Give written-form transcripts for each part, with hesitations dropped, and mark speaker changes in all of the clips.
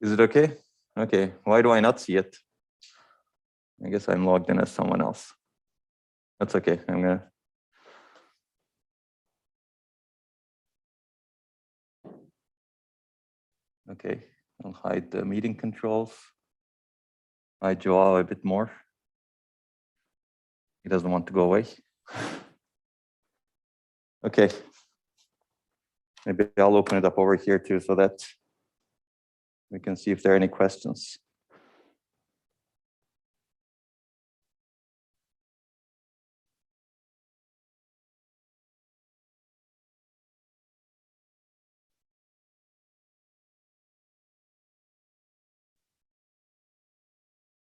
Speaker 1: Is it okay? Okay, why do I not see it? I guess I'm logged in as someone else. That's okay, I'm gonna. Okay, I'll hide the meeting controls. Hide Joao a bit more. He doesn't want to go away. Okay. Maybe I'll open it up over here too so that we can see if there are any questions.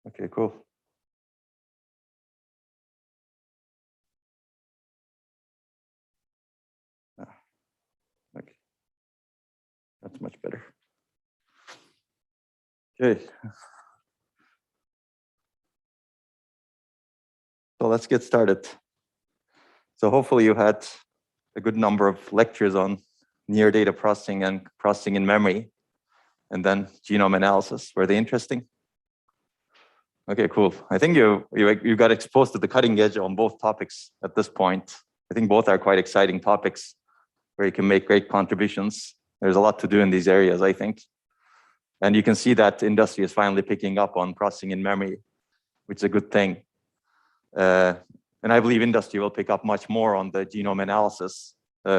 Speaker 1: Okay, cool. Okay, that's much better. Okay. So let's get started. So hopefully you had a good number of lectures on near data processing and processing in memory, and then genome analysis. Were they interesting? Okay, cool. I think you got exposed to the cutting edge on both topics at this point. I think both are quite exciting topics where you can make great contributions. There's a lot to do in these areas, I think. And you can see that industry is finally picking up on processing in memory, which is a good thing. And I believe industry will pick up much more on the genome analysis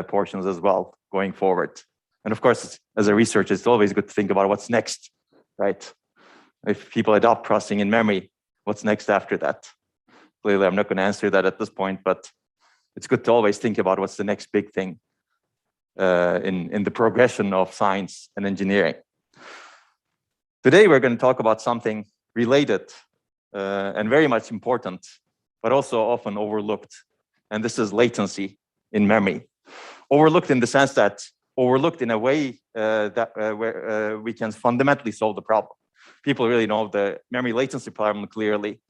Speaker 1: portions as well going forward. And of course, as a researcher, it's always good to think about what's next, right? If people adopt processing in memory, what's next after that? Clearly, I'm not going to answer that at this point, but it's good to always think about what's the next big thing in the progression of science and engineering. Today, we're going to talk about something related and very much important, but also often overlooked. And this is latency in memory. Overlooked in the sense that overlooked in a way where we can fundamentally solve the problem. People really know the memory latency problem clearly.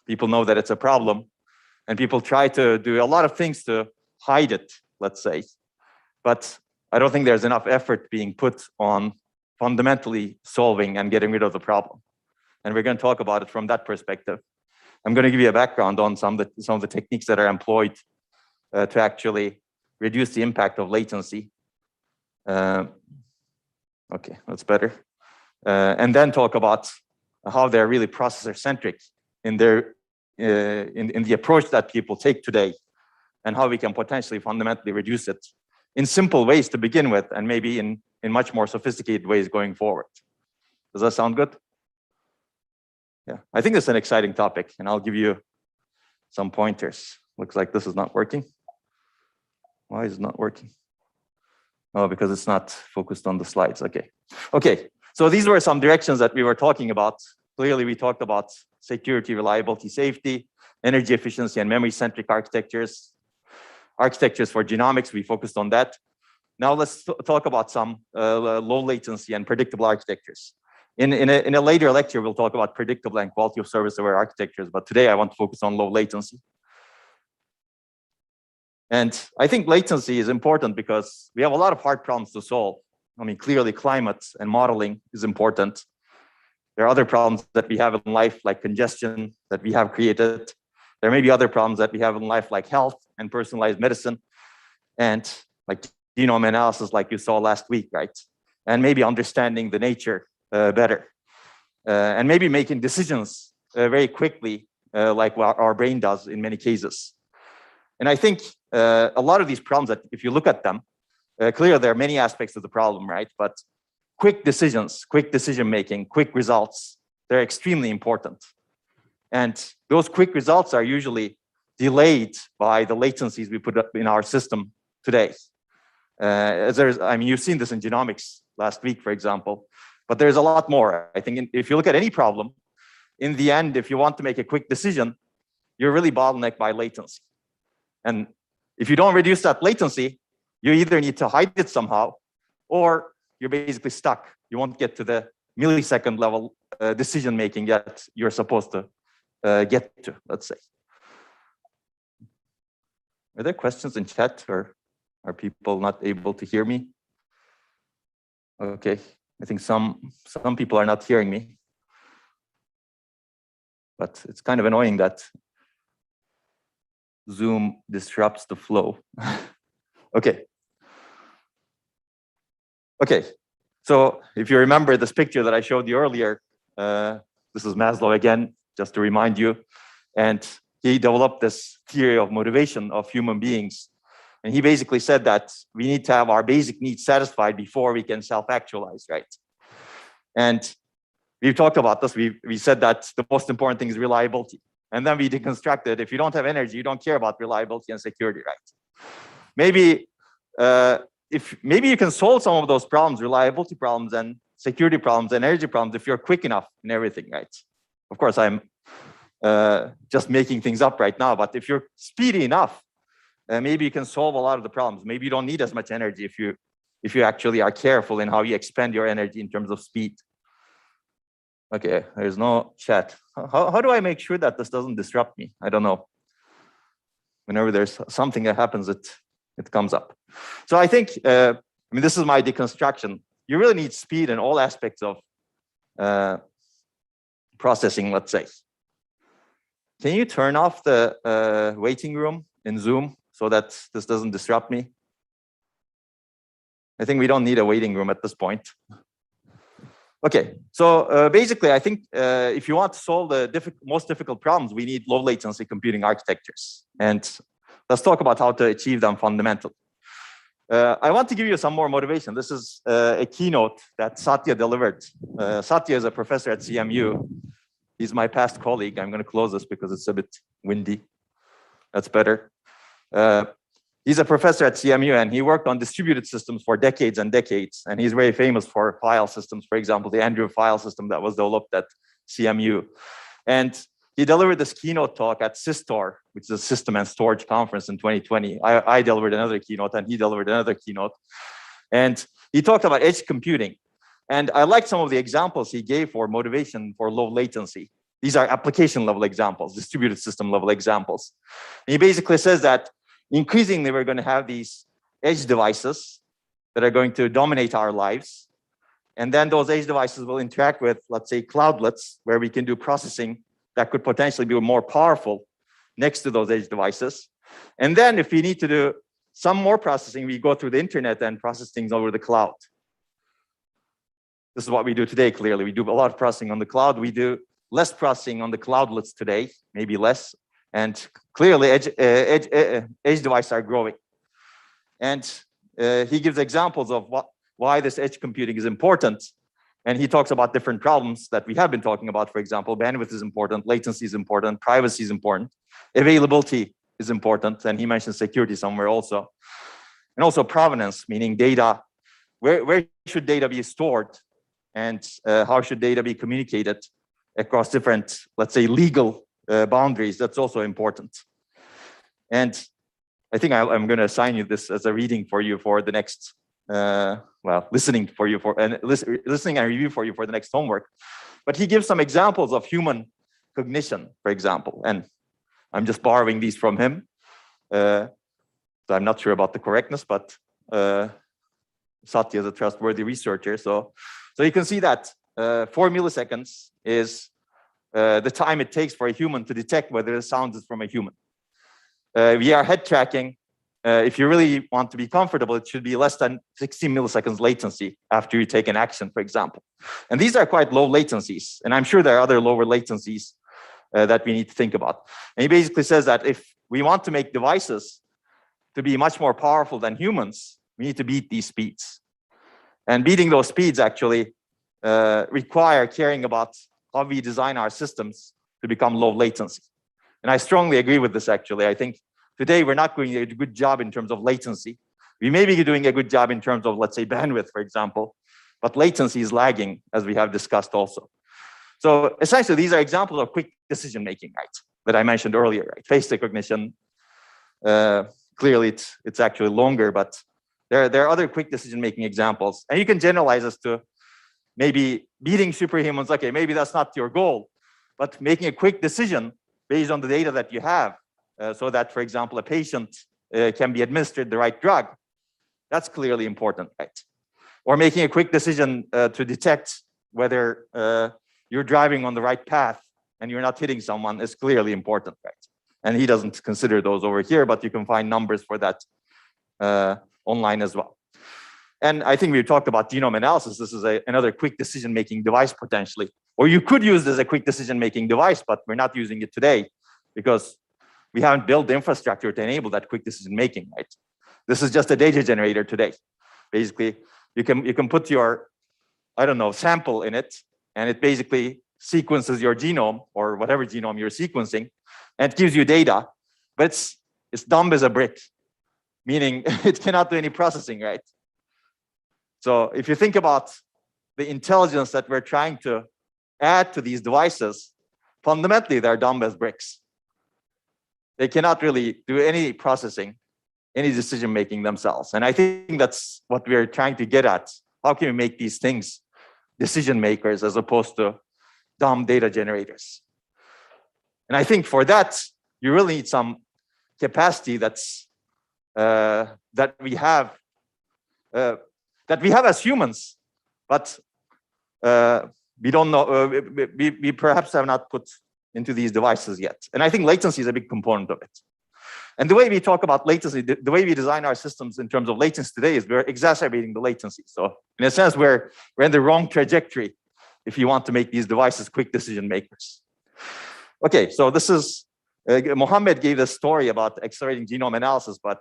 Speaker 1: People know that it's a problem. And people try to do a lot of things to hide it, let's say. But I don't think there's enough effort being put on fundamentally solving and getting rid of the problem. And we're going to talk about it from that perspective. I'm going to give you a background on some of the techniques that are employed to actually reduce the impact of latency. Okay, that's better. And then talk about how they're really processor-centric in their in the approach that people take today, and how we can potentially fundamentally reduce it in simple ways to begin with, and maybe in much more sophisticated ways going forward. Does that sound good? Yeah, I think it's an exciting topic, and I'll give you some pointers. Looks like this is not working. Why is it not working? Oh, because it's not focused on the slides. Okay. Okay. So these were some directions that we were talking about. Clearly, we talked about security, reliability, safety, energy efficiency, and memory-centric architectures. Architectures for genomics, we focused on that. Now let's talk about some low latency and predictable architectures. In a later lecture, we'll talk about predictable and quality of service aware architectures, but today I want to focus on low latency. And I think latency is important because we have a lot of hard problems to solve. I mean, clearly climate and modeling is important. There are other problems that we have in life, like congestion, that we have created. There may be other problems that we have in life, like health and personalized medicine, and like genome analysis, like you saw last week, right? And maybe understanding the nature better, and maybe making decisions very quickly, like what our brain does in many cases. And I think a lot of these problems, that if you look at them, clearly there are many aspects of the problem, right? But quick decisions, quick decision making, quick results, they're extremely important. And those quick results are usually delayed by the latencies we put up in our system today. I mean, you've seen this in genomics last week, for example, but there's a lot more. I think if you look at any problem, in the end, if you want to make a quick decision, you're really bottlenecked by latency. And if you don't reduce that latency, you either need to hide it somehow, or you're basically stuck. You won't get to the millisecond level decision making that you're supposed to get to, let's say. Are there questions in chat, or are people not able to hear me? Okay, I think some people are not hearing me, but it's kind of annoying that Zoom disrupts the flow. Okay. Okay. So if you remember this picture that I showed you earlier, this is Maslow again, just to remind you. And he developed this theory of motivation of human beings. And he basically said that we need to have our basic needs satisfied before we can self-actualize, right? And we've talked about this. We said that the most important thing is reliability. And then we deconstructed, if you don't have energy, you don't care about reliability and security, right? Maybe maybe you can solve some of those problems, reliability problems and security problems and energy problems, if you're quick enough in everything, right? Of course, I'm just making things up right now, but if you're speedy enough, maybe you can solve a lot of the problems. Maybe you don't need as much energy if you actually are careful in how you expend your energy in terms of speed. Okay, there's no chat. How do I make sure that this doesn't disrupt me? I don't know. Whenever there's something that happens, it comes up. So I think, I mean, this is my deconstruction. You really need speed in all aspects of processing, let's say. Can you turn off the waiting room in Zoom so that this doesn't disrupt me? I think we don't need a waiting room at this point. Okay, so basically, I think if you want to solve the most difficult problems, we need low latency computing architectures. And let's talk about how to achieve them fundamentally. I want to give you some more motivation. This is a keynote that Satya delivered. Satya is a professor at CMU. He's my past colleague. I'm going to close this because it's a bit windy. That's better. He's a professor at CMU, and he worked on distributed systems for decades and decades. And he's very famous for file systems, for example, the Andrew file system that was developed at CMU. And he delivered this keynote talk at SysTor, which is a system and storage conference in 2020. I delivered another keynote, and he delivered another keynote. And he talked about edge computing. And I liked some of the examples he gave for motivation for low latency. These are application level examples, distributed system level examples. And he basically says that increasingly, we're going to have these edge devices that are going to dominate our lives. And then those edge devices will interact with, let's say, cloudlets, where we can do processing that could potentially be more powerful next to those edge devices. And then if we need to do some more processing, we go through the internet and process things over the cloud. This is what we do today, clearly. We do a lot of processing on the cloud. We do less processing on the cloudlets today, maybe less. And clearly, edge devices are growing. And he gives examples of why this edge computing is important. And he talks about different problems that we have been talking about. For example, bandwidth is important, latency is important, privacy is important, availability is important. And he mentioned security somewhere also. And also provenance, meaning data. Where should data be stored? And how should data be communicated across different, let's say, legal boundaries? That's also important. And I think I'm going to assign you this as a reading for you for the next, listening for you listening and review for you for the next homework. But he gives some examples of human cognition, for example, and I'm just borrowing these from him. So I'm not sure about the correctness, but Satya is a trustworthy researcher. So you can see that 4 milliseconds is the time it takes for a human to detect whether the sound is from a human. We are head tracking. If you really want to be comfortable, it should be less than 60 milliseconds latency after you take an action, for example. And these are quite low latencies. And I'm sure there are other lower latencies that we need to think about. And he basically says that if we want to make devices to be much more powerful than humans, we need to beat these speeds. And beating those speeds actually require caring about how we design our systems to become low latency. And I strongly agree with this, actually. I think today we're not doing a good job in terms of latency. We may be doing a good job in terms of, let's say, bandwidth, for example, but latency is lagging, as we have discussed also. So essentially, these are examples of quick decision-making, right, that I mentioned earlier, right? Face recognition, clearly it's actually longer, but there are other quick decision-making examples. And you can generalize this to maybe beating superhumans. Okay, maybe that's not your goal, but making a quick decision based on the data that you have, so that, for example, a patient can be administered the right drug. That's clearly important, right? or making a quick decision to detect whether you're driving on the right path and you're not hitting someone is clearly important, right? And he doesn't consider those over here, but you can find numbers for that online as well. And I think we talked about genome analysis. This is another quick decision-making device potentially, or you could use this as a quick decision-making device, but we're not using it today because we haven't built the infrastructure to enable that quick decision-making, right? This is just a data generator today. Basically, you can put your, I don't know, sample in it, and it basically sequences your genome or whatever genome you're sequencing, and it gives you data, but it's dumb as a brick, meaning it cannot do any processing, right? So if you think about the intelligence that we're trying to add to these devices, fundamentally they're dumb as bricks. They cannot really do any processing, any decision making themselves. And I think that's what we're trying to get at. How can we make these things decision makers as opposed to dumb data generators? And I think for that, you really need some capacity that's that we have as humans, but we don't know. We perhaps have not put into these devices yet. And I think latency is a big component of it. And the way we talk about latency, the way we design our systems in terms of latency today is we're exacerbating the latency. So in a sense, we're in the wrong trajectory if you want to make these devices quick decision makers. Okay, so this is, Mohammed gave this story about accelerating genome analysis, but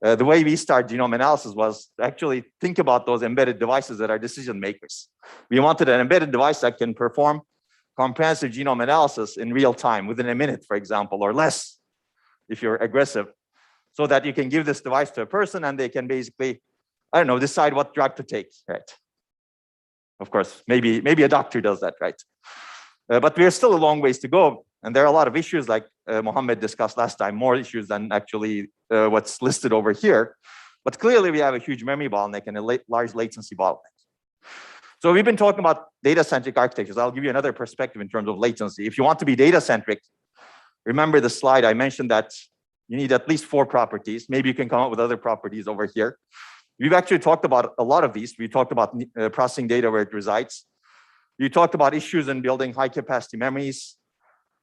Speaker 1: the way we start genome analysis was to actually think about those embedded devices that are decision makers. We wanted an embedded device that can perform comprehensive genome analysis in real time, within a minute, for example, or less, if you're aggressive, so that you can give this device to a person and they can basically, I don't know, decide what drug to take, right? Of course, maybe a doctor does that, right? But we're still a long ways to go. And there are a lot of issues like Mohammed discussed last time, more issues than actually what's listed over here. But clearly we have a huge memory bottleneck and a large latency bottleneck. So we've been talking about data-centric architectures. I'll give you another perspective in terms of latency. If you want to be data-centric, remember the slide I mentioned that you need at least 4 properties. Maybe you can come up with other properties over here. We've actually talked about a lot of these. We talked about processing data where it resides. We talked about issues in building high capacity memories.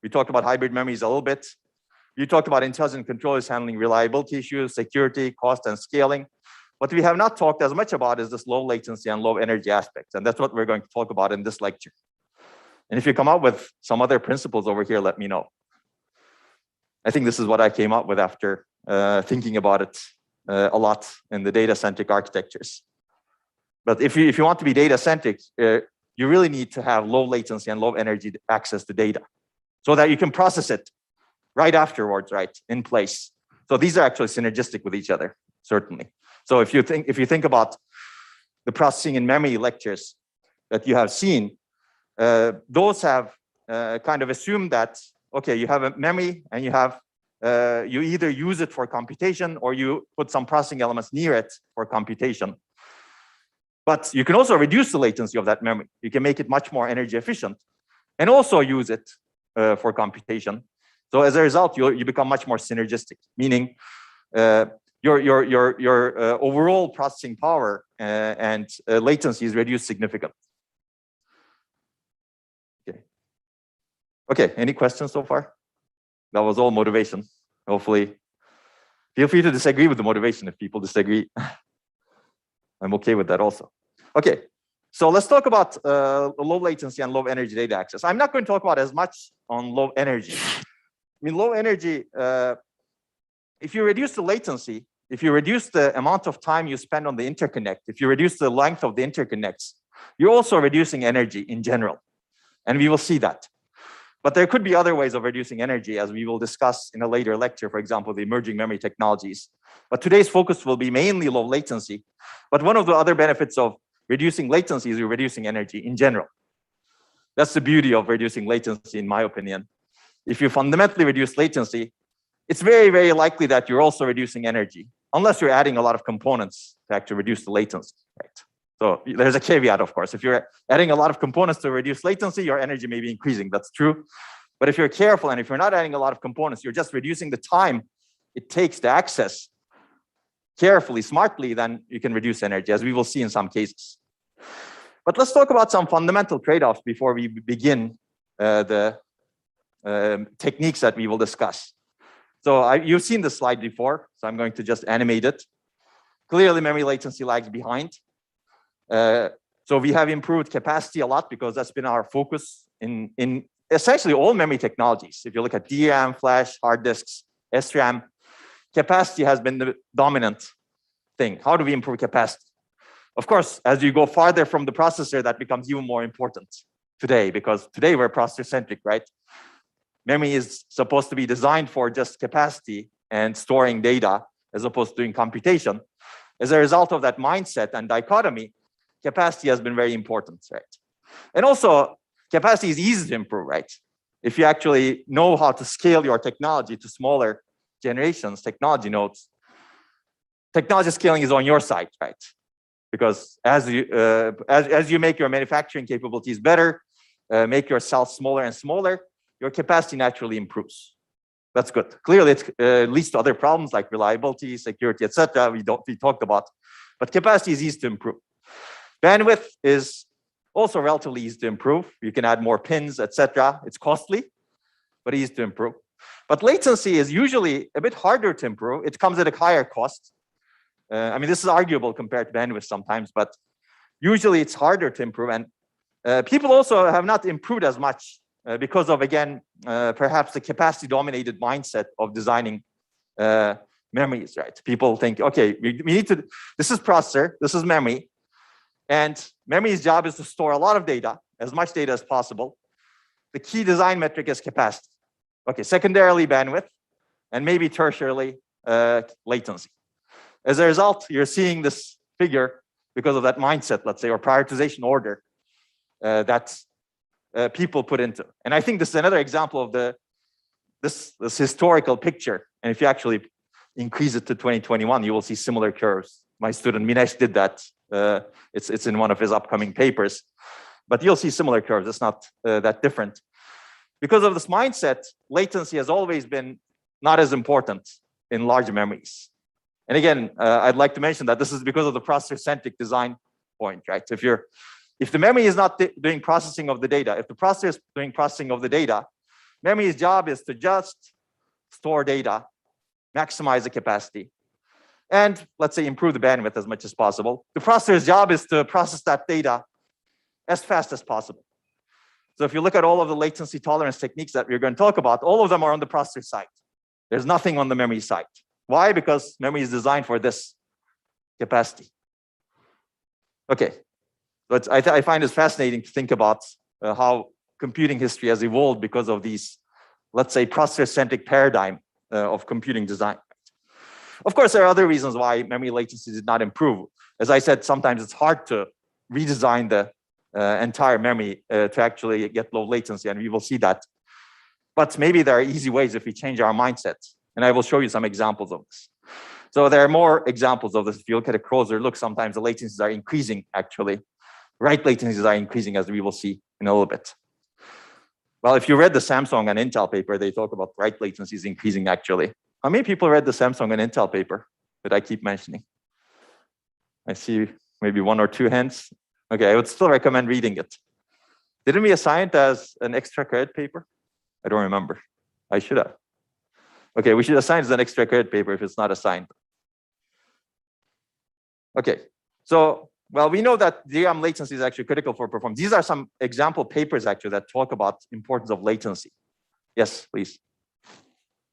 Speaker 1: We talked about hybrid memories a little bit. We talked about intelligent controllers handling reliability issues, security, cost, and scaling. What we have not talked as much about is this low latency and low energy aspects. And that's what we're going to talk about in this lecture. And if you come up with some other principles over here, let me know. I think this is what I came up with after thinking about it a lot in the data-centric architectures. But if you want to be data-centric, you really need to have low latency and low energy access to data so that you can process it right afterwards, right, in place. So these are actually synergistic with each other, certainly. So if you think about the processing in memory lectures that you have seen, those have kind of assumed that, okay, you have a memory and you have you either use it for computation or you put some processing elements near it for computation. But you can also reduce the latency of that memory. You can make it much more energy efficient and also use it for computation. So as a result, you become much more synergistic, meaning your overall processing power and latency is reduced significantly. Okay, any questions so far? That was all motivation. Hopefully, feel free to disagree with the motivation if people disagree. I'm okay with that also. Okay, so let's talk about low latency and low energy data access. I'm not going to talk about as much on low energy. I mean, low energy, if you reduce the latency, if you reduce the amount of time you spend on the interconnect, if you reduce the length of the interconnects, you're also reducing energy in general. And we will see that. But there could be other ways of reducing energy, as we will discuss in a later lecture, for example, the emerging memory technologies. But today's focus will be mainly low latency. But one of the other benefits of reducing latency is you're reducing energy in general. That's the beauty of reducing latency, in my opinion. If you fundamentally reduce latency, it's very, very likely that you're also reducing energy, unless you're adding a lot of components to actually reduce the latency, right? So there's a caveat, of course. If you're adding a lot of components to reduce latency, your energy may be increasing. That's true. But if you're careful and if you're not adding a lot of components, you're just reducing the time it takes to access carefully, smartly, then you can reduce energy, as we will see in some cases. But let's talk about some fundamental trade-offs before we begin the techniques that we will discuss. So you've seen this slide before, so I'm going to just animate it. Clearly, memory latency lags behind. So we have improved capacity a lot because that's been our focus in essentially all memory technologies. If you look at DRAM, flash, hard disks, SRAM, capacity has been the dominant thing. How do we improve capacity? Of course, as you go farther from the processor, that becomes even more important today, because today we're processor-centric, right? Memory is supposed to be designed for just capacity and storing data as opposed to doing computation. As a result of that mindset and dichotomy, capacity has been very important, right? And also, capacity is easy to improve, right? If you actually know how to scale your technology to smaller generations, technology nodes, technology scaling is on your side, right? Because as you make your manufacturing capabilities better, make your cells smaller and smaller, your capacity naturally improves. That's good. Clearly, it leads to other problems like reliability, security, etc. We talked about, but capacity is easy to improve. Bandwidth is also relatively easy to improve. You can add more pins, etc. It's costly, but easy to improve. But latency is usually a bit harder to improve. It comes at a higher cost. I mean, this is arguable compared to bandwidth sometimes, but usually it's harder to improve. And people also have not improved as much because of, again, perhaps the capacity-dominated mindset of designing memories, right? People think, okay, we need to, this is processor, this is memory, and memory's job is to store a lot of data, as much data as possible. The key design metric is capacity. Okay, secondarily, bandwidth, and maybe tertiarily, latency. As a result, you're seeing this figure because of that mindset, let's say, or prioritization order that people put into. And I think this is another example of this historical picture. And if you actually increase it to 2021, you will see similar curves. My student Minesh did that. It's in one of his upcoming papers. But you'll see similar curves. It's not that different. Because of this mindset, latency has always been not as important in large memories. And again, I'd like to mention that this is because of the processor-centric design point, right? If the memory is not doing processing of the data, if the processor is doing processing of the data, memory's job is to just store data, maximize the capacity, and let's say improve the bandwidth as much as possible. The processor's job is to process that data as fast as possible. So if you look at all of the latency tolerance techniques that we're going to talk about, all of them are on the processor side. There's nothing on the memory side. Why? Because memory is designed for this capacity. Okay, but I find it fascinating to think about how computing history has evolved because of these, let's say, processor-centric paradigm of computing design. Of course, there are other reasons why memory latency did not improve. As I said, sometimes it's hard to redesign the entire memory to actually get low latency, and we will see that. But maybe there are easy ways if we change our mindset. And I will show you some examples of this. So there are more examples of this. If you look at a closer look, sometimes the latencies are increasing, actually. Write latencies are increasing, as we will see in a little bit. Well, if you read the Samsung and Intel paper, they talk about write latencies increasing, actually. How many people read the Samsung and Intel paper that I keep mentioning? I see maybe 1 or 2 hands. Okay, I would still recommend reading it. Didn't we assign it as an extra credit paper? I don't remember. I should have. Okay, we should assign it as an extra credit paper if it's not assigned. Okay, so, well, we know that DRAM latency is actually critical for performance. These are some example papers actually that talk about importance of latency. Yes, please.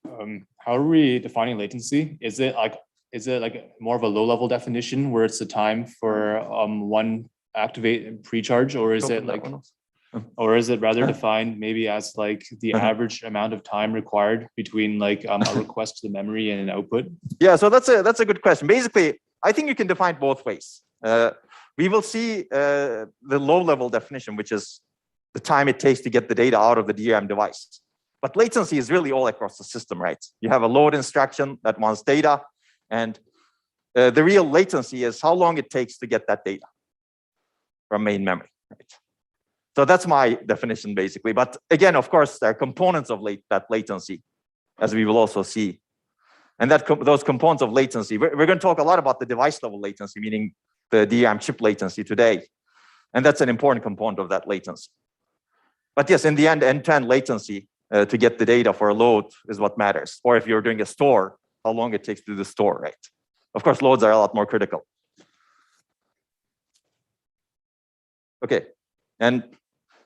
Speaker 2: How are we defining latency? Is it like more of a low-level definition where it's the time for one activate and pre-charge, or is it like, or is it rather defined maybe as like the average amount of time required between like a request to the memory and an output?
Speaker 1: Yeah, so that's a good question. Basically, I think you can define both ways. We will see the low-level definition, which is the time it takes to get the data out of the DRAM device. But latency is really all across the system, right? You have a load instruction that wants data, and the real latency is how long it takes to get that data from main memory, right? So that's my definition, basically. But again, of course, there are components of that latency, as we will also see And that those components of latency, we're going to talk a lot about the device level latency, meaning the DRAM chip latency today. And that's an important component of that latency. But yes, in the end-to-end latency to get the data for a load is what matters. Or if you're doing a store, how long it takes to do the store, right? Of course, loads are a lot more critical. Okay, and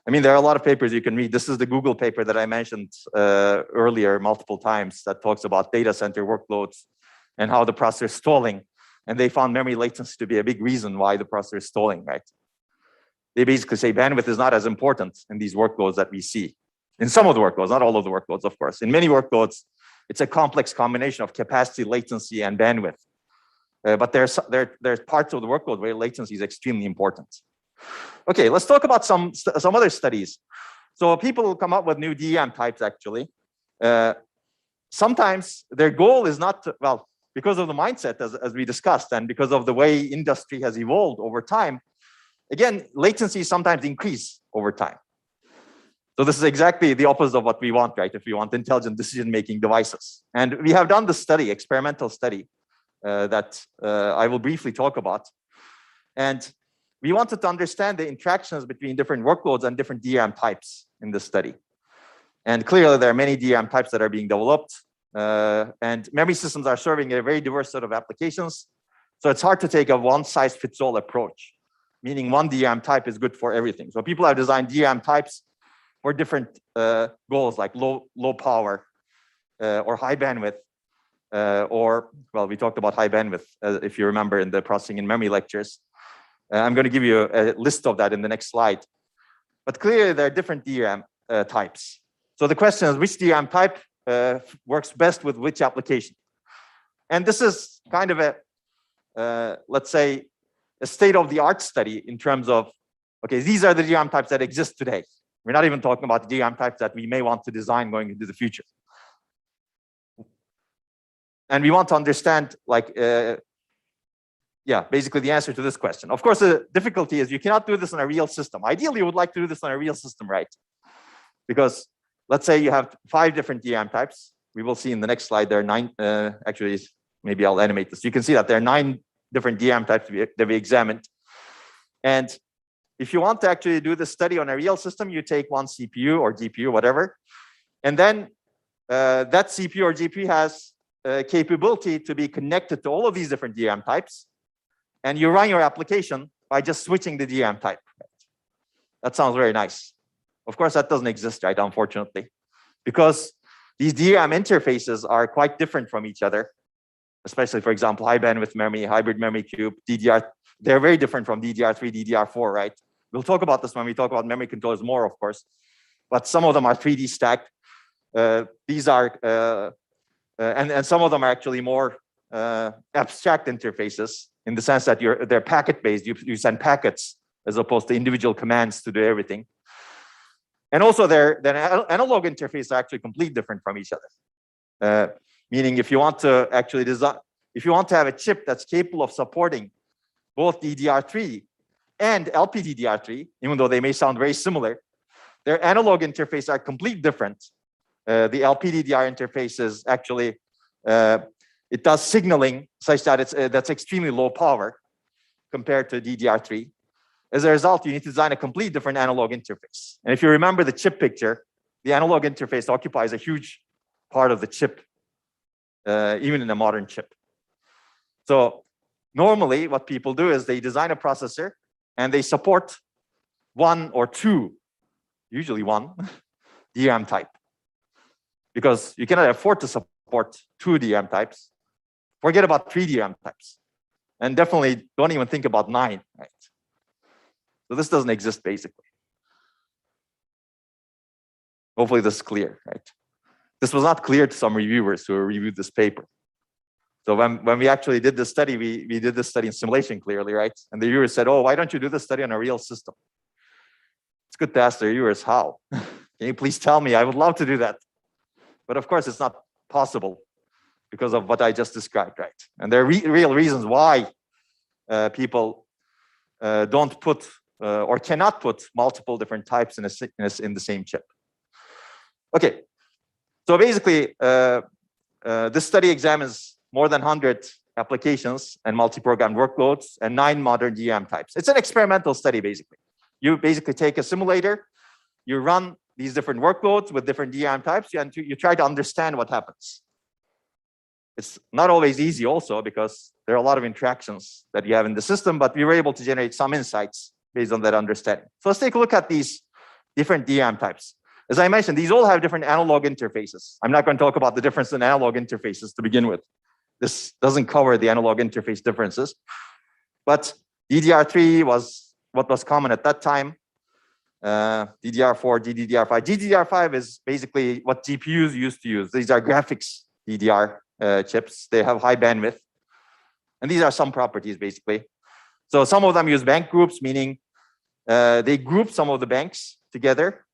Speaker 1: I mean, there are a lot of papers you can read. This is the Google paper that I mentioned earlier multiple times that talks about data center workloads and how the processor is stalling. And they found memory latency to be a big reason why the processor is stalling, right? They basically say bandwidth is not as important in these workloads that we see. In some of the workloads, not all of the workloads, of course. In many workloads, it's a complex combination of capacity, latency, and bandwidth. But there's parts of the workload where latency is extremely important. Okay, let's talk about some other studies. So people will come up with new DRAM types, actually. Sometimes their goal is not to, well, because of the mindset, as we discussed, and because of the way industry has evolved over time, again, latency sometimes increase over time. So this is exactly the opposite of what we want, right? If we want intelligent decision-making devices. And we have done the study, experimental study, that I will briefly talk about. And we wanted to understand the interactions between different workloads and different DRAM types in this study. And clearly, there are many DRAM types that are being developed. And memory systems are serving a very diverse set of applications. So it's hard to take a one-size-fits-all approach, meaning one DRAM type is good for everything. So people have designed DRAM types for different goals, like low power or high bandwidth, or, well, we talked about high bandwidth, if you remember in the processing in memory lectures. I'm going to give you a list of that in the next slide. But clearly, there are different DRAM types. So the question is, which DRAM type works best with which application? And this is kind of a, let's say, a state-of-the-art study in terms of, okay, these are the DRAM types that exist today. We're not even talking about the DRAM types that we may want to design going into the future. And we want to understand, like, yeah, basically the answer to this question. Of course, the difficulty is you cannot do this in a real system. Ideally, you would like to do this in a real system, right? Because let's say you have 5 different DRAM types. We will see in the next slide, there are 9, actually, maybe I'll animate this. You can see that there are 9 different DRAM types that we examined. And if you want to actually do the study on a real system, you take one CPU or GPU, whatever. And then that CPU or GPU has capability to be connected to all of these different DRAM types. And you run your application by just switching the DRAM type. That sounds very nice. Of course, that doesn't exist, right, unfortunately, because these DRAM interfaces are quite different from each other, especially, for example, high bandwidth memory, hybrid memory cube, DDR. They're very different from DDR3, DDR4, right? We'll talk about this when we talk about memory controllers more, of course. But some of them are 3D stacked. These are, and some of them are actually more abstract interfaces in the sense that they're packet-based. You send packets as opposed to individual commands to do everything. And also their analog interfaces are actually completely different from each other. Meaning if you want to actually design, if you want to have a chip that's capable of supporting both DDR3 and LPDDR3, even though they may sound very similar, their analog interfaces are completely different. The LPDDR interface is actually, it does signaling such that that's extremely low power compared to DDR3. As a result, you need to design a completely different analog interface. And if you remember the chip picture, the analog interface occupies a huge part of the chip, even in a modern chip. So normally what people do is they design a processor and they support 1 or 2, usually 1, DRAM type. Because you cannot afford to support 2 DRAM types. Forget about 3 DRAM types. And definitely don't even think about 9, right? So this doesn't exist, basically. Hopefully this is clear, right? This was not clear to some reviewers who reviewed this paper. So when we actually did this study, we did this study in simulation, clearly, right? And the reviewers said, oh, why don't you do this study on a real system? It's good to ask the reviewers how. Can you please tell me? I would love to do that. But of course, it's not possible because of what I just described, right? And there are real reasons why people don't put or cannot put multiple different types in the same chip. Okay, so basically, this study examines more than 100 applications and multi-programmed workloads and 9 modern DRAM types. It's an experimental study, basically. You basically take a simulator, you run these different workloads with different DRAM types, and you try to understand what happens. It's not always easy also because there are a lot of interactions that you have in the system, but we were able to generate some insights based on that understanding. So let's take a look at these different DRAM types. As I mentioned, these all have different analog interfaces. I'm not going to talk about the difference in analog interfaces to begin with. This doesn't cover the analog interface differences. But DDR3 was what was common at that time. DDR4, GDDR5. GDDR5 is basically what GPUs used to use. These are graphics DDR chips. They have high bandwidth. And these are some properties, basically. So some of them use bank groups, meaning they group some of the banks together.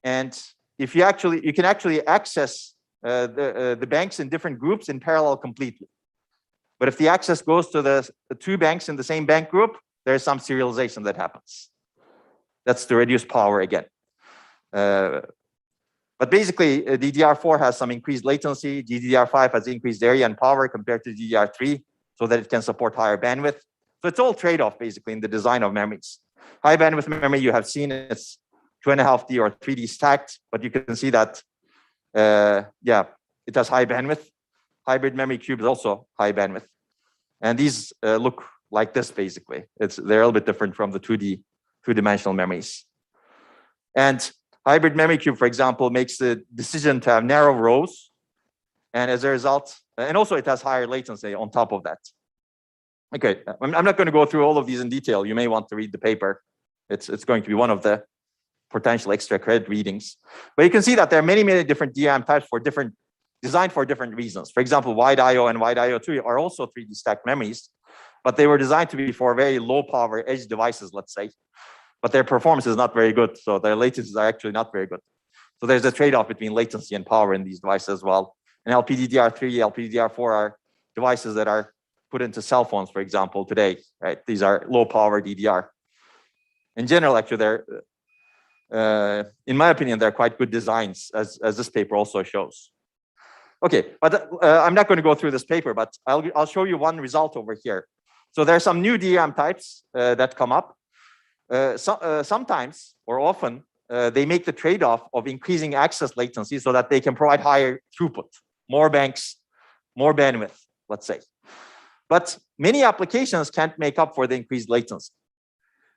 Speaker 1: And if you can actually access the banks in different groups in parallel completely. But if the access goes to the 2 banks in the same bank group, there's some serialization that happens. That's to reduce power again. But basically, DDR4 has some increased latency. GDDR5 has increased area and power compared to DDR3 so that it can support higher bandwidth. So it's all trade-off, basically, in the design of memories. High bandwidth memory, you have seen it's 2.5D or 3D stacked, but you can see that, yeah, it has high bandwidth. Hybrid memory cube is also high bandwidth. And these look like this, basically. They're a little bit different from the 2D-dimensional memories. And hybrid memory cube, for example, makes the decision to have narrow rows. And as a result, and also it has higher latency on top of that. Okay, I'm not going to go through all of these in detail. You may want to read the paper. It's going to be one of the potential extra credit readings. But you can see that there are many, many different DRAM types designed for different reasons. For example, wide IO and wide IO2 are also 3D stacked memories, but they were designed to be for very low power edge devices, let's say. But their performance is not very good. So their latencies are actually not very good. So there's a trade-off between latency and power in these devices as well. And LPDDR3, LPDDR4 are devices that are put into cell phones, for example, today, right? These are low power DDR. In general, actually, they're, in my opinion, they're quite good designs, as this paper also shows. Okay, but I'm not going to go through this paper, but I'll show you one result over here. So there are some new DRAM types that come up. Sometimes, or often, they make the trade-off of increasing access latency so that they can provide higher throughput, more banks, more bandwidth, let's say. But many applications can't make up for the increased latency.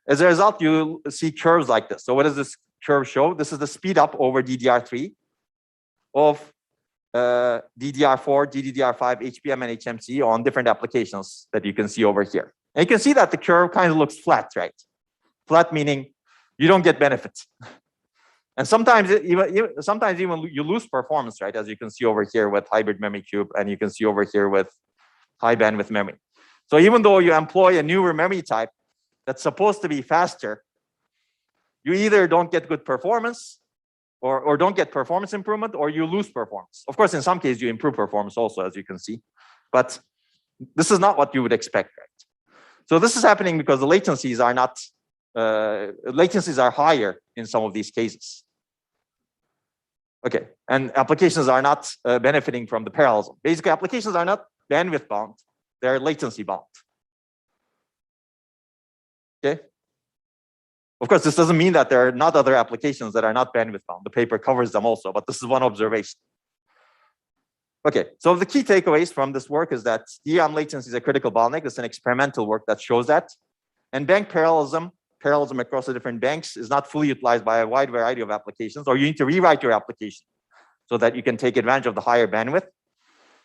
Speaker 1: As a result, you see curves like this. So what does this curve show? This is the speed up over DDR3 of DDR4, GDDR5, HBM, and HMC on different applications that you can see over here. And you can see that the curve kind of looks flat, right? Flat meaning you don't get benefits. And sometimes even you lose performance, right? As you can see over here with hybrid memory cube, and you can see over here with high bandwidth memory. So even though you employ a newer memory type that's supposed to be faster, you either don't get good performance or don't get performance improvement, or you lose performance. Of course, in some cases, you improve performance also, as you can see. But this is not what you would expect, right? So this is happening because the latencies are higher in some of these cases. Okay, and applications are not benefiting from the parallelism. Basically, applications are not bandwidth bound, they're latency bound. Okay. Of course, this doesn't mean that there are not other applications that are not bandwidth bound. The paper covers them also, but this is one observation. Okay, so the key takeaways from this work is that DRAM latency is a critical bottleneck. It's an experimental work that shows that. And bank parallelism across the different banks is not fully utilized by a wide variety of applications, or you need to rewrite your application so that you can take advantage of the higher bandwidth.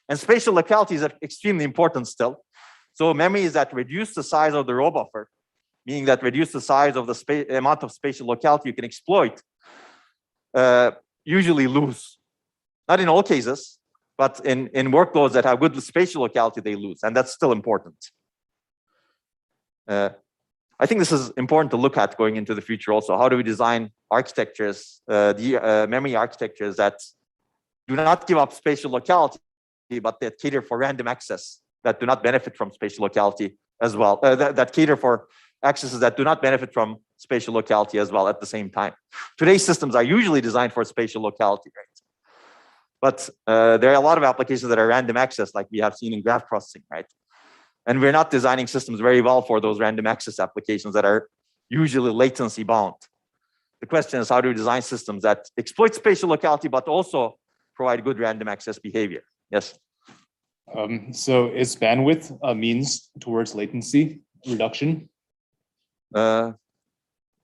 Speaker 1: And spatial locality is extremely important still. So memories that reduce the size of the row buffer, meaning that reduce the size of the amount of spatial locality you can exploit, usually lose. Not in all cases, but in workloads that have good spatial locality, they lose, and that's still important. I think this is important to look at going into the future also. How do we design architectures, memory architectures that do not give up spatial locality, but that cater for random access, that do not benefit from spatial locality as well, that cater for accesses that do not benefit from spatial locality as well at the same time. Today's systems are usually designed for spatial locality, right? But there are a lot of applications that are random access, like we have seen in graph processing, right? And we're not designing systems very well for those random access applications that are usually latency bound. The question is, how do we design systems that exploit spatial locality, but also provide good random access behavior? Yes.
Speaker 2: So is bandwidth a means towards latency reduction?
Speaker 1: I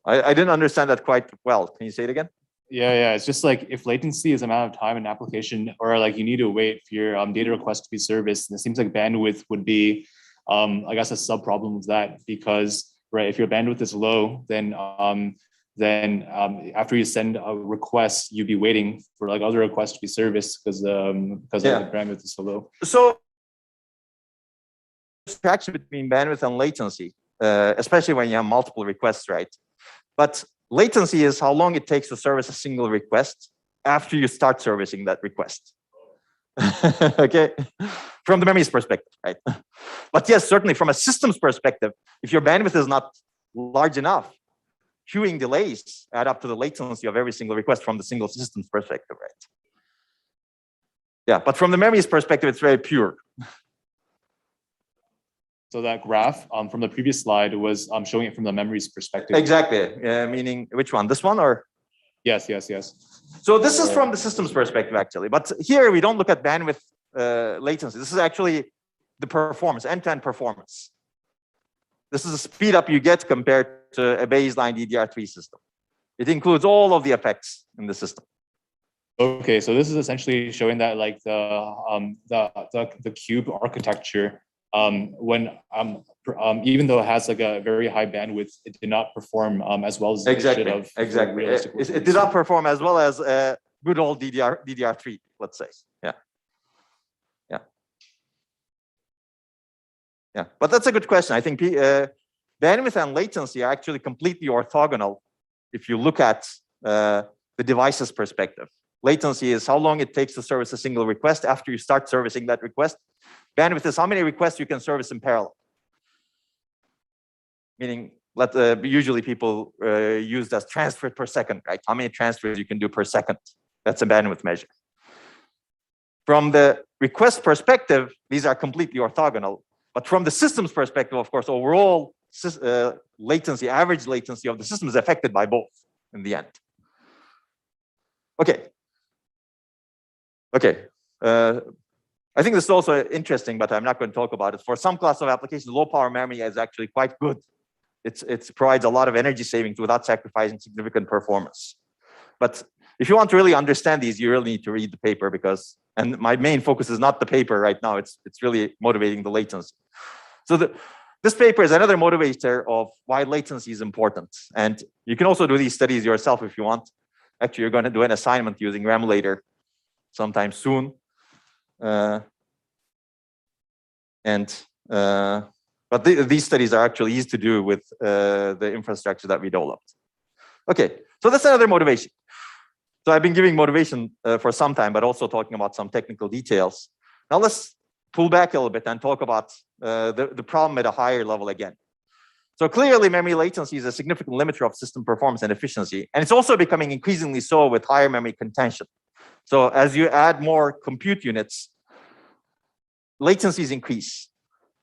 Speaker 1: didn't understand that quite well. Can you say it again?
Speaker 2: Yeah. It's just like if latency is amount of time in application, or like you need to wait for your data request to be serviced, and it seems like bandwidth would be, I guess, a sub problem of that, because right, if your bandwidth is low, then after you send a request, you'd be waiting for like other requests to be serviced because the bandwidth is so low.
Speaker 1: So interaction between bandwidth and latency, especially when you have multiple requests, right? But latency is how long it takes to service a single request after you start servicing that request. Okay, from the memory's perspective, right? But yes, certainly from a systems perspective, if your bandwidth is not large enough, queuing delays add up to the latency of every single request from the single systems perspective, right? Yeah, but from the memory's perspective, it's very pure.
Speaker 2: So that graph from the previous slide was showing it from the memory's perspective.
Speaker 1: Exactly, meaning which one? This one or?
Speaker 2: Yes.
Speaker 1: So this is from the systems perspective, actually. But here we don't look at bandwidth latency. This is actually the performance, end-to-end performance. This is the speed up you get compared to a baseline DDR3 system. It includes all of the effects in the system.
Speaker 2: Okay, so this is essentially showing that like the cube architecture, when even though it has like a very high bandwidth, it did not perform as well as it should have.
Speaker 1: Exactly. It did not perform as well as good old DDR3, let's say. Yeah, but that's a good question. I think bandwidth and latency are actually completely orthogonal if you look at the device's perspective. Latency is how long it takes to service a single request after you start servicing that request. Bandwidth is how many requests you can service in parallel. Meaning, usually people use that transfer per second, right? How many transfers you can do per second. That's a bandwidth measure. From the request perspective, these are completely orthogonal. But from the system's perspective, of course, overall latency, average latency of the system is affected by both in the end. Okay. I think this is also interesting, but I'm not going to talk about it. For some class of applications, low power memory is actually quite good. It provides a lot of energy savings without sacrificing significant performance. But if you want to really understand these, you really need to read the paper and my main focus is not the paper right now. It's really motivating the latency. So this paper is another motivator of why latency is important. And you can also do these studies yourself if you want. Actually, you're going to do an assignment using Remulator sometime soon. But these studies are actually easy to do with the infrastructure that we developed. Okay, so that's another motivation. So I've been giving motivation for some time, but also talking about some technical details. Now let's pull back a little bit and talk about the problem at a higher level again. So clearly memory latency is a significant limiter of system performance and efficiency. And it's also becoming increasingly so with higher memory contention. So as you add more compute units, latencies increase.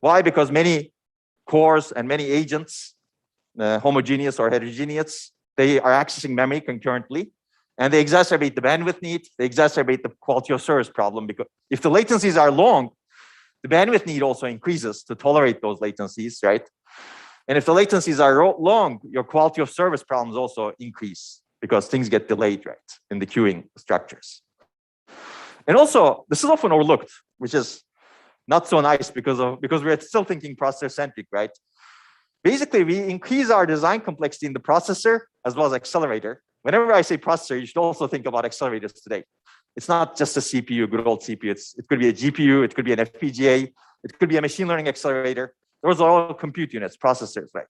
Speaker 1: Why? Because many cores and many agents, homogeneous or heterogeneous, they are accessing memory concurrently. And they exacerbate the bandwidth need, they exacerbate the quality of service problem, because if the latencies are long, the bandwidth need also increases to tolerate those latencies, right? And if the latencies are long, your quality of service problems also increase because things get delayed, right, in the queuing structures. And also, this is often overlooked, which is not so nice because we're still thinking processor-centric, right? Basically, we increase our design complexity in the processor as well as accelerator. Whenever I say processor, you should also think about accelerators today. It's not just a CPU, good old CPU. It could be a GPU, it could be an FPGA, it could be a machine learning accelerator. Those are all compute units, processors, right?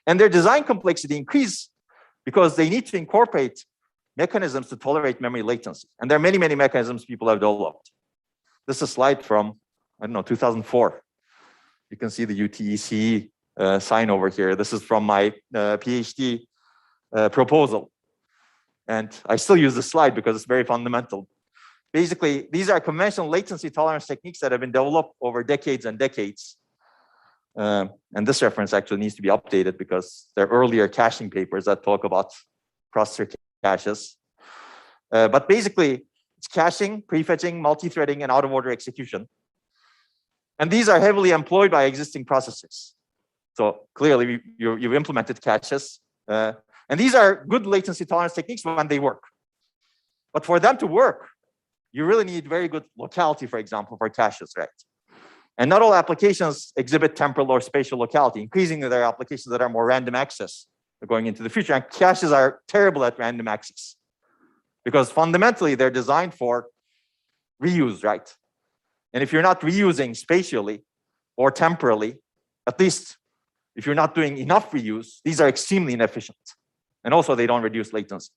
Speaker 1: And their design complexity increase because they need to incorporate mechanisms to tolerate memory latency. And there are many, many mechanisms people have developed. This is a slide from, 2004. You can see the UTEC sign over here. This is from my PhD proposal. And I still use this slide because it's very fundamental. basically, these are conventional latency tolerance techniques that have been developed over decades and decades. And this reference actually needs to be updated because there are earlier caching papers that talk about processor caches. But basically, it's caching, prefetching, multi-threading, and out-of-order execution. And these are heavily employed by existing processors. So clearly, you've implemented caches. And these are good latency tolerance techniques when they work. But for them to work, you really need very good locality, for example, for caches, right? And not all applications exhibit temporal or spatial locality. Increasingly, there are applications that are more random access going into the future. And caches are terrible at random access because fundamentally, they're designed for reuse, right? And if you're not reusing spatially or temporally, at least if you're not doing enough reuse, these are extremely inefficient. And also, they don't reduce latency.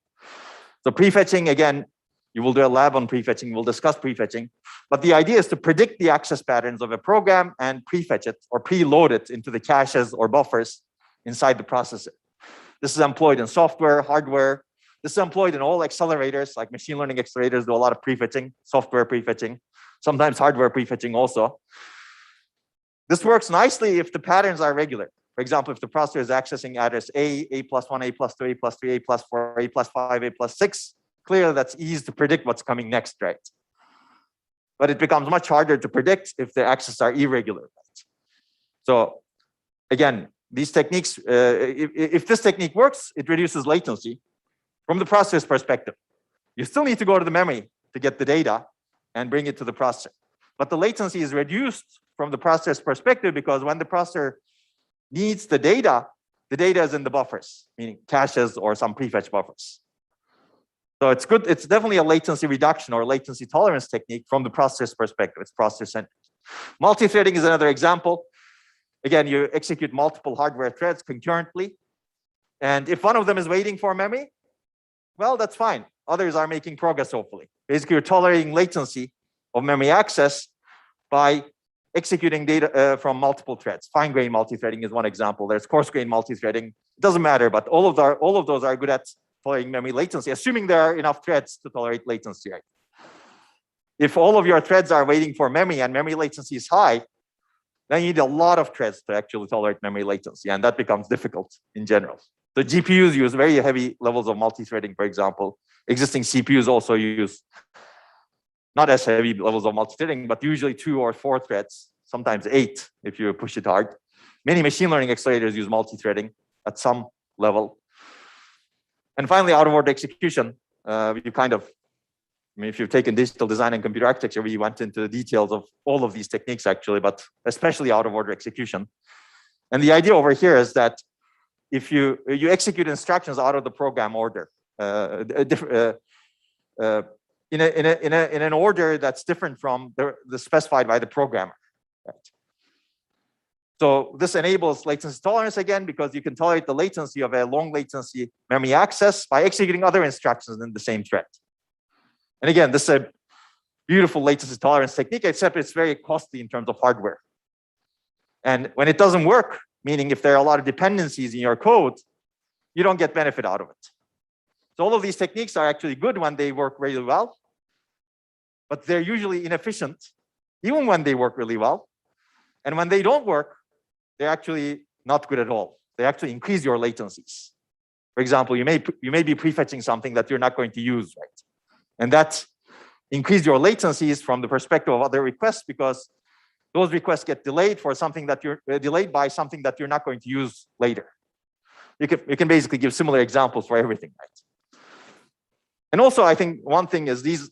Speaker 1: So prefetching, again, you will do a lab on prefetching. We'll discuss prefetching. But the idea is to predict the access patterns of a program and prefetch it or preload it into the caches or buffers inside the processor. This is employed in software, hardware. This is employed in all accelerators, like machine learning accelerators do a lot of prefetching, software prefetching, sometimes hardware prefetching also. This works nicely if the patterns are regular. For example, if the processor is accessing address A+1, A+2, A+3, A+4, A+5, A+6, clearly that's easy to predict what's coming next, right? But it becomes much harder to predict if the accesses are irregular. Right? So again, these techniques, if this technique works, it reduces latency from the processor's perspective. You still need to go to the memory to get the data and bring it to the processor. But the latency is reduced from the processor's perspective because when the processor needs the data is in the buffers, meaning caches or some prefetch buffers. So it's good. It's definitely a latency reduction or latency tolerance technique from the processor's perspective. It's processor-centric. Multi-threading is another example. Again, you execute multiple hardware threads concurrently. And if one of them is waiting for memory, well, that's fine. Others are making progress, hopefully. Basically, you're tolerating latency of memory access by executing data from multiple threads. Fine-grained multi-threading is one example. There's coarse-grained multi-threading. It doesn't matter, but all of those are good at tolerating memory latency, assuming there are enough threads to tolerate latency. Right? If all of your threads are waiting for memory and memory latency is high, then you need a lot of threads to actually tolerate memory latency, and that becomes difficult in general. The GPUs use very heavy levels of multi-threading, for example. Existing CPUs also use not as heavy levels of multi-threading, but usually 2 or 4 threads, sometimes 8 if you push it hard. Many machine learning accelerators use multi-threading at some level. And finally, out-of-order execution. If you've taken digital design and computer architecture, we went into the details of all of these techniques actually, but especially out-of-order execution. And the idea over here is that if you execute instructions out of the program order, in an order that's different from the specified by the programmer. Right? So this enables latency tolerance again, because you can tolerate the latency of a long latency memory access by executing other instructions in the same thread. And again, this is a beautiful latency tolerance technique, except it's very costly in terms of hardware. And when it doesn't work, meaning if there are a lot of dependencies in your code, you don't get benefit out of it. So all of these techniques are actually good when they work really well, but they're usually inefficient, even when they work really well. And when they don't work, they're actually not good at all. They actually increase your latencies. For example, you may be prefetching something that you're not going to use, right? And that increase your latencies from the perspective of other requests, because those requests get delayed for something that you're delayed by something that you're not going to use later. You can basically give similar examples for everything, right? And also, I think one thing is these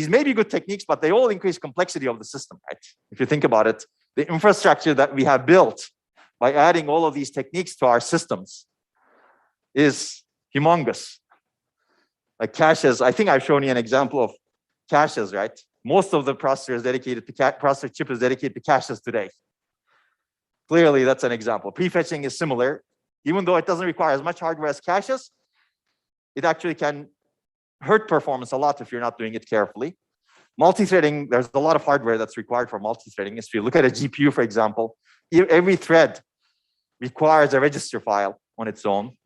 Speaker 1: may be good techniques, but they all increase complexity of the system, right? If you think about it, the infrastructure that we have built by adding all of these techniques to our systems is humongous. Like caches, I think I've shown you an example of caches, right? Most of the processor chip is dedicated to caches today. Clearly, that's an example. Prefetching is similar. Even though it doesn't require as much hardware as caches, it actually can hurt performance a lot if you're not doing it carefully. Multi-threading, there's a lot of hardware that's required for multi-threading. If you look at a GPU, for example, every thread requires a register file on its own.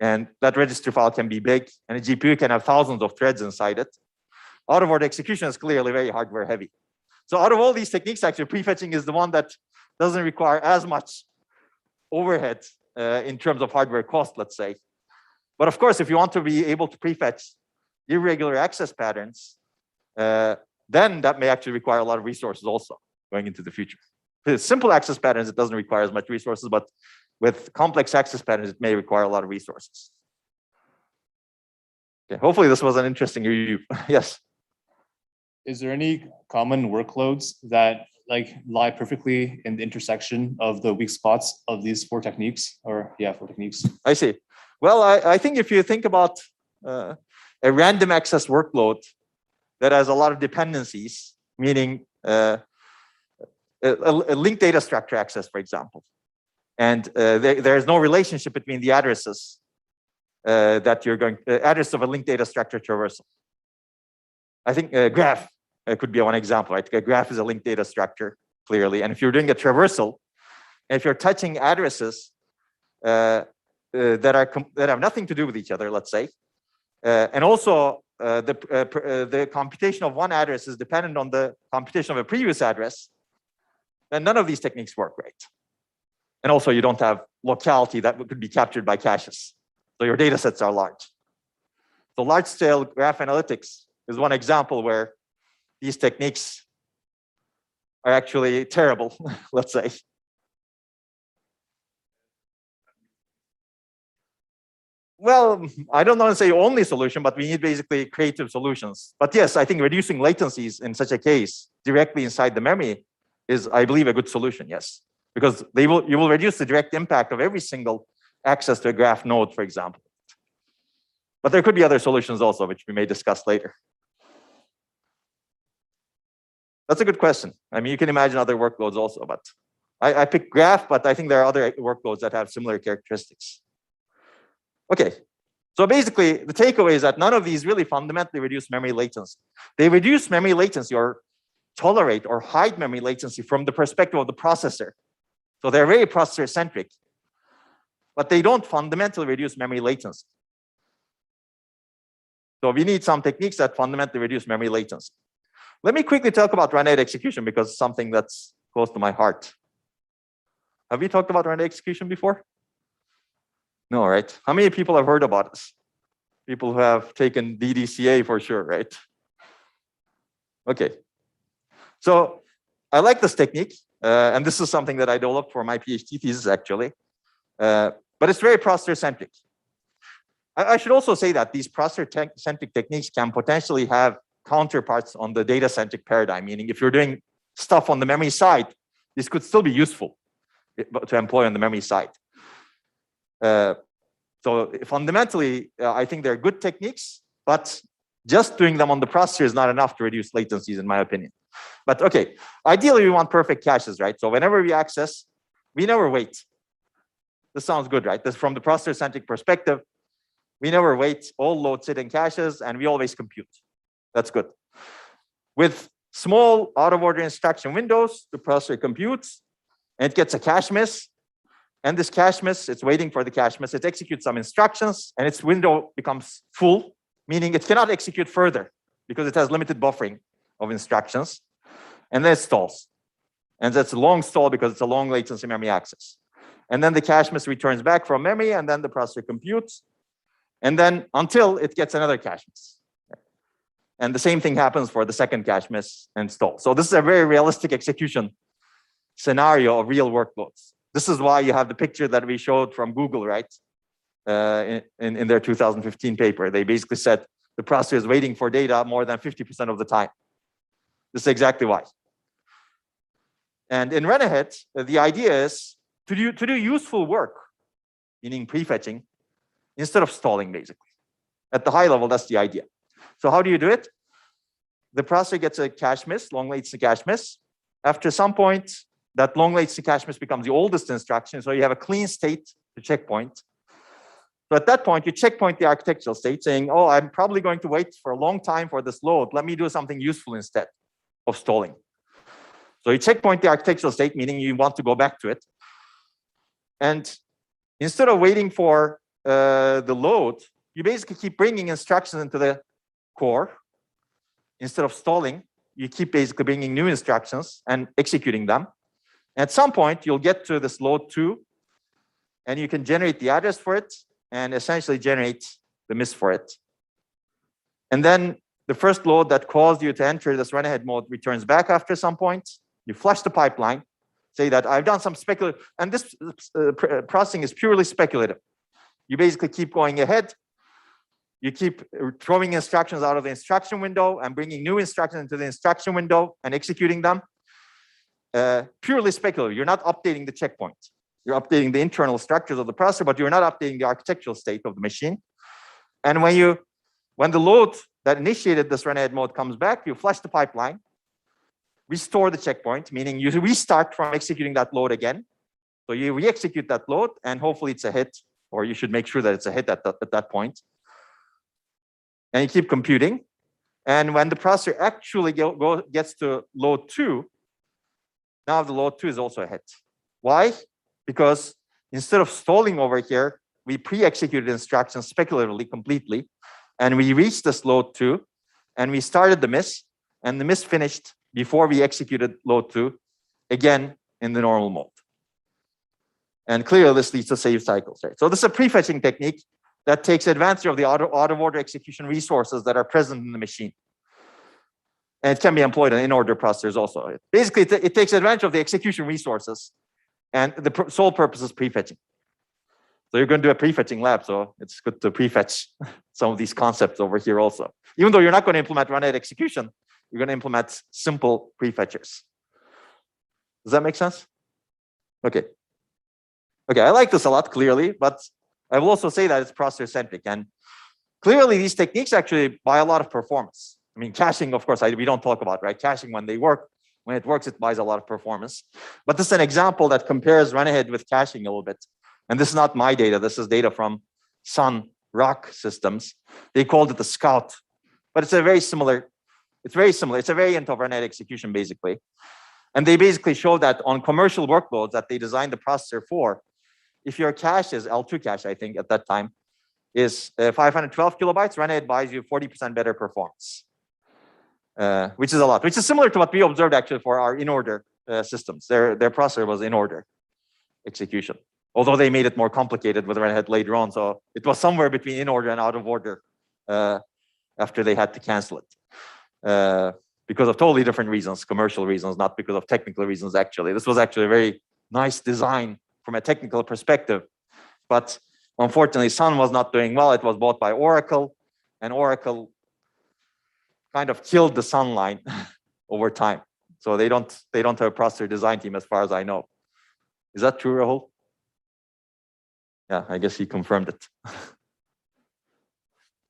Speaker 1: And that register file can be big, and a GPU can have thousands of threads inside it. out of order execution is clearly very hardware heavy. So out of all these techniques, actually, prefetching is the one that doesn't require as much overhead in terms of hardware cost, let's say. But of course, if you want to be able to prefetch irregular access patterns, then that may actually require a lot of resources also going into the future. With simple access patterns, it doesn't require as much resources, but with complex access patterns, it may require a lot of resources. Okay, hopefully this was an interesting review. Yes.
Speaker 2: Is there any common workloads that like lie perfectly in the intersection of the weak spots of these four techniques? Or yeah, four techniques.
Speaker 1: I see. Well, I think if you think about a random access workload that has a lot of dependencies, meaning a linked data structure access, for example, and there is no relationship between the addresses that you're going, address of a linked data structure traversal. I think a graph could be one example, right? A graph is a linked data structure, clearly. And if you're doing a traversal, and if you're touching addresses that have nothing to do with each other, let's say, and also the computation of one address is dependent on the computation of a previous address, then none of these techniques work, right? And also you don't have locality that could be captured by caches. So your data sets are large. So large scale graph analytics is one example where these techniques are actually terrible, let's say. Well, I don't want to say only solution, but we need basically creative solutions. But yes, I think reducing latencies in such a case directly inside the memory is, I believe, a good solution, yes. Because you will reduce the direct impact of every single access to a graph node, for example. But there could be other solutions also, which we may discuss later. That's a good question. I mean, you can imagine other workloads also, but I picked graph, but I think there are other workloads that have similar characteristics. Okay, so basically the takeaway is that none of these really fundamentally reduce memory latency. They reduce memory latency or tolerate or hide memory latency from the perspective of the processor. So they're very processor centric, but they don't fundamentally reduce memory latency. So we need some techniques that fundamentally reduce memory latency. Let me quickly talk about run-ahead execution because it's something that's close to my heart. Have we talked about run-ahead execution before? No, right? How many people have heard about this? People who have taken DDCA for sure, right? Okay. So I like this technique, and this is something that I developed for my PhD thesis actually, but it's very processor-centric. I should also say that these processor-centric techniques can potentially have counterparts on the data-centric paradigm, meaning if you're doing stuff on the memory side, this could still be useful to employ on the memory side. So fundamentally, I think they're good techniques, but just doing them on the processor is not enough to reduce latencies, in my opinion. But okay, ideally we want perfect caches, right? So whenever we access, we never wait. This sounds good, right? This from the processor-centric perspective, we never wait, all loads sit in caches, and we always compute. That's good. With small out-of-order instruction windows, the processor computes, and it gets a cache miss. And this cache miss, it's waiting for the cache miss. It executes some instructions, and its window becomes full, meaning it cannot execute further because it has limited buffering of instructions. And then it stalls. And that's a long stall because it's a long latency memory access. And then the cache miss returns back from memory, and then the processor computes. And then until it gets another cache miss. And the same thing happens for the second cache miss and stall. So this is a very realistic execution scenario of real workloads. This is why you have the picture that we showed from Google, right? In their 2015 paper. They basically said the processor is waiting for data more than 50% of the time. This is exactly why. And in run-ahead, the idea is to do useful work, meaning prefetching, instead of stalling, basically. At the high level, that's the idea. So how do you do it? The processor gets a cache miss, long latency cache miss. After some point, that long latency cache miss becomes the oldest instruction, so you have a clean state to checkpoint. So at that point, you checkpoint the architectural state, saying, oh, I'm probably going to wait for a long time for this load. Let me do something useful instead of stalling. So you checkpoint the architectural state, meaning you want to go back to it. And instead of waiting for the load, you basically keep bringing instructions into the core. instead of stalling, you keep basically bringing new instructions and executing them. At some point, you'll get to this load 2, and you can generate the address for it and essentially generate the miss for it. And then the first load that caused you to enter this run ahead mode returns back after some point. You flush the pipeline, say that I've done some speculative, and this processing is purely speculative. You basically keep going ahead. You keep throwing instructions out of the instruction window and bringing new instructions into the instruction window and executing them. Purely speculative. You're not updating the checkpoint. You're updating the internal structures of the processor, but you're not updating the architectural state of the machine. And when the load that initiated this run ahead mode comes back, you flush the pipeline, restore the checkpoint, meaning you restart from executing that load again. So you re-execute that load, and hopefully it's a hit, or you should make sure that it's a hit at that point. And you keep computing. And when the processor actually gets to load 2, now the load 2 is also a hit. Why? Because instead of stalling over here, we pre-executed instructions speculatively completely. And we reached this load 2, and we started the miss, and the miss finished before we executed load 2, again in the normal mode. And clearly this leads to save cycles, right? So this is a prefetching technique that takes advantage of the out of order execution resources that are present in the machine. And it can be employed in in-order processors also. Basically, it takes advantage of the execution resources, and the sole purpose is prefetching. So you're going to do a prefetching lab, so it's good to prefetch some of these concepts over here also. Even though you're not going to implement run-ahead execution, you're going to implement simple prefetchers. Does that make sense? Okay. Okay, I like this a lot, clearly, but I will also say that it's processor-centric. And clearly, these techniques actually buy a lot of performance. I mean, caching, of course, we don't talk about, right? Caching, when it works, it buys a lot of performance. But this is an example that compares run-ahead with caching a little bit. And this is not my data. This is data from Sun Rock Systems. They called it the Scout. But it's a very similar. It's a variant of run-ahead execution, basically. And they basically show that on commercial workloads that they designed the processor for, if your cache is L2 cache, I think at that time, is 512 kilobytes, run-ahead buys you 40% better performance, which is a lot, which is similar to what we observed actually for our in-order systems. Their processor was in-order execution, although they made it more complicated with run-ahead later on. So it was somewhere between in-order and out of order after they had to cancel it because of totally different reasons, commercial reasons, not because of technical reasons, actually. This was actually a very nice design from a technical perspective. But unfortunately, Sun was not doing well. It was bought by Oracle, and Oracle kind of killed the Sun line over time. So they don't have a processor design team as far as I know. Is that true, Rahul? Yeah, I guess he confirmed it.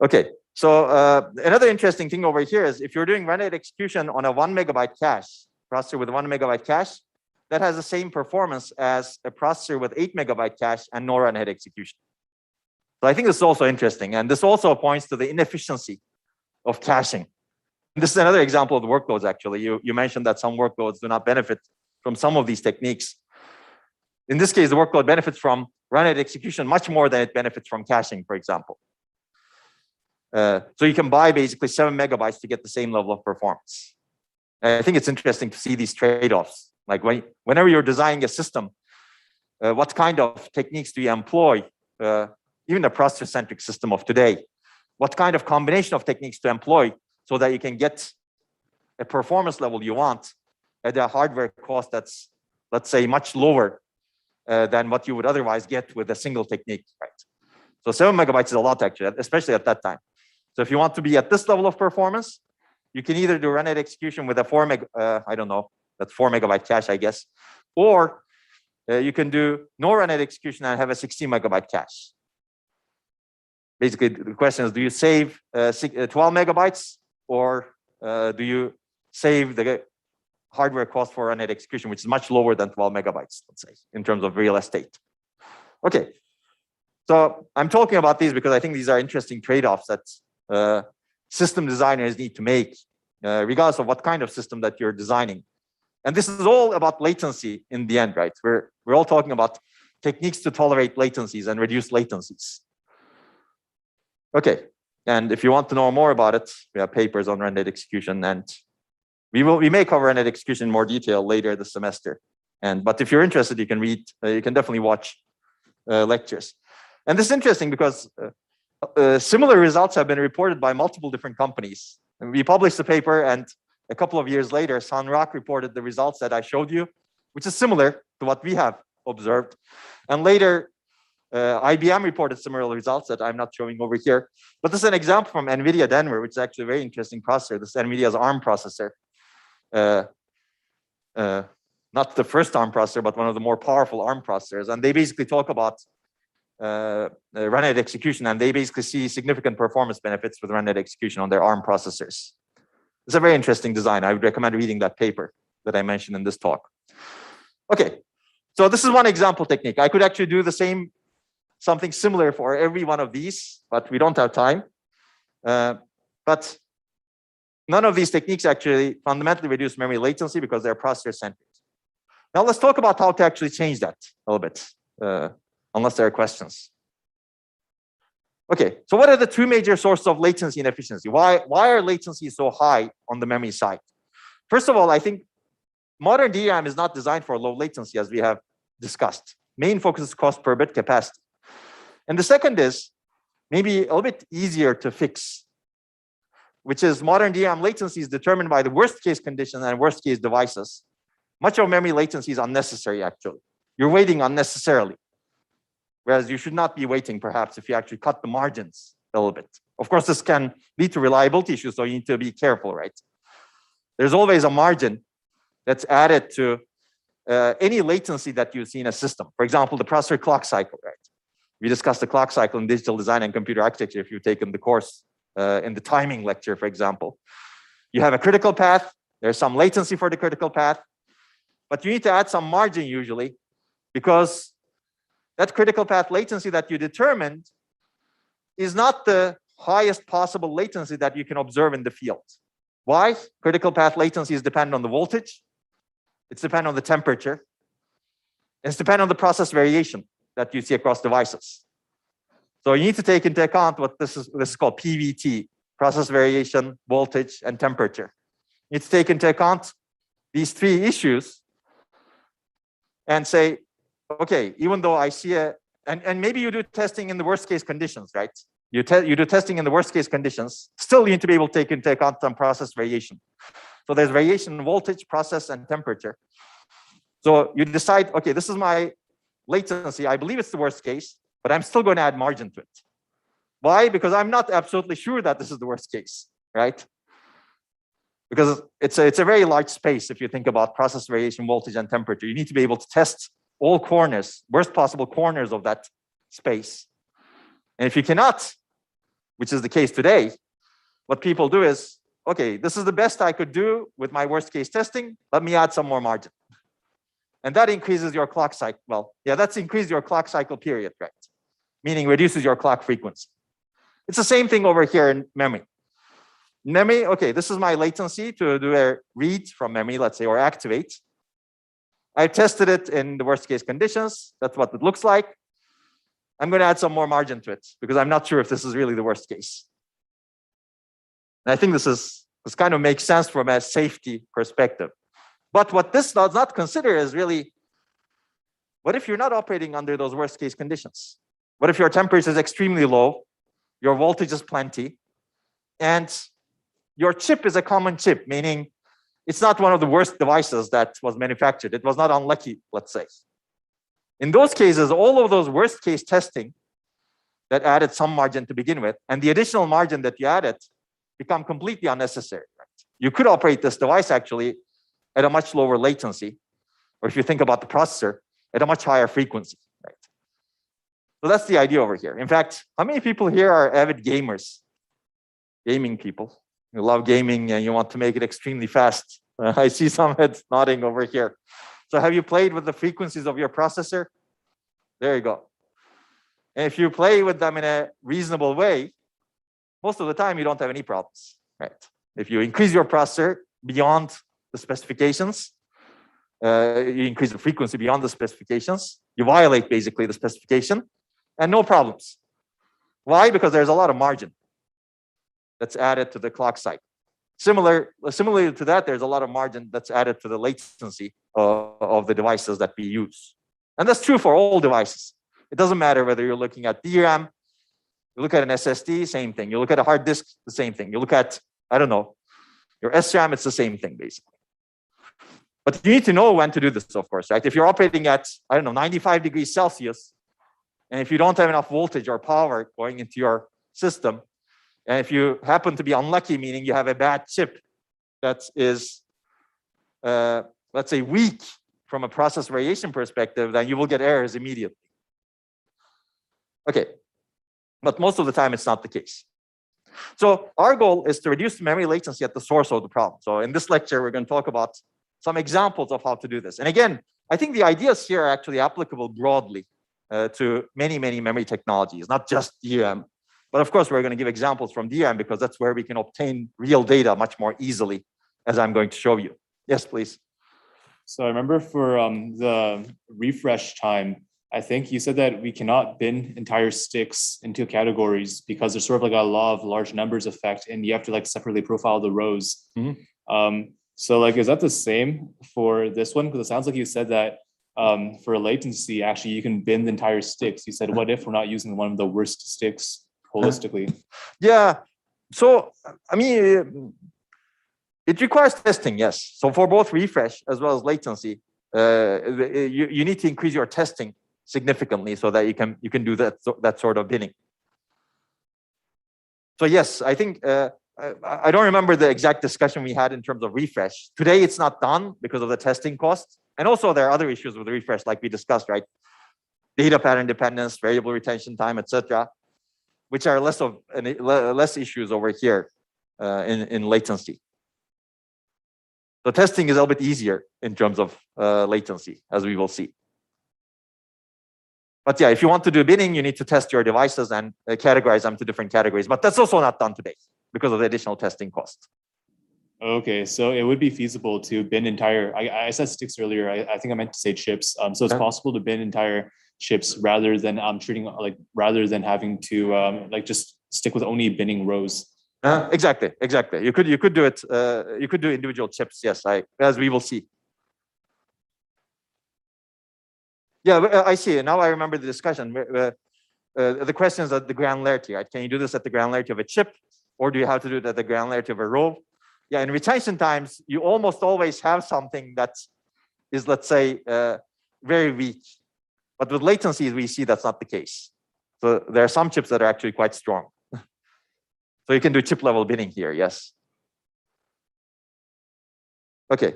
Speaker 1: Okay, so another interesting thing over here is if you're doing run-ahead execution on a 1 megabyte cache, processor with a 1 megabyte cache, that has the same performance as a processor with 8 megabyte cache and no run-ahead execution. So I think this is also interesting. And this also points to the inefficiency of caching. This is another example of the workloads, actually. You mentioned that some workloads do not benefit from some of these techniques. In this case, the workload benefits from run-ahead execution much more than it benefits from caching, for example. So you can buy basically 7 megabytes to get the same level of performance. And I think it's interesting to see these trade-offs. Like whenever you're designing a system, what kind of techniques do you employ? Even a processor-centric system of today, what kind of combination of techniques to employ so that you can get a performance level you want at a hardware cost that's, let's say, much lower than what you would otherwise get with a single technique, right? So 7 megabytes is a lot, actually, especially at that time. So if you want to be at this level of performance, you can either do run-ahead execution with a I don't know, that's 4 megabyte cache, I guess, or you can do no run-ahead execution and have a 16 megabyte cache. Basically, the question is, do you save 12 megabytes, or do you save the hardware cost for run-ahead execution, which is much lower than 12 megabytes, let's say, in terms of real estate? Okay, so I'm talking about these because I think these are interesting trade-offs that system designers need to make, regardless of what kind of system that you're designing. And this is all about latency in the end, right? We're all talking about techniques to tolerate latencies and reduce latencies. Okay, And if you want to know more about it, we have papers on random execution, and we may cover random execution in more detail later this semester. But if you're interested, you can read, you can definitely watch lectures. And this is interesting because similar results have been reported by multiple different companies. And we published the paper, and a couple of years later, Sunrock reported the results that I showed you, which is similar to what we have observed. And later, IBM reported similar results that I'm not showing over here. But this is an example from NVIDIA Denver, which is actually a very interesting processor. This is NVIDIA's ARM processor. Not the first ARM processor, but one of the more powerful ARM processors. And they basically talk about run-rate execution, and they basically see significant performance benefits with run-rate execution on their ARM processors. It's a very interesting design. I would recommend reading that paper that I mentioned in this talk. Okay, so this is one example technique. I could actually do the same, something similar for every one of these, but we don't have time. But none of these techniques actually fundamentally reduce memory latency because they're processor-centric. Now let's talk about how to actually change that a little bit, unless there are questions. Okay, so what are the two major sources of latency and efficiency? Why are latency so high on the memory side? First of all, I think modern DRAM is not designed for low latency, as we have discussed. Main focus is cost per bit capacity. And the second is maybe a little bit easier to fix, which is modern DRAM latency is determined by the worst case conditions and worst case devices. Much of memory latency is unnecessary, actually. You're waiting unnecessarily. Whereas you should not be waiting, perhaps, if you actually cut the margins a little bit. Of course, this can lead to reliability issues, so you need to be careful, right? There's always a margin that's added to any latency that you see in a system. For example, the processor clock cycle, right? We discussed the clock cycle in digital design and computer architecture if you've taken the course in the timing lecture, for example. You have a critical path. There's some latency for the critical path. But you need to add some margin usually, because that critical path latency that you determined is not the highest possible latency that you can observe in the field. Why? Critical path latency is dependent on the voltage. It's dependent on the temperature. It's dependent on the process variation that you see across devices. So you need to take into account what this is called PVT, process variation, voltage, and temperature. You need to take into account these three issues and say, okay, even though I see and maybe you do testing in the worst case conditions, right? You do testing in the worst case conditions, still you need to be able to take into account some process variation. So there's variation in voltage, process, and temperature. So you decide, okay, this is my latency. I believe it's the worst case, but I'm still going to add margin to it. Why? Because I'm not absolutely sure that this is the worst case, right? Because it's a very large space if you think about process variation, voltage, and temperature. You need to be able to test all corners, worst possible corners of that space. And if you cannot, which is the case today, what people do is, okay, this is the best I could do with my worst case testing. Let me add some more margin. And that increases your clock cycle. Well, yeah, that's increased your clock cycle period, right? Meaning reduces your clock frequency. It's the same thing over here in memory. Memory, okay, this is my latency to do a read from memory, let's say, or activate. I tested it in the worst case conditions. That's what it looks like. I'm going to add some more margin to it because I'm not sure if this is really the worst case. And I think this kind of makes sense from a safety perspective. But what this does not consider is really, what if you're not operating under those worst case conditions? What if your temperature is extremely low, your voltage is plenty, and your chip is a common chip, meaning it's not one of the worst devices that was manufactured. It was not unlucky, let's say. In those cases, all of those worst case testing that added some margin to begin with, and the additional margin that you added become completely unnecessary. Right? You could operate this device actually at a much lower latency, or if you think about the processor, at a much higher frequency. Right? So that's the idea over here. In fact, how many people here are avid gamers? Gaming people. You love gaming and you want to make it extremely fast. I see some heads nodding over here. So have you played with the frequencies of your processor? There you go. And if you play with them in a reasonable way, most of the time you don't have any problems, right? If you increase your processor beyond the specifications, you increase the frequency beyond the specifications, you violate basically the specification, and no problems. Why? Because there's a lot of margin. that's added to the clock cycle. Similarly to that, there's a lot of margin that's added to the latency of the devices that we use. And that's true for all devices. It doesn't matter whether you're looking at DRAM, you look at an SSD, same thing. You look at a hard disk, the same thing. You look at, I don't know, your SRAM, it's the same thing, basically. But you need to know when to do this, of course, right? If you're operating at, I don't know, 95 degrees Celsius, and if you don't have enough voltage or power going into your system, and if you happen to be unlucky, meaning you have a bad chip that is, let's say, weak from a process variation perspective, then you will get errors immediately. Okay, but most of the time it's not the case. So our goal is to reduce memory latency at the source of the problem. So in this lecture, we're going to talk about some examples of how to do this. And again, I think the ideas here are actually applicable broadly to many memory technologies, not just DRAM. But of course, we're going to give examples from DRAM because that's where we can obtain real data much more easily, as I'm going to show you. Yes, please.
Speaker 2: So I remember for the refresh time, I think you said that we cannot bin entire sticks into categories because there's sort of like a law of large numbers effect, and you have to like separately profile the rows. So like, is that the same for this one? Because it sounds like you said that for latency, actually, you can bin the entire sticks. You said, what if we're not using one of the worst sticks holistically?
Speaker 1: Yeah. So, I mean, it requires testing, yes. So for both refresh as well as latency, you need to increase your testing significantly so that you can do that sort of binning. So yes, I think I don't remember the exact discussion we had in terms of refresh. Today it's not done because of the testing costs, and also there are other issues with refresh, like we discussed, right? Data pattern dependence, variable retention time, etc., which are less issues over here in latency. So testing is a little bit easier in terms of latency, as we will see. But yeah, if you want to do binning, you need to test your devices and categorize them to different categories. But that's also not done today because of the additional testing cost.
Speaker 2: Okay, so it would be feasible to bin entire, I said sticks earlier, I think I meant to say chips. So it's possible to bin entire chips rather than rather than having to like just stick with only binning rows.
Speaker 1: Exactly. You could do it. You could do individual chips. Yes, as we will see. Yeah, I see. Now I remember the discussion. The question is at the granularity, right? Can you do this at the granularity of a chip, or do you have to do it at the granularity of a row? Yeah, in retention times, you almost always have something that is, let's say, very weak. But with latencies, we see that's not the case. So there are some chips that are actually quite strong. So you can do chip level binning here, yes. Okay.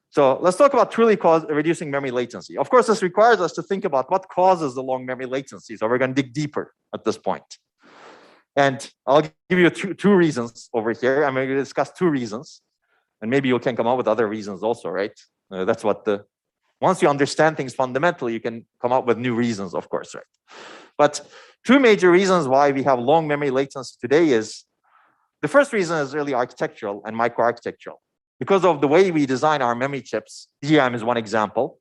Speaker 1: So let's talk about truly reducing memory latency. Of course, this requires us to think about what causes the long memory latency. So we're going to dig deeper at this point. And I'll give you two reasons over here. I'm going to discuss two reasons. And maybe you can come up with other reasons also, right? That's what once you understand things fundamentally, you can come up with new reasons, of course, right? But two major reasons why we have long memory latency today is, the first reason is really architectural and microarchitectural. Because of the way we design our memory chips, DRAM is one example.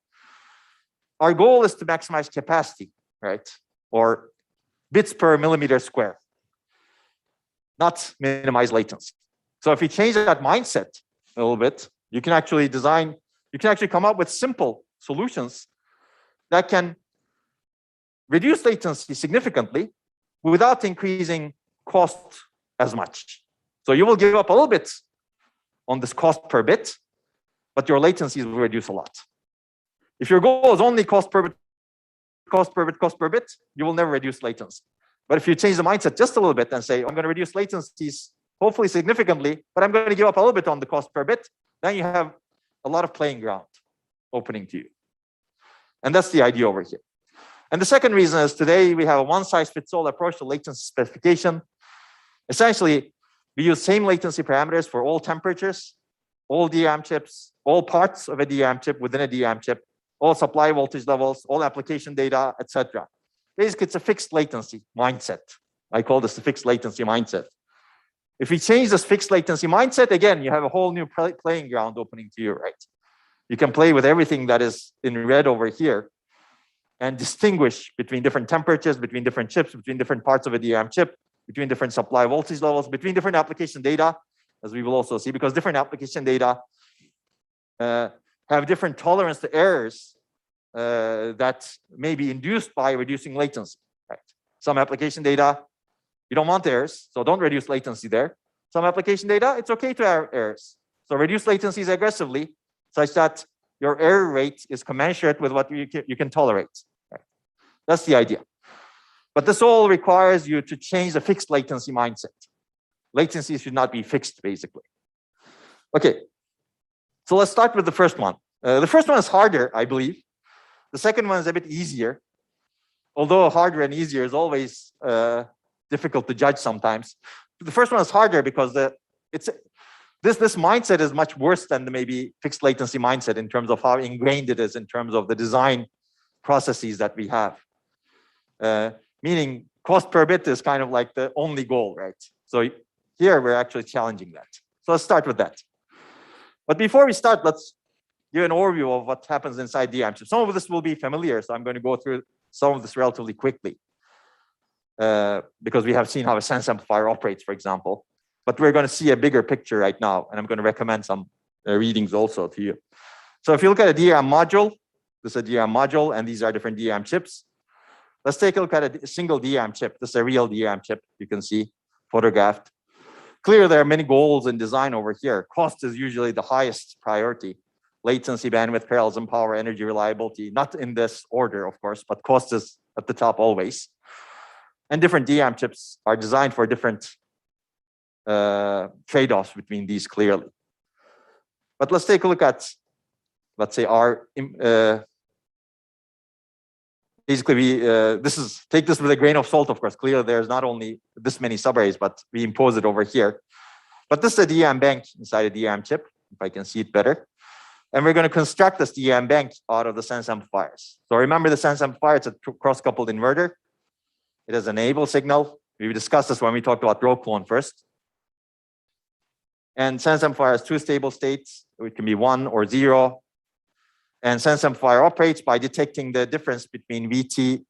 Speaker 1: Our goal is to maximize capacity, right? Or bits per millimeter square, not minimize latency. So if you change that mindset a little bit, you can actually come up with simple solutions that can reduce latency significantly without increasing cost as much. So you will give up a little bit on this cost per bit, but your latencies will reduce a lot. If your goal is only cost per bit, you will never reduce latency. But if you change the mindset just a little bit and say, I'm going to reduce latencies hopefully significantly, but I'm going to give up a little bit on the cost per bit, then you have a lot of playing ground opening to you. And that's the idea over here. And the second reason is today we have a one-size-fits-all approach to latency specification. Essentially, we use same latency parameters for all temperatures, all DRAM chips, all parts of a DRAM chip within a DRAM chip, all supply voltage levels, all application data, etc. Basically, it's a fixed latency mindset. I call this the fixed latency mindset. If we change this fixed latency mindset, again, you have a whole new playing ground opening to you, right? You can play with everything that is in red over here and distinguish between different temperatures, between different chips, between different parts of a DRAM chip, between different supply voltage levels, between different application data, as we will also see, because different application data have different tolerance to errors that may be induced by reducing latency. Right? Some application data, you don't want errors, so don't reduce latency there. Some application data, it's okay to have errors. So reduce latencies aggressively such that your error rate is commensurate with what you can tolerate. Right? That's the idea. But this all requires you to change the fixed latency mindset. Latency should not be fixed, basically. Okay, so let's start with the first one. The first one is harder, I believe. The second one is a bit easier. Although harder and easier is always difficult to judge sometimes. The first one is harder because this mindset is much worse than the maybe fixed latency mindset in terms of how ingrained it is in terms of the design processes that we have. Meaning cost per bit is kind of like the only goal, right? So here we're actually challenging that. So let's start with that. But before we start, let's give an overview of what happens inside DRAM chips. Some of this will be familiar, so I'm going to go through some of this relatively quickly. Because we have seen how a sense amplifier operates, for example. But we're going to see a bigger picture right now, and I'm going to recommend some readings also to you. So if you look at a DRAM module, this is a DRAM module, and these are different DRAM chips. Let's take a look at a single DRAM chip. This is a real DRAM chip, you can see, photographed. Clearly, there are many goals in design over here. Cost is usually the highest priority. Latency, bandwidth, parallelism, power, energy, reliability, not in this order, of course, but cost is at the top always. And different DRAM chips are designed for different trade-offs between these clearly. But let's take a look at, let's say, our basically take this with a grain of salt, of course. Clearly, there's not only this many subarrays, but we impose it over here. But this is a DRAM bank inside a DRAM chip, if I can see it better. And we're going to construct this DRAM bank out of the sense amplifiers. So remember the sense amplifier, it's a cross-coupled inverter. It has an enable signal. We discussed this when we talked about row clone first. And sense amplifier has two stable states. It can be 1 or 0. And sense amplifier operates by detecting the difference between VT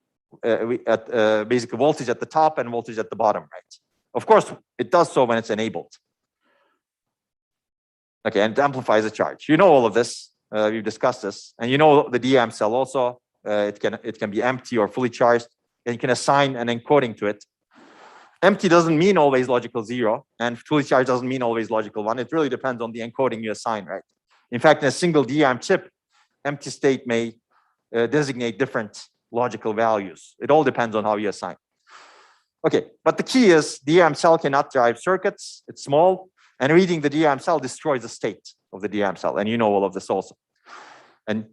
Speaker 1: at basically voltage at the top and voltage at the bottom, right? Of course, it does so when it's enabled. Okay, and it amplifies the charge. You know all of this. We've discussed this, and you know the DRAM cell also. It can be empty or fully charged, and you can assign an encoding to it. Empty doesn't mean always logical 0, and fully charged doesn't mean always logical 1. It really depends on the encoding you assign, right? In fact, in a single DRAM chip, empty state may designate different logical values. It all depends on how you assign. Okay, but the key is DRAM cell cannot drive circuits. It's small, and reading the DRAM cell destroys the state of the DRAM cell, and you know all of this also. And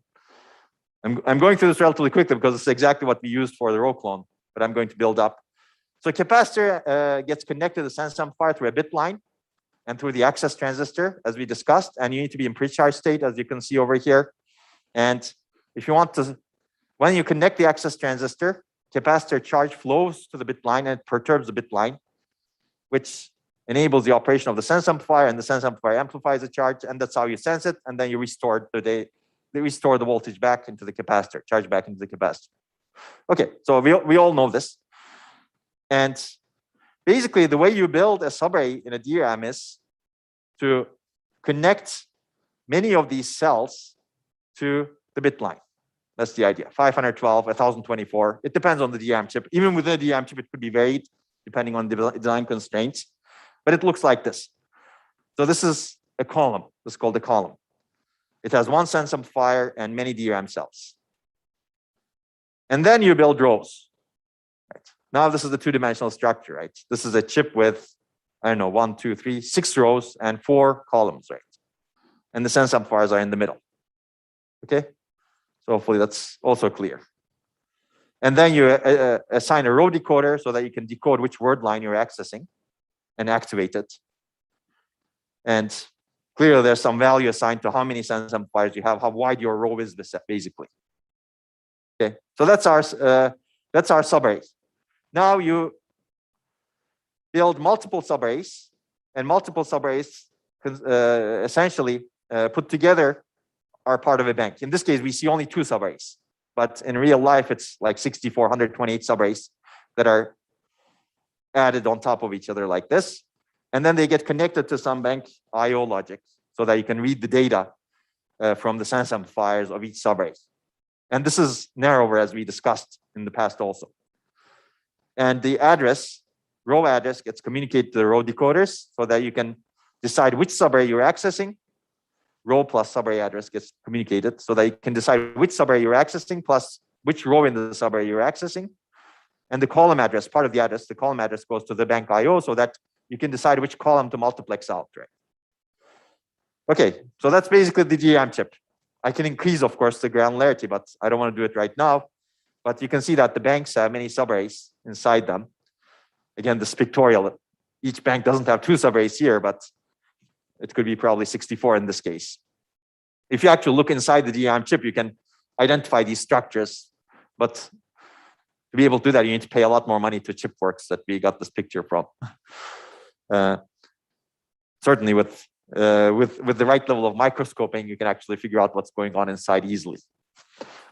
Speaker 1: I'm going through this relatively quickly because it's exactly what we used for the row clone, but I'm going to build up. So capacitor gets connected to the sense amplifier through a bit line and through the access transistor, as we discussed, and you need to be in pre-charge state, as you can see over here. And if you want to, when you connect the access transistor, capacitor charge flows to the bit line and it perturbs the bit line, which enables the operation of the sense amplifier, and the sense amplifier amplifies the charge, and that's how you sense it, and then you restore the voltage back into the capacitor, charge back into the capacitor. Okay, so we all know this. And basically, the way you build a subarray in a DRAM is to connect many of these cells to the bit line. That's the idea. 512, 1024. It depends on the DRAM chip. Even within the DRAM chip, it could be varied depending on the design constraints. But it looks like this. So this is a column. This is called a column. It has one sense amplifier and many DRAM cells. And then you build rows. Right. Now this is the two-dimensional structure, right? This is a chip with, I don't know, 1, 2, 3, 6 rows and 4 columns, right? And the sense amplifiers are in the middle. Okay? So hopefully that's also clear. And then you assign a row decoder so that you can decode which word line you're accessing and activate it. And clearly there's some value assigned to how many sense amplifiers you have, how wide your row is, basically. Okay, so that's our subarrays. Now you build multiple subarrays, and multiple subarrays essentially put together are part of a bank. In this case, we see only 2 subarrays, but in real life, it's like 64, 128 subarrays that are added on top of each other like this. And then they get connected to some bank IO logic so that you can read the data from the sense amplifiers of each subarray. And this is narrower, as we discussed in the past also. And the address, row address, gets communicated to the row decoders so that you can decide which subarray you're accessing. Row plus subarray address gets communicated so that you can decide which subarray you're accessing plus which row in the subarray you're accessing. And the column address, part of the address, the column address goes to the bank IO so that you can decide which column to multiplex out, right? Okay, so that's basically the DRAM chip. I can increase, of course, the granularity, but I don't want to do it right now. But you can see that the banks have many subarrays inside them. Again, this pictorial, each bank doesn't have 2 subarrays here, but it could be probably 64 in this case. If you actually look inside the DRAM chip, you can identify these structures. But to be able to do that, you need to pay a lot more money to Chipworks that we got this picture from. Certainly with the right level of microscoping, you can actually figure out what's going on inside easily.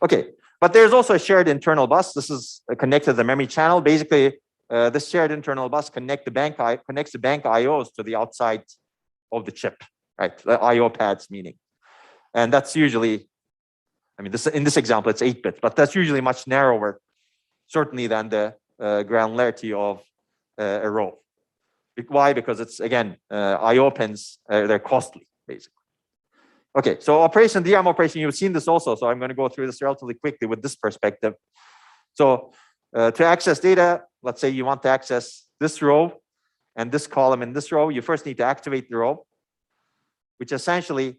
Speaker 1: Okay, but there's also a shared internal bus. This is connected to the memory channel. Basically, this shared internal bus connects the bank IOs to the outside of the chip, right? The IO pads, meaning. And that's usually, I mean, in this example, it's 8-bit, but that's usually much narrower, certainly, than the granularity of a row. Why? Because it's, again, IO pins, they're costly, basically. Okay, so DRAM operation, you've seen this also, so I'm going to go through this relatively quickly with this perspective. So to access data, let's say you want to access this row and this column in this row, you first need to activate the row, which essentially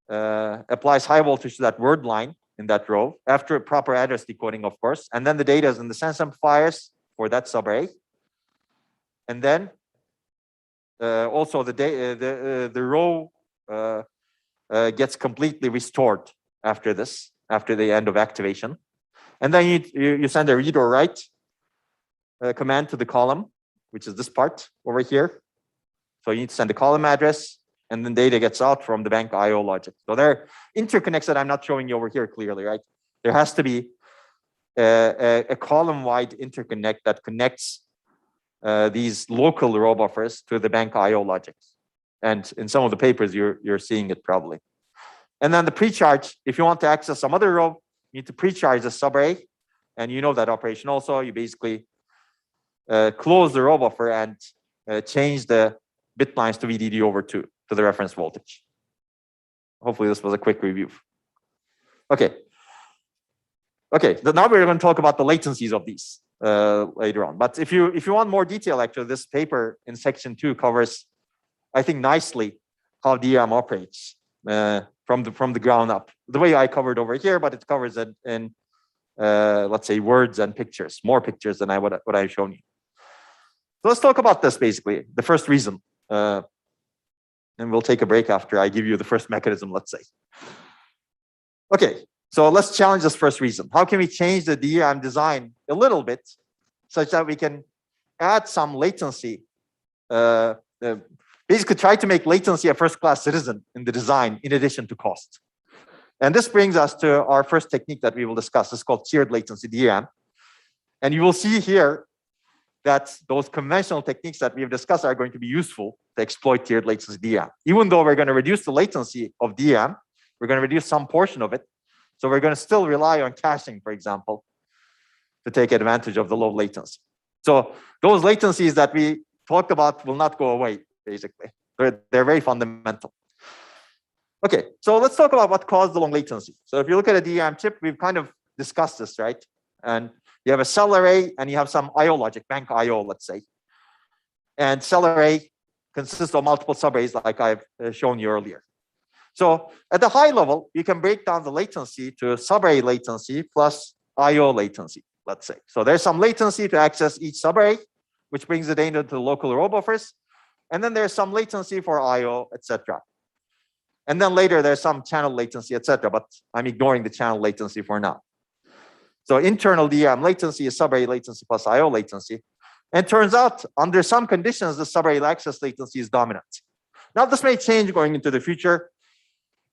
Speaker 1: applies high voltage to that word line in that row, after proper address decoding, of course, and then the data is in the sense amplifiers for that subarray. And then also the row gets completely restored after this, after the end of activation. And then you send a read or write command to the column, which is this part over here. So you need to send the column address, and then data gets out from the bank IO logic. So there are interconnects that I'm not showing you over here clearly, right? There has to be a column-wide interconnect that connects these local row buffers to the bank IO logic. And in some of the papers, you're seeing it probably. And then the pre-charge, if you want to access some other row, you need to pre-charge the subarray. And you know that operation also. You basically close the row buffer and change the bit lines to VDD over 2 to the reference voltage. Hopefully this was a quick review. Okay. Okay, now we're going to talk about the latencies of these later on. But if you want more detail, actually, this paper in section 2 covers, I think, nicely how DRAM operates from the ground up. The way I covered over here, but it covers it in let's say words and pictures, more pictures than what I've shown you. So let's talk about this basically, the first reason. And we'll take a break after I give you the first mechanism, let's say. Okay, so let's challenge this first reason. How can we change the DRAM design a little bit such that we can add some latency, basically try to make latency a first-class citizen in the design in addition to cost. And this brings us to our first technique that we will discuss. It's called tiered latency DRAM. And you will see here that those conventional techniques that we have discussed are going to be useful to exploit tiered latency DRAM. Even though we're going to reduce the latency of DRAM, we're going to reduce some portion of it. So we're going to still rely on caching, for example, to take advantage of the low latency. So those latencies that we talked about will not go away, basically. They're very fundamental. Okay, so let's talk about what caused the long latency. So if you look at a DRAM chip, we've kind of discussed this, right? And you have a cell array and you have some IO logic, bank IO, let's say. And cell array consists of multiple subarrays like I've shown you earlier. So at the high level, you can break down the latency to subarray latency plus IO latency, let's say. So there's some latency to access each subarray, which brings the data to the local row buffers. And then there's some latency for IO, etc. And then later there's some channel latency, etc. But I'm ignoring the channel latency for now. So internal DRAM latency is subarray latency plus IO latency. And it turns out under some conditions, the subarray access latency is dominant. Now this may change going into the future.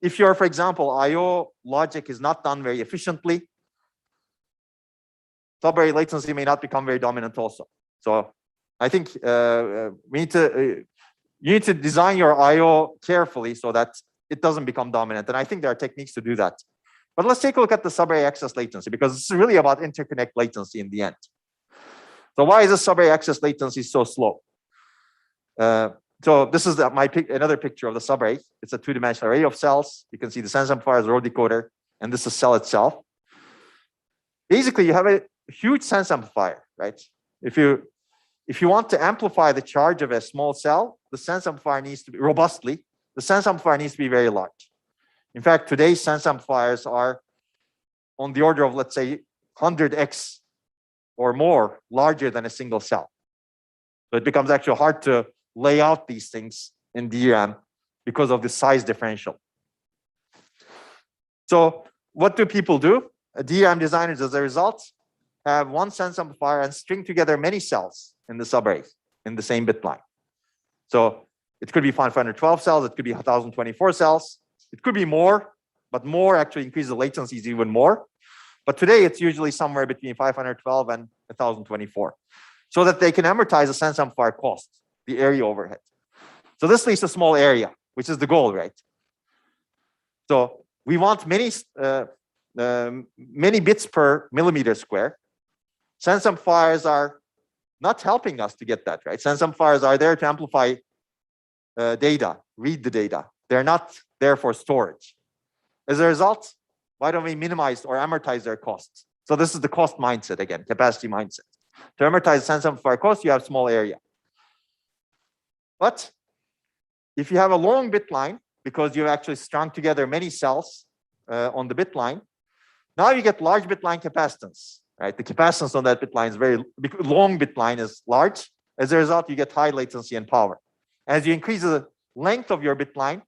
Speaker 1: If your, for example, IO logic is not done very efficiently, subarray latency may not become very dominant also. So I think you need to design your I/O carefully so that it doesn't become dominant. And I think there are techniques to do that. But let's take a look at the subarray access latency, because this is really about interconnect latency in the end. So why is the subarray access latency so slow? So this is another picture of the subarray. It's a two-dimensional array of cells. You can see the sense amplifier, row decoder, and this is cell itself. Basically, you have a huge sense amplifier, right? If you want to amplify the charge of a small cell, the sense amplifier needs to be robustly. The sense amplifier needs to be very large. In fact, today's sense amplifiers are on the order of, let's say, 100x or more larger than a single cell. So it becomes actually hard to lay out these things in DRAM because of the size differential. So what do people do? DRAM designers, as a result, have one sense amplifier and string together many cells in the subarray in the same bit line. So it could be 512 cells, it could be 1024 cells, it could be more, but more actually increases the latencies even more. But today it's usually somewhere between 512 and 1024, so that they can amortize the sense amplifier cost, the area overhead. So this leaves a small area, which is the goal, right? So we want many bits per millimeter square. Sense amplifiers are not helping us to get that, right? Sense amplifiers are there to amplify data, read the data. They're not there for storage. As a result, why don't we minimize or amortize their costs? So this is the cost mindset again, capacity mindset. To amortize sense amplifier cost, you have small area. But if you have a long bit line, because you've actually strung together many cells on the bit line, now you get large bit line capacitance, right? The capacitance on that bit line is very long. Bit line is large. As a result, you get high latency and power. As you increase the length of your bit line,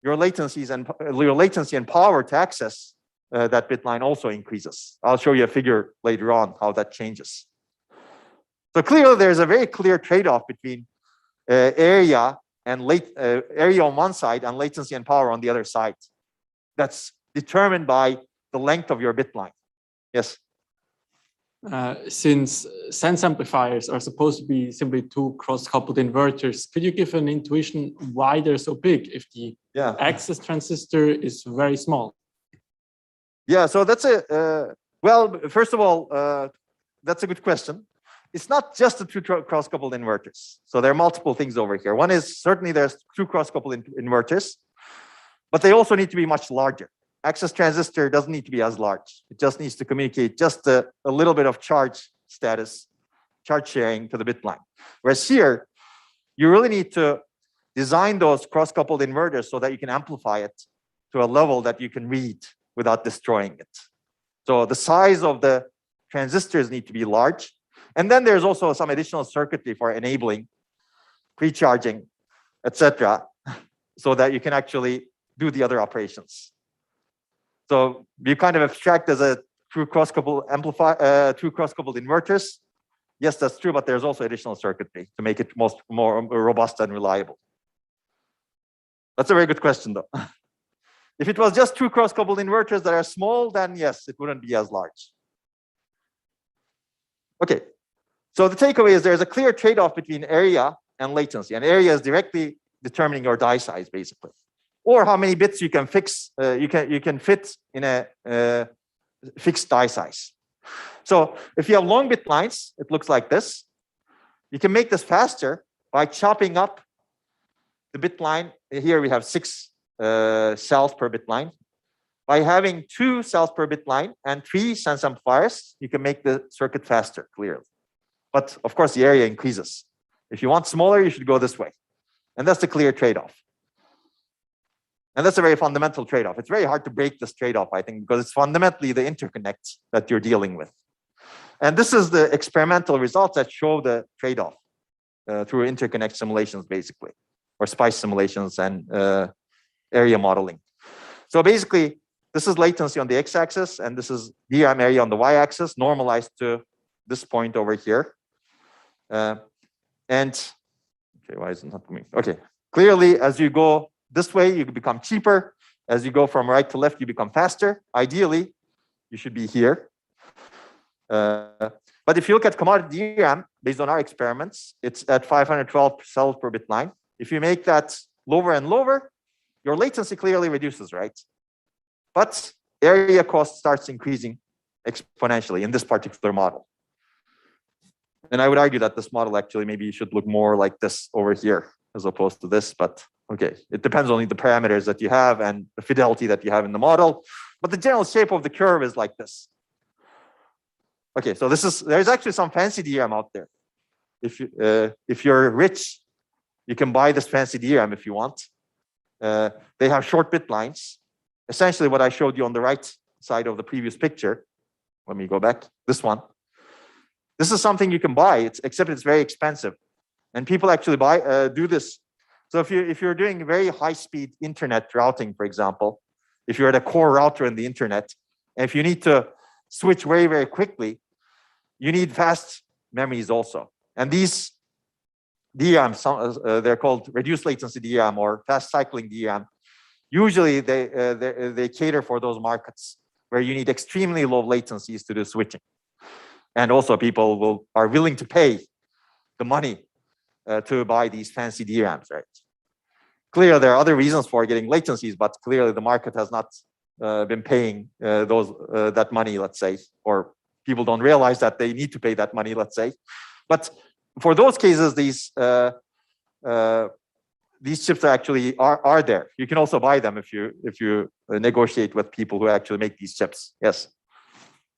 Speaker 1: your latency and power to access that bit line also increases. I'll show you a figure later on how that changes. So clearly, there's a very clear trade-off between area and area on one side and latency and power on the other side. That's determined by the length of your bit line. Yes.
Speaker 3: Since sense amplifiers are supposed to be simply two cross-coupled inverters, could you give an intuition why they're so big if the access transistor is very small?
Speaker 1: Yeah, so that's well, first of all, that's a good question. It's not just the two cross-coupled inverters. So there are multiple things over here. One is certainly there's two cross-coupled inverters, but they also need to be much larger. Access transistor doesn't need to be as large. It just needs to communicate just a little bit of charge status, charge sharing to the bit line. Whereas here, you really need to design those cross-coupled inverters so that you can amplify it to a level that you can read without destroying it. So the size of the transistors need to be large. And then there's also some additional circuitry for enabling pre-charging, etc., so that you can actually do the other operations. So you kind of abstract as a true cross-coupled amplifier, true cross-coupled inverters. Yes, that's true, but there's also additional circuitry to make it more robust and reliable. That's a very good question, though. If it was just two cross-coupled inverters that are small, then yes, it wouldn't be as large. Okay, so the takeaway is there's a clear trade-off between area and latency, and area is directly determining your die size, basically, or how many bits you can fix. You can fit in a fixed die size. So if you have long bit lines, it looks like this. You can make this faster by chopping up the bit line. Here we have 6 cells per bit line. By having 2 cells per bit line and 3 sense amplifiers, you can make the circuit faster, clearly. But of course, the area increases. If you want smaller, you should go this way. And that's the clear trade-off. And that's a very fundamental trade-off. It's very hard to break this trade-off, I think, because it's fundamentally the interconnects that you're dealing with. And this is the experimental results that show the trade-off through interconnect simulations, basically, or SPICE simulations and area modeling. So basically, this is latency on the x-axis, and this is DRAM area on the y-axis, normalized to this point over here. Okay, why is it not coming? Okay, clearly, as you go this way, you become cheaper. As you go from right to left, you become faster. Ideally, you should be here. But if you look at commodity DRAM, based on our experiments, it's at 512 cells per bit line. If you make that lower and lower, your latency clearly reduces, right? But area cost starts increasing exponentially in this particular model. And I would argue that this model actually maybe should look more like this over here as opposed to this, but okay, it depends on the parameters that you have and the fidelity that you have in the model. But the general shape of the curve is like this. Okay, so there's actually some fancy DRAM out there. If you're rich, you can buy this fancy DRAM if you want. They have short bit lines. Essentially what I showed you on the right side of the previous picture. Let me go back, this one. This is something you can buy, except it's very expensive. And people actually do this. So if you're doing very high-speed internet routing, for example, if you're at a core router in the internet, and if you need to switch very, very quickly, you need fast memories also. And these DRAM, they're called reduced latency DRAM or fast cycling DRAM. Usually they cater for those markets where you need extremely low latencies to do switching. And also people are willing to pay the money to buy these fancy DRAMs, right? Clearly, there are other reasons for getting latencies, but clearly the market has not been paying that money, let's say, or people don't realize that they need to pay that money, let's say. But for those cases, these chips actually are there. You can also buy them if you negotiate with people who actually make these chips. Yes.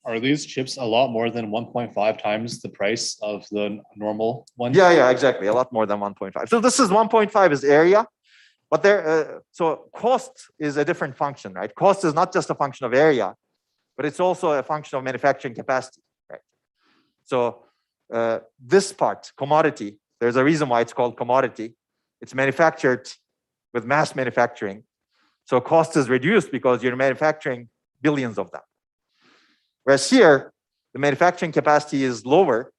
Speaker 2: Are these chips a lot more than 1.5 times the price of the normal one?
Speaker 1: Yeah, exactly. A lot more than 1.5. So this is 1.5 is area, but so cost is a different function, right? Cost is not just a function of area, but it's also a function of manufacturing capacity, right? So this part, commodity, there's a reason why it's called commodity. It's manufactured with mass manufacturing. So cost is reduced because you're manufacturing billions of them. Whereas here, the manufacturing capacity is lower.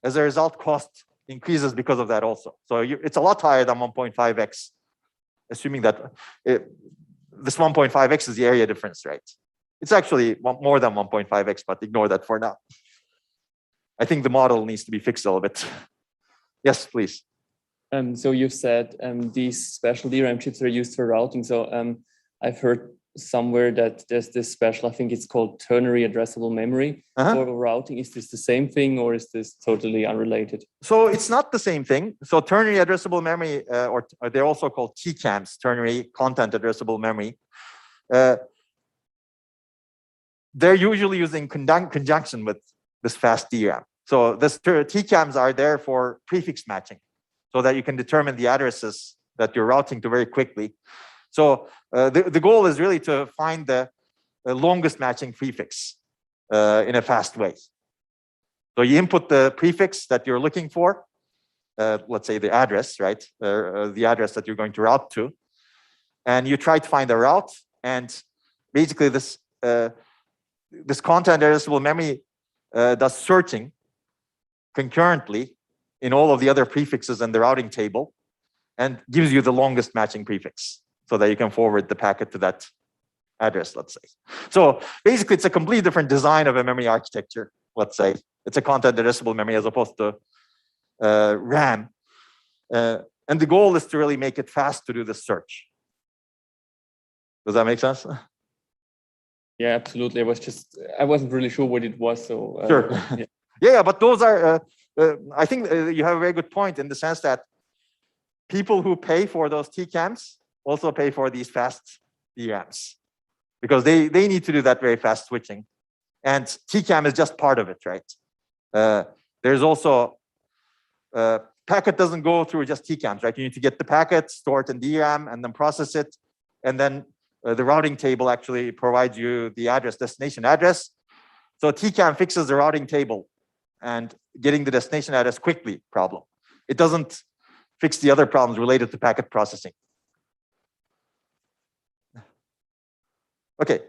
Speaker 1: As a result, cost increases because of that also. So it's a lot higher than 1.5x, assuming that this 1.5x is the area difference, right? It's actually more than 1.5x, but ignore that for now. I think the model needs to be fixed a little bit. Yes, please.
Speaker 4: So you've said these special DRAM chips are used for routing. So I've heard somewhere that there's this special, I think it's called ternary addressable memory for routing. Is this the same thing or is this totally unrelated?
Speaker 1: So it's not the same thing. So ternary addressable memory, or they're also called TCAMs, ternary content addressable memory. They're usually used in conjunction with this fast DRAM. So this TCAMs are there for prefix matching, so that you can determine the addresses that you're routing to very quickly. So the goal is really to find the longest matching prefix in a fast way. So you input the prefix that you're looking for, let's say the address, right? The address that you're going to route to. And you try to find the route. And basically this content addressable memory does searching concurrently in all of the other prefixes in the routing table and gives you the longest matching prefix so that you can forward the packet to that address, let's say. So basically, it's a completely different design of a memory architecture, let's say. It's a content addressable memory as opposed to RAM. And the goal is to really make it fast to do the search. Does that make sense?
Speaker 4: Yeah, absolutely. I wasn't really sure what it was. So
Speaker 1: sure. Yeah, but those are, I think you have a very good point in the sense that people who pay for those TCAMs also pay for these fast DRAMs because they need to do that very fast switching. And TCAM is just part of it, right? There's also, packet doesn't go through just TCAMs, right? You need to get the packet, store it in DRAM, and then process it. And then the routing table actually provides you the destination address. So TCAM fixes the routing table and getting the destination address quickly problem. It doesn't fix the other problems related to packet processing. Okay.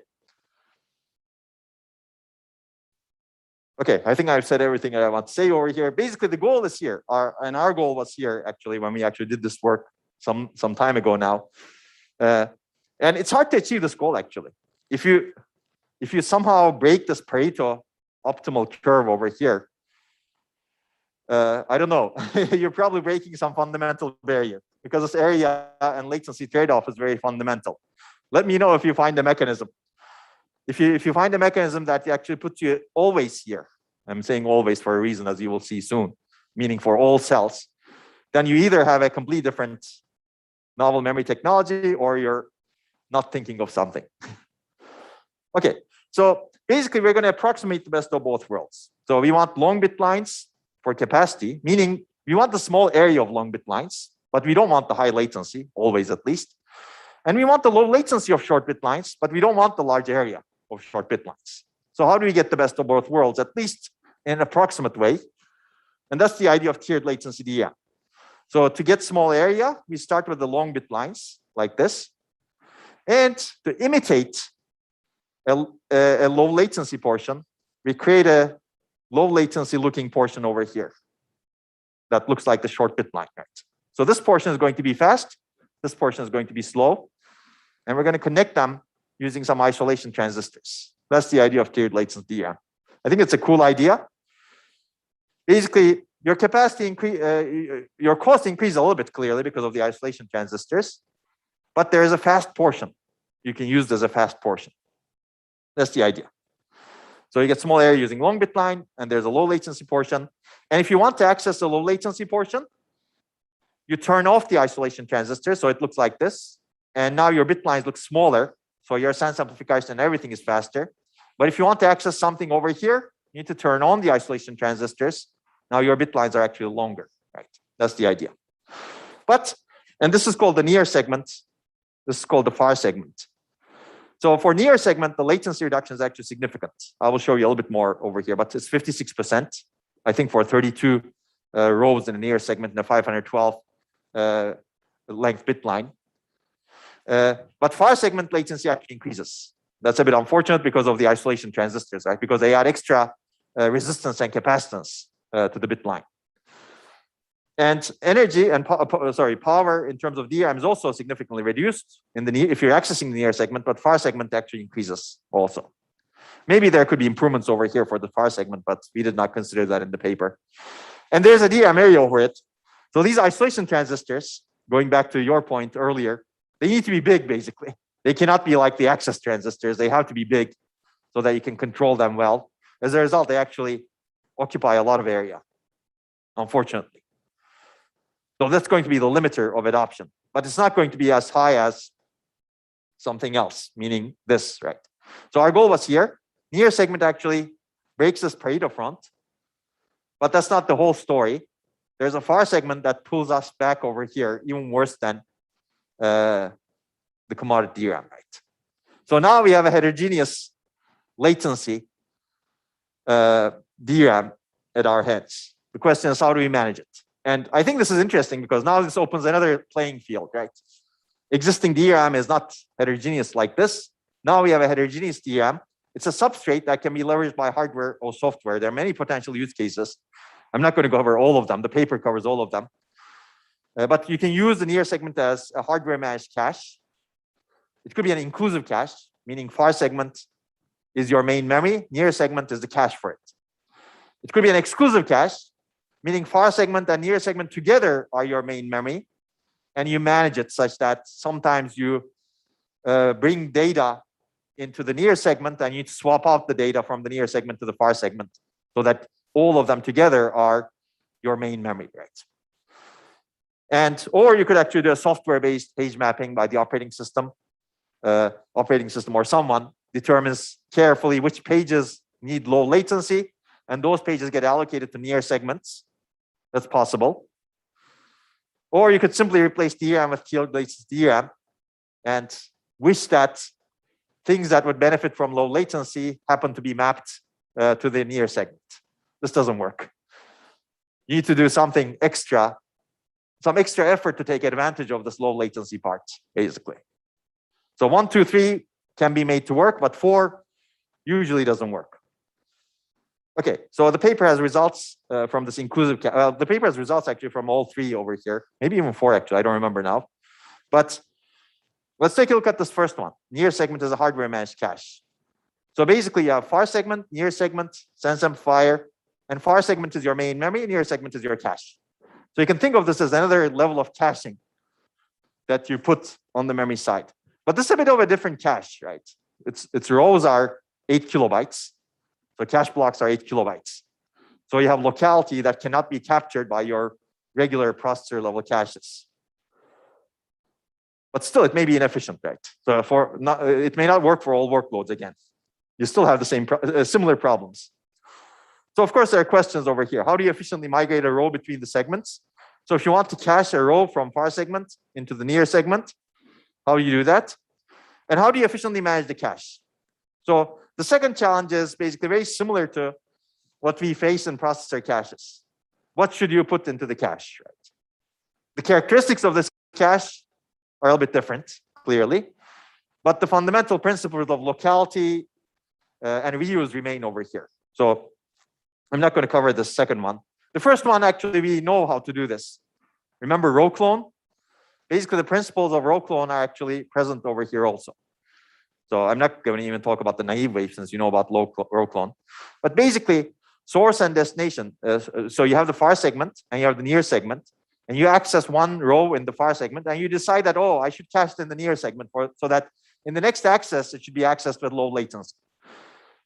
Speaker 1: Okay, I think I've said everything I want to say over here. Basically, the goal is here, our goal was here actually when we actually did this work some time ago now. And it's hard to achieve this goal actually. If you somehow break this Pareto optimal curve over here, I don't know. You're probably breaking some fundamental barrier because this area and latency trade-off is very fundamental. Let me know if you find a mechanism. If you find a mechanism that actually puts you always here, I'm saying always for a reason, as you will see soon, meaning for all cells, then you either have a completely different novel memory technology or you're not thinking of something. Okay, so basically we're going to approximate the best of both worlds. So we want long bit lines for capacity, meaning we want the small area of long bit lines, but we don't want the high latency, always at least. And we want the low latency of short bit lines, but we don't want the large area of short bit lines. So how do we get the best of both worlds, at least in an approximate way? And that's the idea of tiered latency DRAM. So to get small area, we start with the long bit lines like this. And to imitate a low latency portion, we create a low latency looking portion over here that looks like the short bit line, right? So this portion is going to be fast. This portion is going to be slow. And we're going to connect them using some isolation transistors. That's the idea of tiered latency DRAM. I think it's a cool idea. Basically, your capacity increase, your cost increases a little bit clearly because of the isolation transistors, but there is a fast portion. You can use this as a fast portion. That's the idea. So you get small area using long bit line, and there's a low latency portion. And if you want to access the low latency portion, you turn off the isolation transistor, so it looks like this. And now your bit lines look smaller, so your sense amplification and everything is faster. But if you want to access something over here, you need to turn on the isolation transistors. Now your bit lines are actually longer, right? That's the idea. But, and this is called the near segment. This is called the far segment. So for near segment, the latency reduction is actually significant. I will show you a little bit more over here, but it's 56%. I think for 32 rows in the near segment in a 512 length bit line. But far segment latency actually increases. That's a bit unfortunate because of the isolation transistors, right? Because they add extra resistance and capacitance to the bit line. And energy and power in terms of DRAM is also significantly reduced in the near, if you're accessing the near segment, but far segment actually increases also. Maybe there could be improvements over here for the far segment, but we did not consider that in the paper. And there's a DRAM area over it. So these isolation transistors, going back to your point earlier, they need to be big, basically. They cannot be like the access transistors. They have to be big so that you can control them well. As a result, they actually occupy a lot of area, unfortunately. So that's going to be the limiter of adoption, but it's not going to be as high as something else, meaning this, right? So our goal was here. Near segment actually breaks this Pareto front, but that's not the whole story. There's a far segment that pulls us back over here, even worse than the commodity DRAM, right? So now we have a heterogeneous latency DRAM at our heads. The question is, how do we manage it? And I think this is interesting because now this opens another playing field, right? Existing DRAM is not heterogeneous like this. Now we have a heterogeneous DRAM. It's a substrate that can be leveraged by hardware or software. There are many potential use cases. I'm not going to cover all of them. The paper covers all of them. But you can use the near segment as a hardware managed cache. It could be an inclusive cache, meaning far segment is your main memory. Near segment is the cache for it. It could be an exclusive cache, meaning far segment and near segment together are your main memory, and you manage it such that sometimes you bring data into the near segment and you swap out the data from the near segment to the far segment so that all of them together are your main memory, right? And, or you could actually do a software-based page mapping by the operating system. Or someone determines carefully which pages need low latency, and those pages get allocated to near segments. That's possible. Or you could simply replace DRAM with tiered latency DRAM and wish that things that would benefit from low latency happen to be mapped to the near segment. This doesn't work. You need to do something extra, some extra effort to take advantage of this low latency part, basically. So 1, 2, 3 can be made to work, but 4 usually doesn't work. Okay, so the paper has results from this inclusive. The paper has results actually from all 3 over here, maybe even 4 actually. I don't remember now. But let's take a look at this first one. Near segment is a hardware managed cache. So basically, you have far segment, near segment, sense amplifier, and far segment is your main memory, and near segment is your cache. So you can think of this as another level of caching that you put on the memory side. But this is a bit of a different cache, right? Its rows are 8 kilobytes. So cache blocks are 8 kilobytes. So you have locality that cannot be captured by your regular processor level caches. But still, it may be inefficient, right? So it may not work for all workloads again. You still have the same similar problems. So of course, there are questions over here. How do you efficiently migrate a row between the segments? So if you want to cache a row from far segment into the near segment, how do you do that? And how do you efficiently manage the cache? So the second challenge is basically very similar to what we face in processor caches. What should you put into the cache, right? The characteristics of this cache are a little bit different, clearly. But the fundamental principles of locality and reuse remain over here. So I'm not going to cover the second one. The first one, actually, we know how to do this. Remember row clone? Basically, the principles of row clone are actually present over here also. So I'm not going to even talk about the naive way since you know about row clone. But basically, source and destination. So you have the far segment and you have the near segment. And you access one row in the far segment and you decide that, oh, I should cache in the near segment so that in the next access, it should be accessed with low latency.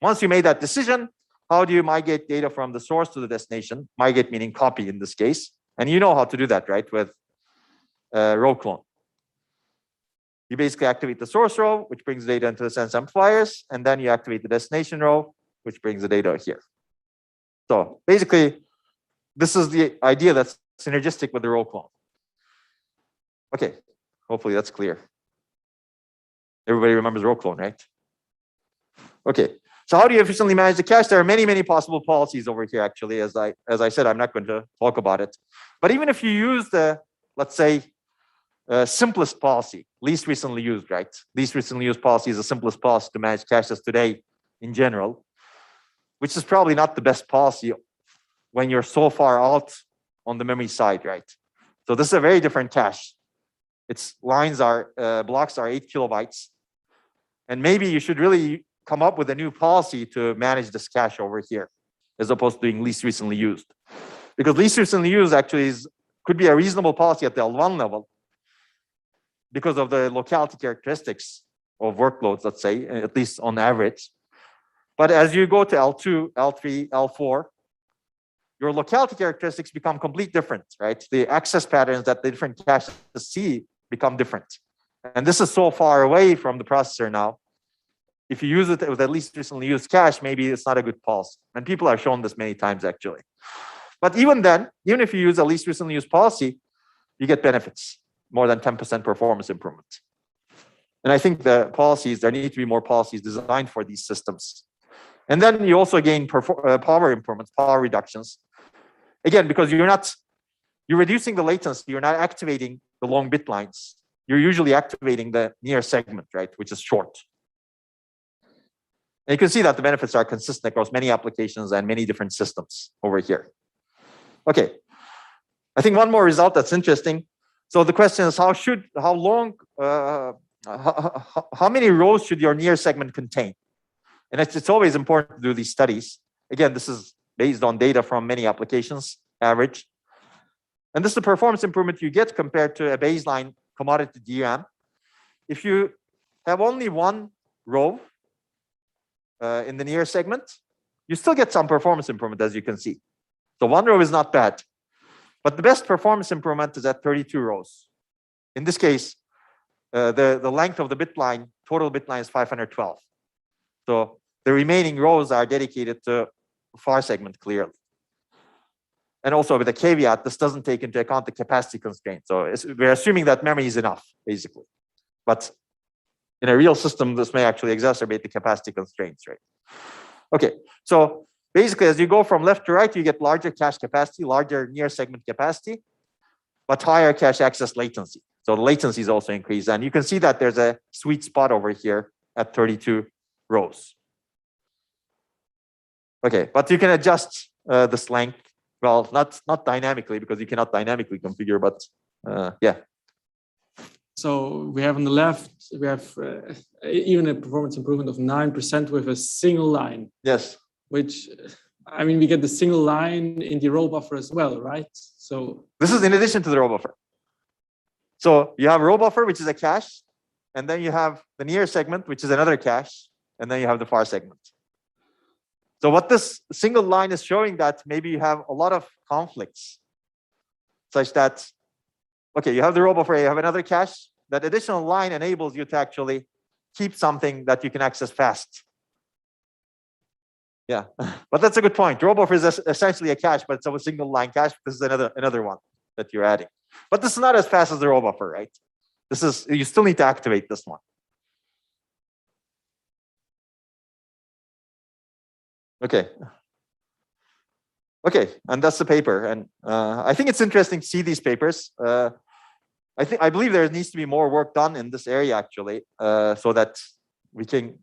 Speaker 1: Once you made that decision, how do you migrate data from the source to the destination? Migrate meaning copy in this case. And you know how to do that, right, with row clone. You basically activate the source row, which brings data into the sense amplifiers, and then you activate the destination row, which brings the data here. So basically, this is the idea that's synergistic with the row clone. Okay, hopefully that's clear. Everybody remembers row clone, right? Okay, so how do you efficiently manage the cache? There are many, many possible policies over here, actually. As I said, I'm not going to talk about it. But even if you use the, let's say, simplest policy, least recently used, right? Least recently used policy is the simplest policy to manage caches today in general, which is probably not the best policy when you're so far out on the memory side, right? So this is a very different cache. Its blocks are 8 kilobytes. And maybe you should really come up with a new policy to manage this cache over here, as opposed to doing least recently used. Because least recently used actually could be a reasonable policy at the L1 level because of the locality characteristics of workloads, let's say, at least on average. But as you go to L2, L3, L4, your locality characteristics become completely different, right? The access patterns that the different caches see become different. And this is so far away from the processor now. If you use it with at least recently used cache, maybe it's not a good policy. And people have shown this many times, actually. But even then, even if you use a least recently used policy, you get benefits, more than 10% performance improvement. And I think there need to be more policies designed for these systems. And then you also gain power improvements, power reductions. Again, because you're reducing the latency, you're not activating the long bit lines. You're usually activating the near segment, right, which is short. And you can see that the benefits are consistent across many applications and many different systems over here. Okay, I think one more result that's interesting. So the question is, how many rows should your near segment contain? And it's always important to do these studies. Again, this is based on data from many applications, average. And this is the performance improvement you get compared to a baseline commodity DRAM. If you have only one row in the near segment, you still get some performance improvement, as you can see. So one row is not bad. But the best performance improvement is at 32 rows. In this case, the length of the bit line, total bit line is 512. So the remaining rows are dedicated to far segment clearly. And also with a caveat, this doesn't take into account the capacity constraint. So we're assuming that memory is enough, basically. But in a real system, this may actually exacerbate the capacity constraints, right? Okay, so basically, as you go from left to right, you get larger cache capacity, larger near segment capacity, but higher cache access latency. So the latency is also increased. And you can see that there's a sweet spot over here at 32 rows. Okay, but you can adjust this length. Well, not dynamically, because you cannot dynamically configure, but yeah.
Speaker 3: So we have on the left, we have even a performance improvement of 9% with a single line.
Speaker 1: Yes.
Speaker 3: Which I mean, we get the single line in the row buffer as well, right? So
Speaker 1: this is in addition to the row buffer. So you have row buffer, which is a cache, and then you have the near segment, which is another cache, and then you have the far segment. So what this single line is showing that maybe you have a lot of conflicts, such that, okay, you have the row buffer, you have another cache. That additional line enables you to actually keep something that you can access fast. Yeah, but that's a good point. Row buffer is essentially a cache, but it's a single line cache. This is another one that you're adding. But this is not as fast as the row buffer, right? This is, you still need to activate this one. Okay. Okay, and that's the paper. And I think it's interesting to see these papers. I believe there needs to be more work done in this area actually, so that we can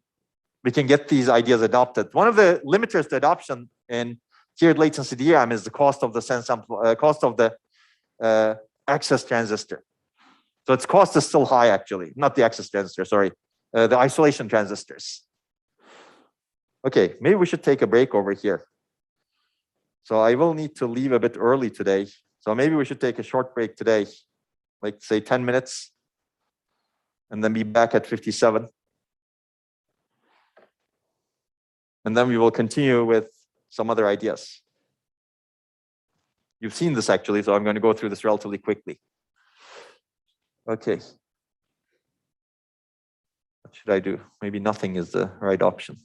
Speaker 1: get these ideas adopted. One of the limiters to adoption in tiered latency DRAM is the cost of the cost of the access transistor. So its cost is still high actually, not the access transistor, sorry, the isolation transistors. Okay, maybe we should take a break over here. So I will need to leave a bit early today. So maybe we should take a short break today, like say 10 minutes, and then be back at 57. And then we will continue with some other ideas. You've seen this actually, so I'm going to go through this relatively quickly. Okay. What should I do? Maybe nothing is the right option.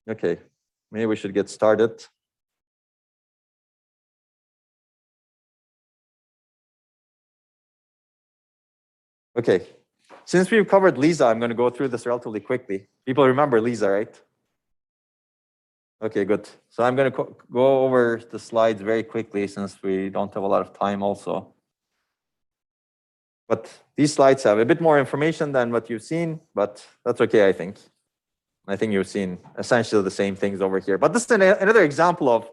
Speaker 1: Okay, maybe we should get started. Okay, since we've covered Lisa, I'm going to go through this relatively quickly. People remember Lisa, right? Okay, good. So I'm going to go over the slides very quickly since we don't have a lot of time also. But these slides have a bit more information than what you've seen, but that's okay, I think. I think you've seen essentially the same things over here. But this is another example of,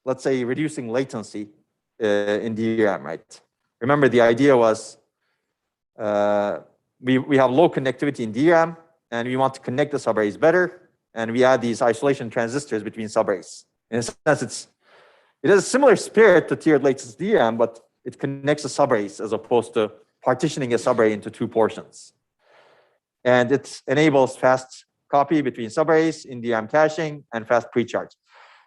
Speaker 1: let's say, reducing latency in DRAM, right? Remember, the idea was we have low connectivity in DRAM, and we want to connect the subarrays better, and we add these isolation transistors between subarrays. In a sense, it has a similar spirit to tiered latency DRAM, but it connects the subarrays as opposed to partitioning a subarray into two portions. And it enables fast copy between subarrays in DRAM caching and fast precharge.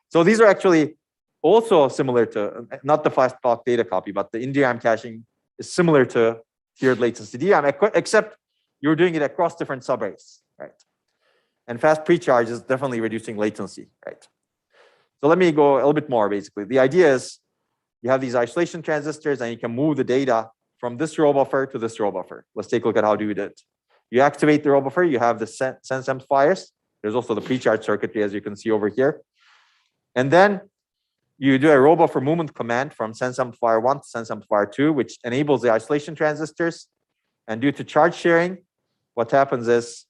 Speaker 1: So these are actually also similar to, not the fast bulk data copy, but the in DRAM caching is similar to tiered latency DRAM, except you're doing it across different subarrays, right? And fast precharge is definitely reducing latency, right? So let me go a little bit more, basically. The idea is you have these isolation transistors, and you can move the data from this row buffer to this row buffer. Let's take a look at how do we do it. You activate the row buffer, you have the sense amplifiers. There's also the precharge circuitry, as you can see over here. And then you do a row buffer movement command from sense amplifier 1 to sense amplifier 2, which enables the isolation transistors. And due to charge sharing, what happens is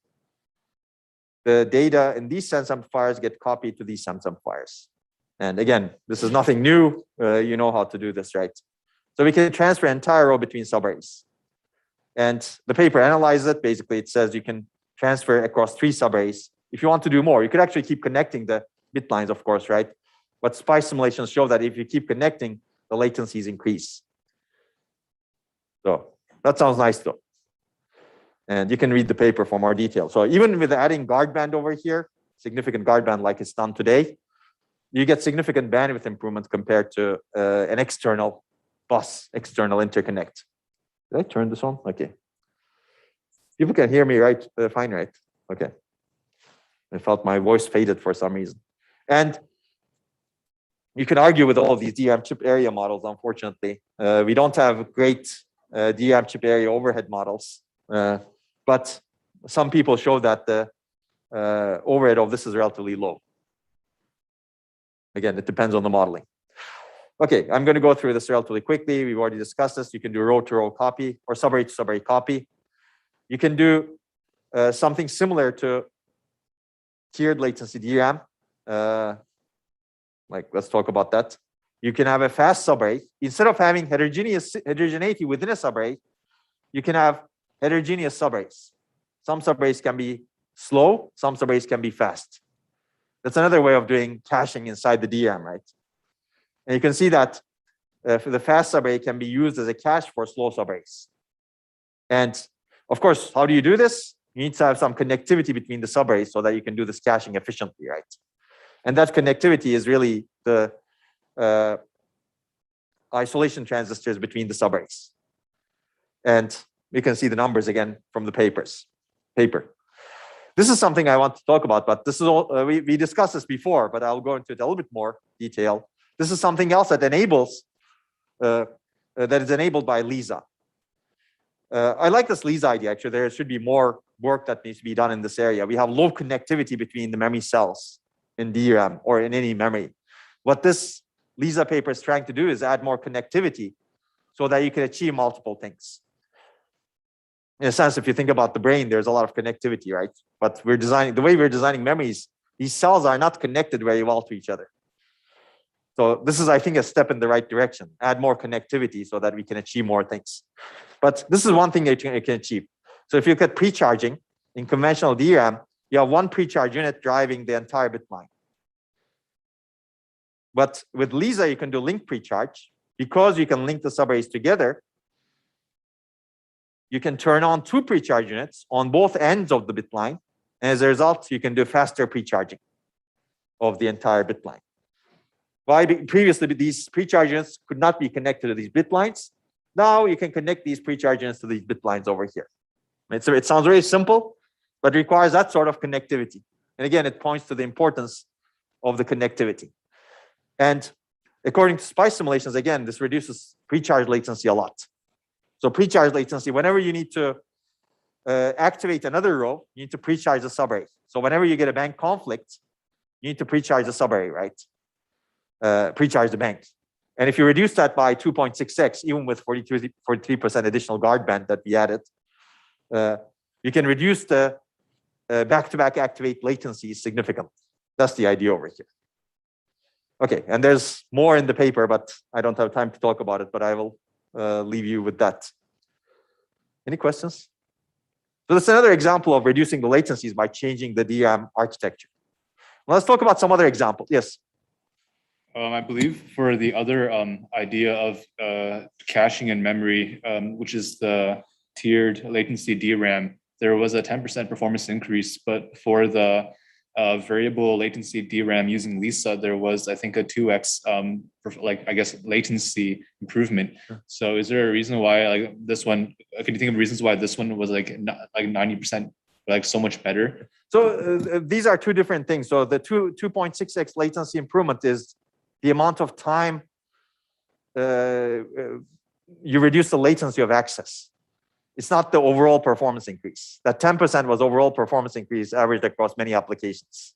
Speaker 1: the data in these sense amplifiers get copied to these sense amplifiers. And again, this is nothing new. You know how to do this, right? So we can transfer an entire row between subarrays. And the paper analyzes it. Basically, it says you can transfer across 3 subarrays. If you want to do more, you could actually keep connecting the bit lines, of course, right? But SPICE simulations show that if you keep connecting, the latencies increase. So that sounds nice, though. And you can read the paper for more detail. So even with adding guard band over here, significant guard band like it's done today, you get significant bandwidth improvement compared to an external bus, external interconnect. Did I turn this on? Okay. People can hear me right, fine, right? Okay. I felt my voice faded for some reason. And you can argue with all of these DRAM chip area models, unfortunately. We don't have great DRAM chip area overhead models. But some people show that the overhead of this is relatively low. Again, it depends on the modeling. Okay, I'm going to go through this relatively quickly. We've already discussed this. You can do row-to-row copy or subarray to subarray copy. You can do something similar to tiered latency DRAM. Like, let's talk about that. You can have a fast subarray. Instead of having heterogeneity within a subarray, you can have heterogeneous subarrays. Some subarrays can be slow, some subarrays can be fast. That's another way of doing caching inside the DRAM, right? And you can see that for the fast subarray can be used as a cache for slow subarrays. And of course, how do you do this? You need to have some connectivity between the subarrays so that you can do this caching efficiently, right? And that connectivity is really the isolation transistors between the subarrays. And we can see the numbers again from the paper. This is something I want to talk about, but this is all, we discussed this before, but I'll go into it a little bit more detail. This is something else that enables, that is enabled by Lisa. I like this Lisa idea. Actually, there should be more work that needs to be done in this area. We have low connectivity between the memory cells in DRAM or in any memory. What this Lisa paper is trying to do is add more connectivity so that you can achieve multiple things. In a sense, if you think about the brain, there's a lot of connectivity, right? But we're designing, the way we're designing memories, these cells are not connected very well to each other. So this is, I think, a step in the right direction. Add more connectivity so that we can achieve more things. But this is one thing that you can achieve. So if you look at pre-charging in conventional DRAM, you have one pre-charge unit driving the entire bit line. But with Lisa, you can do link pre-charge. Because you can link the subarrays together, you can turn on 2 pre-charge units on both ends of the bit line. And as a result, you can do faster pre-charging of the entire bit line. Why? Previously, these pre-charge units could not be connected to these bit lines. Now you can connect these pre-charge units to these bit lines over here. Right? So it sounds very simple, but requires that sort of connectivity. And again, it points to the importance of the connectivity. And according to SPICE simulations, again, this reduces pre-charge latency a lot. So pre-charge latency, whenever you need to activate another row, you need to pre-charge the subarray. So whenever you get a bank conflict, you need to pre-charge the subarray, right? Pre-charge the bank. And if you reduce that by 2.6x, even with 43% additional guard band that we added, you can reduce the back-to-back activate latency significantly. That's the idea over here. Okay, and there's more in the paper, but I don't have time to talk about it, but I will leave you with that. Any questions? So that's another example of reducing the latencies by changing the DRAM architecture. Well, let's talk about some other examples. Yes.
Speaker 2: I believe for the other idea of caching in memory, which is the tiered latency DRAM, there was a 10% performance increase, but for the variable latency DRAM using Lisa, there was, I think, a 2x, latency improvement.
Speaker 1: Sure.
Speaker 2: So is there a reason why this one, can you think of reasons why this one was like 90%, so much better?
Speaker 1: So these are two different things. So the 2.6x latency improvement is the amount of time you reduce the latency of access. It's not the overall performance increase. That 10% was overall performance increase averaged across many applications.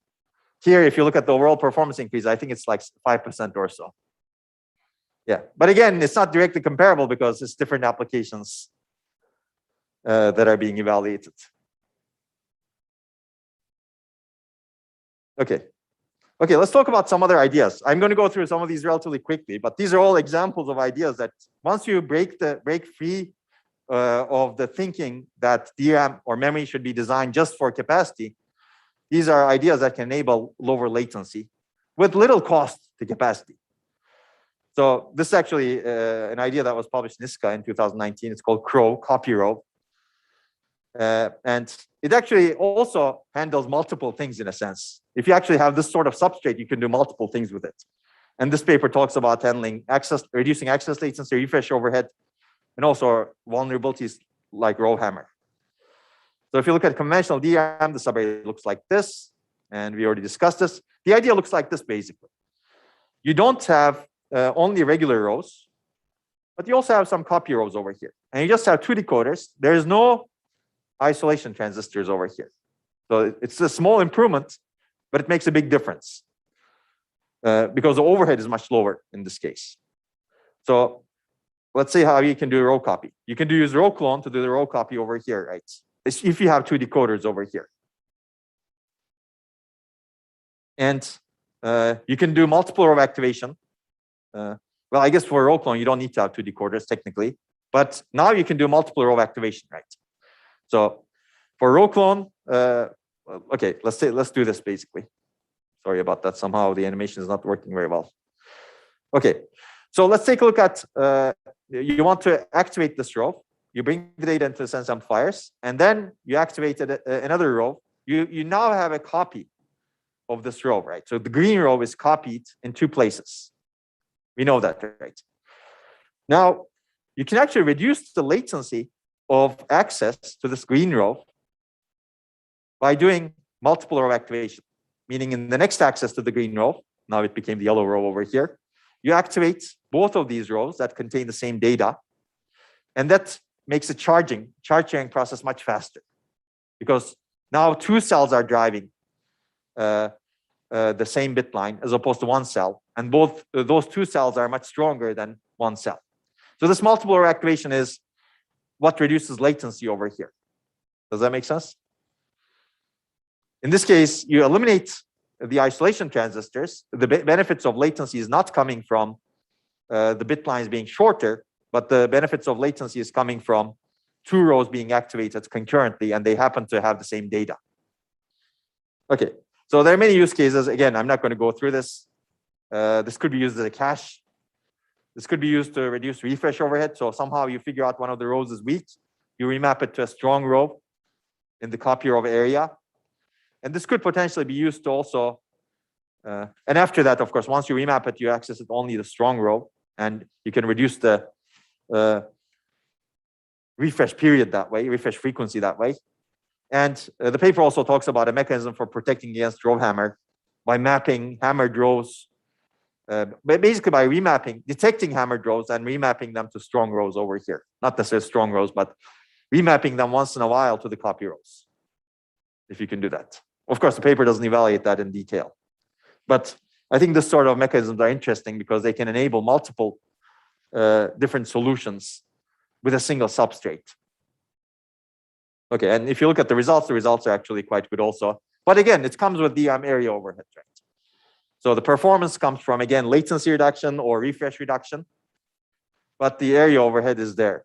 Speaker 1: Here, if you look at the overall performance increase, I think it's like 5% or so. Yeah, but again, it's not directly comparable because it's different applications that are being evaluated. Okay. Okay, let's talk about some other ideas. I'm going to go through some of these relatively quickly, but these are all examples of ideas that once you break free of the thinking that DRAM or memory should be designed just for capacity, these are ideas that can enable lower latency with little cost to capacity. So this is actually an idea that was published in ISCA in 2019. It's called CROW, copy row. And it actually also handles multiple things in a sense. If you actually have this sort of substrate, you can do multiple things with it. And this paper talks about handling access, reducing access latency, refresh overhead, and also vulnerabilities like RowHammer. So if you look at conventional DRAM, the subarray looks like this, and we already discussed this. The idea looks like this basically. You don't have only regular rows, but you also have some copy rows over here. And you just have two decoders. There is no isolation transistors over here. So it's a small improvement, but it makes a big difference because the overhead is much lower in this case. So let's see how you can do row copy. You can use row clone to do the row copy over here, right? If you have two decoders over here. And you can do multiple row activation. Well, I guess for row clone, you don't need to have two decoders technically, but now you can do multiple row activation, right? So for row clone, okay, let's do this basically. Sorry about that. Somehow the animation is not working very well. Okay, so let's take a look at, you want to activate this row. You bring the data into the sense amplifiers, and then you activated another row. You now have a copy of this row, right? So the green row is copied in two places. We know that, right? Now, you can actually reduce the latency of access to this green row by doing multiple row activation, meaning in the next access to the green row, now it became the yellow row over here, you activate both of these rows that contain the same data, and that makes the charge sharing process much faster because now two cells are driving the same bit line as opposed to one cell, and both those two cells are much stronger than one cell. So this multiple row activation is what reduces latency over here. Does that make sense? In this case, you eliminate the isolation transistors. The benefits of latency is not coming from the bit lines being shorter, but the benefits of latency is coming from two rows being activated concurrently, and they happen to have the same data. Okay, so there are many use cases. Again, I'm not going to go through this. This could be used as a cache. This could be used to reduce refresh overhead. So somehow you figure out one of the rows is weak, you remap it to a strong row in the copy row area. And this could potentially be used to also, and after that, of course, once you remap it, you access it only the strong row, and you can reduce the refresh period that way, refresh frequency that way. And the paper also talks about a mechanism for protecting against RowHammer by mapping hammered rows, basically by detecting hammered rows and remapping them to strong rows over here. Not necessarily strong rows, but remapping them once in a while to the copy rows, if you can do that. Of course, the paper doesn't evaluate that in detail. But I think this sort of mechanisms are interesting because they can enable multiple different solutions with a single substrate. Okay, and if you look at the results are actually quite good also. But again, it comes with DRAM area overhead, right? So the performance comes from, again, latency reduction or refresh reduction, but the area overhead is there.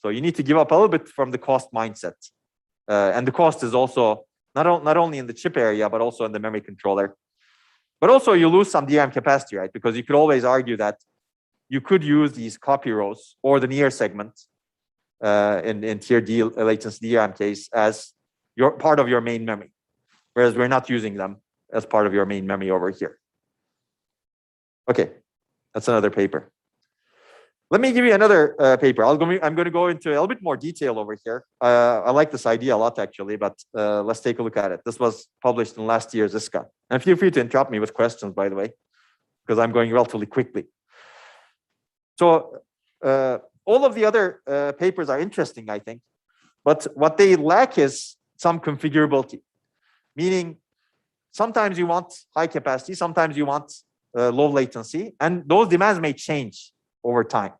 Speaker 1: So you need to give up a little bit from the cost mindset. And the cost is also not only in the chip area, but also in the memory controller. But also you lose some DRAM capacity, right? Because you could always argue that you could use these copy rows or the near segment in tier D latency DRAM case as your part of your main memory, whereas we're not using them as part of your main memory over here. Okay, that's another paper. Let me give you another paper. I'm going to go into a little bit more detail over here. I like this idea a lot, actually, but let's take a look at it. This was published in last year's ISCA. And feel free to interrupt me with questions, by the way, because I'm going relatively quickly. So all of the other papers are interesting, I think, but what they lack is some configurability, meaning sometimes you want high capacity, sometimes you want low latency, and those demands may change over time.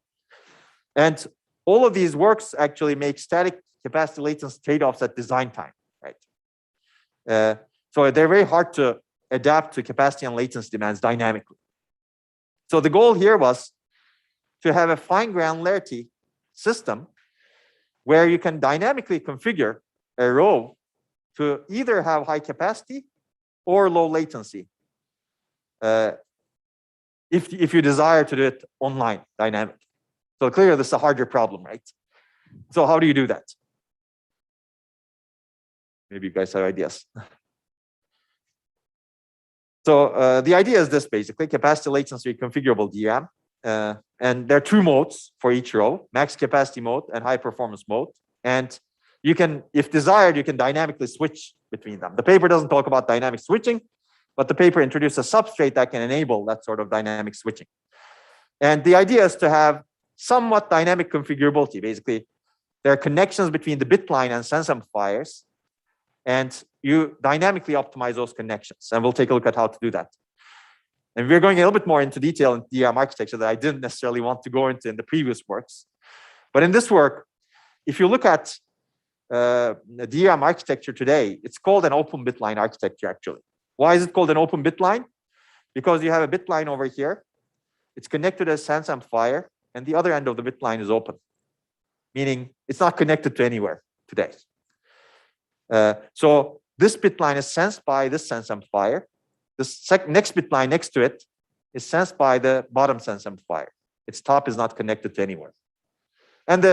Speaker 1: And all of these works actually make static capacity latency trade-offs at design time, right? So they're very hard to adapt to capacity and latency demands dynamically. So the goal here was to have a fine granularity system where you can dynamically configure a row to either have high capacity or low latency if you desire to do it online dynamically. So clearly this is a harder problem, right? So how do you do that? Maybe you guys have ideas. So the idea is this, basically: capacity latency configurable DRAM. And there are two modes for each row: max capacity mode and high performance mode. And you can, if desired, you can dynamically switch between them. The paper doesn't talk about dynamic switching, but the paper introduced a substrate that can enable that sort of dynamic switching. And the idea is to have somewhat dynamic configurability. Basically, there are connections between the bit line and sense amplifiers, and you dynamically optimize those connections. And we'll take a look at how to do that. And we're going a little bit more into detail in DRAM architecture that I didn't necessarily want to go into in the previous works. But in this work, if you look at the DRAM architecture today, it's called an open bit line architecture, actually. Why is it called an open bit line? Because you have a bit line over here. It's connected to a sense amplifier, and the other end of the bit line is open, meaning it's not connected to anywhere today. So this bit line is sensed by this sense amplifier. This next bit line next to it is sensed by the bottom sense amplifier. Its top is not connected to anywhere. And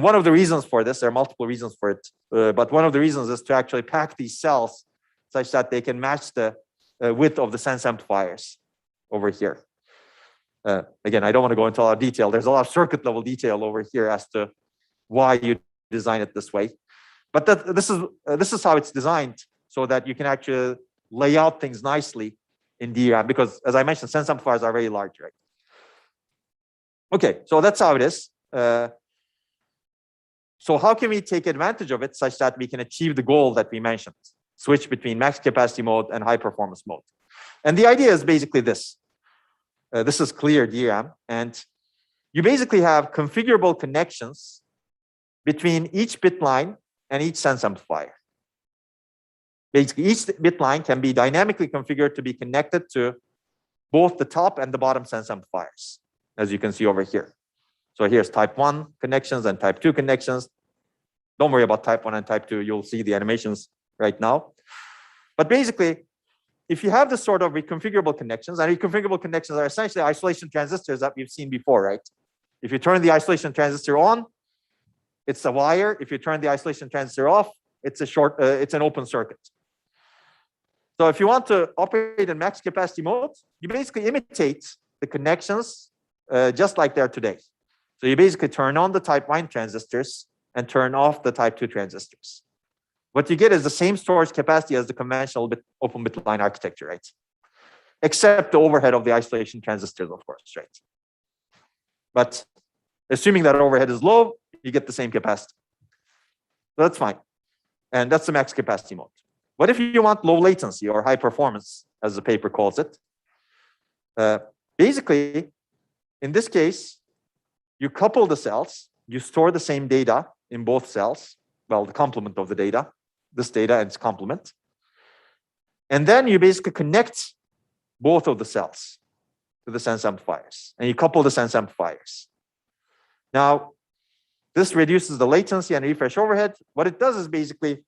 Speaker 1: one of the reasons for this, there are multiple reasons for it, but one of the reasons is to actually pack these cells such that they can match the width of the sense amplifiers over here. Again, I don't want to go into a lot of detail. There's a lot of circuit level detail over here as to why you design it this way. But this is how it's designed, so that you can actually lay out things nicely in DRAM, because as I mentioned, sense amplifiers are very large, right? Okay, so that's how it is. So how can we take advantage of it such that we can achieve the goal that we mentioned: switch between max capacity mode and high performance mode? And the idea is basically this. This is clear DRAM, and you basically have configurable connections between each bit line and each sense amplifier. Basically, each bit line can be dynamically configured to be connected to both the top and the bottom sense amplifiers, as you can see over here. So here's type 1 connections and type 2 connections. Don't worry about type 1 and type 2. You'll see the animations right now. But basically, if you have this sort of reconfigurable connections, and reconfigurable connections are essentially isolation transistors that we've seen before, right? If you turn the isolation transistor on, it's a wire. If you turn the isolation transistor off, it's an open circuit. So if you want to operate in max capacity mode, you basically imitate the connections just like they're today. So you basically turn on the type 1 transistors and turn off the type 2 transistors. what you get is the same storage capacity as the conventional open bit line architecture, right? Except the overhead of the isolation transistors, of course, right? But assuming that overhead is low, you get the same capacity. So that's fine. And that's the max capacity mode. What if you want low latency or high performance, as the paper calls it? Basically, in this case, you couple the cells, you store the same data in both cells, well, the complement of the data, this data and its complement. And then you basically connect both of the cells to the sense amplifiers, and you couple the sense amplifiers. Now, this reduces the latency and refresh overhead. What it does is basically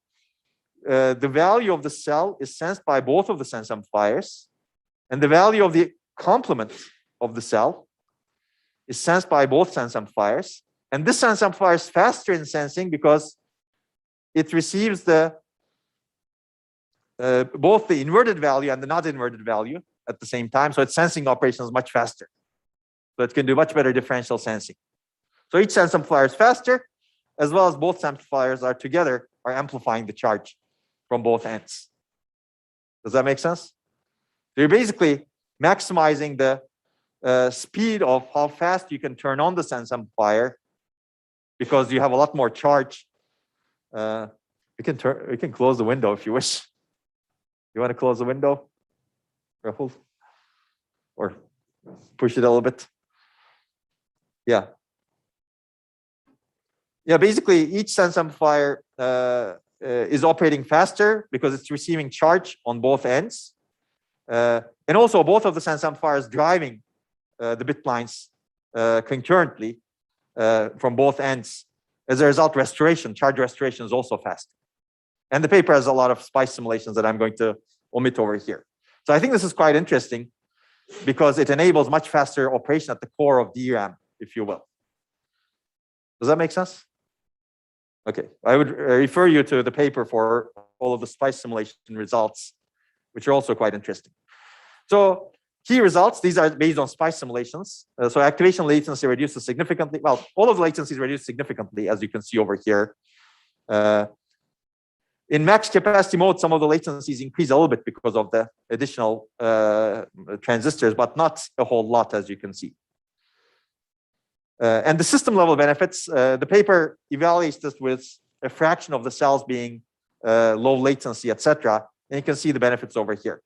Speaker 1: the value of the cell is sensed by both of the sense amplifiers, and the value of the complement of the cell is sensed by both sense amplifiers. And this sense amplifier is faster in sensing because it receives the both the inverted value and the not inverted value at the same time. So its sensing operation is much faster. So it can do much better differential sensing. So each sense amplifier is faster, as well as both amplifiers are together are amplifying the charge from both ends. Does that make sense? So you're basically maximizing the speed of how fast you can turn on the sense amplifier because you have a lot more charge. We can close the window if you wish. You want to close the window, Rahul? Or push it a little bit? Yeah. Yeah, basically each sense amplifier is operating faster because it's receiving charge on both ends. And also both of the sense amplifiers driving the bit lines concurrently from both ends. As a result, charge restoration is also fast. And the paper has a lot of SPICE simulations that I'm going to omit over here. So I think this is quite interesting because it enables much faster operation at the core of DRAM, if you will. Does that make sense? Okay, I would refer you to the paper for all of the SPICE simulation results, which are also quite interesting. So key results, these are based on SPICE simulations. So activation latency reduces significantly. Well, all of the latencies reduced significantly, as you can see over here. In max capacity mode, some of the latencies increase a little bit because of the additional transistors, but not a whole lot, as you can see. And the system level benefits, the paper evaluates this with a fraction of the cells being low latency, etc. And you can see the benefits over here.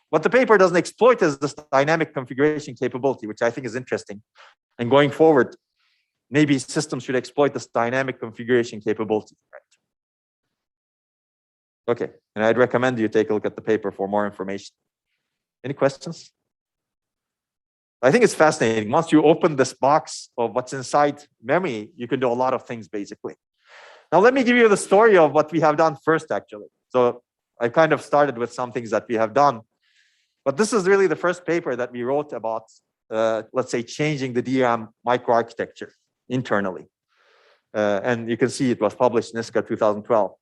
Speaker 1: What the paper doesn't exploit is this dynamic configuration capability, which I think is interesting. And going forward, maybe systems should exploit this dynamic configuration capability. Right? Okay, and I'd recommend you take a look at the paper for more information. Any questions? I think it's fascinating. Once you open this box of what's inside memory, you can do a lot of things basically. Now, let me give you the story of what we have done first, actually. So I kind of started with some things that we have done, but this is really the first paper that we wrote about, let's say, changing the DRAM microarchitecture internally. And you can see it was published in ISCA 2012.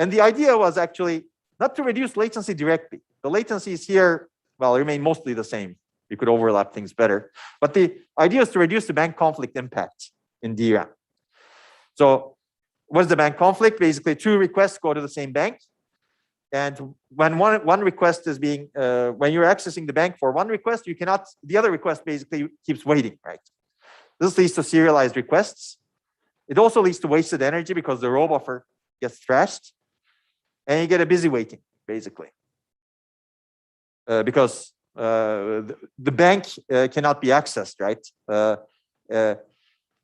Speaker 1: And the idea was actually not to reduce latency directly. The latencies here, well, remain mostly the same. You could overlap things better. But the idea is to reduce the bank conflict impact in DRAM. So what's the bank conflict? Basically, two requests go to the same bank. And when one request is being, when you're accessing the bank for one request, you cannot, the other request basically keeps waiting, right? This leads to serialized requests. It also leads to wasted energy because the row buffer gets thrashed. And you get a busy waiting, basically. Because the bank cannot be accessed, right?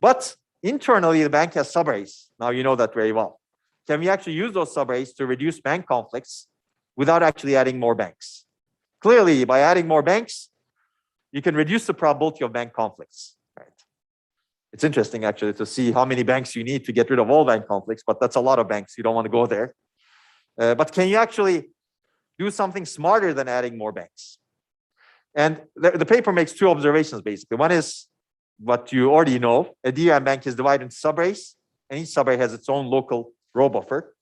Speaker 1: But internally, the bank has subarrays. Now you know that very well. Can we actually use those subarrays to reduce bank conflicts without actually adding more banks? Clearly, by adding more banks, you can reduce the probability of bank conflicts, right? It's interesting, actually, to see how many banks you need to get rid of all bank conflicts, but that's a lot of banks. You don't want to go there. But can you actually do something smarter than adding more banks? And the paper makes two observations, basically. One is what you already know. A DRAM bank is divided into subarrays, and each subarray has its own local row buffer.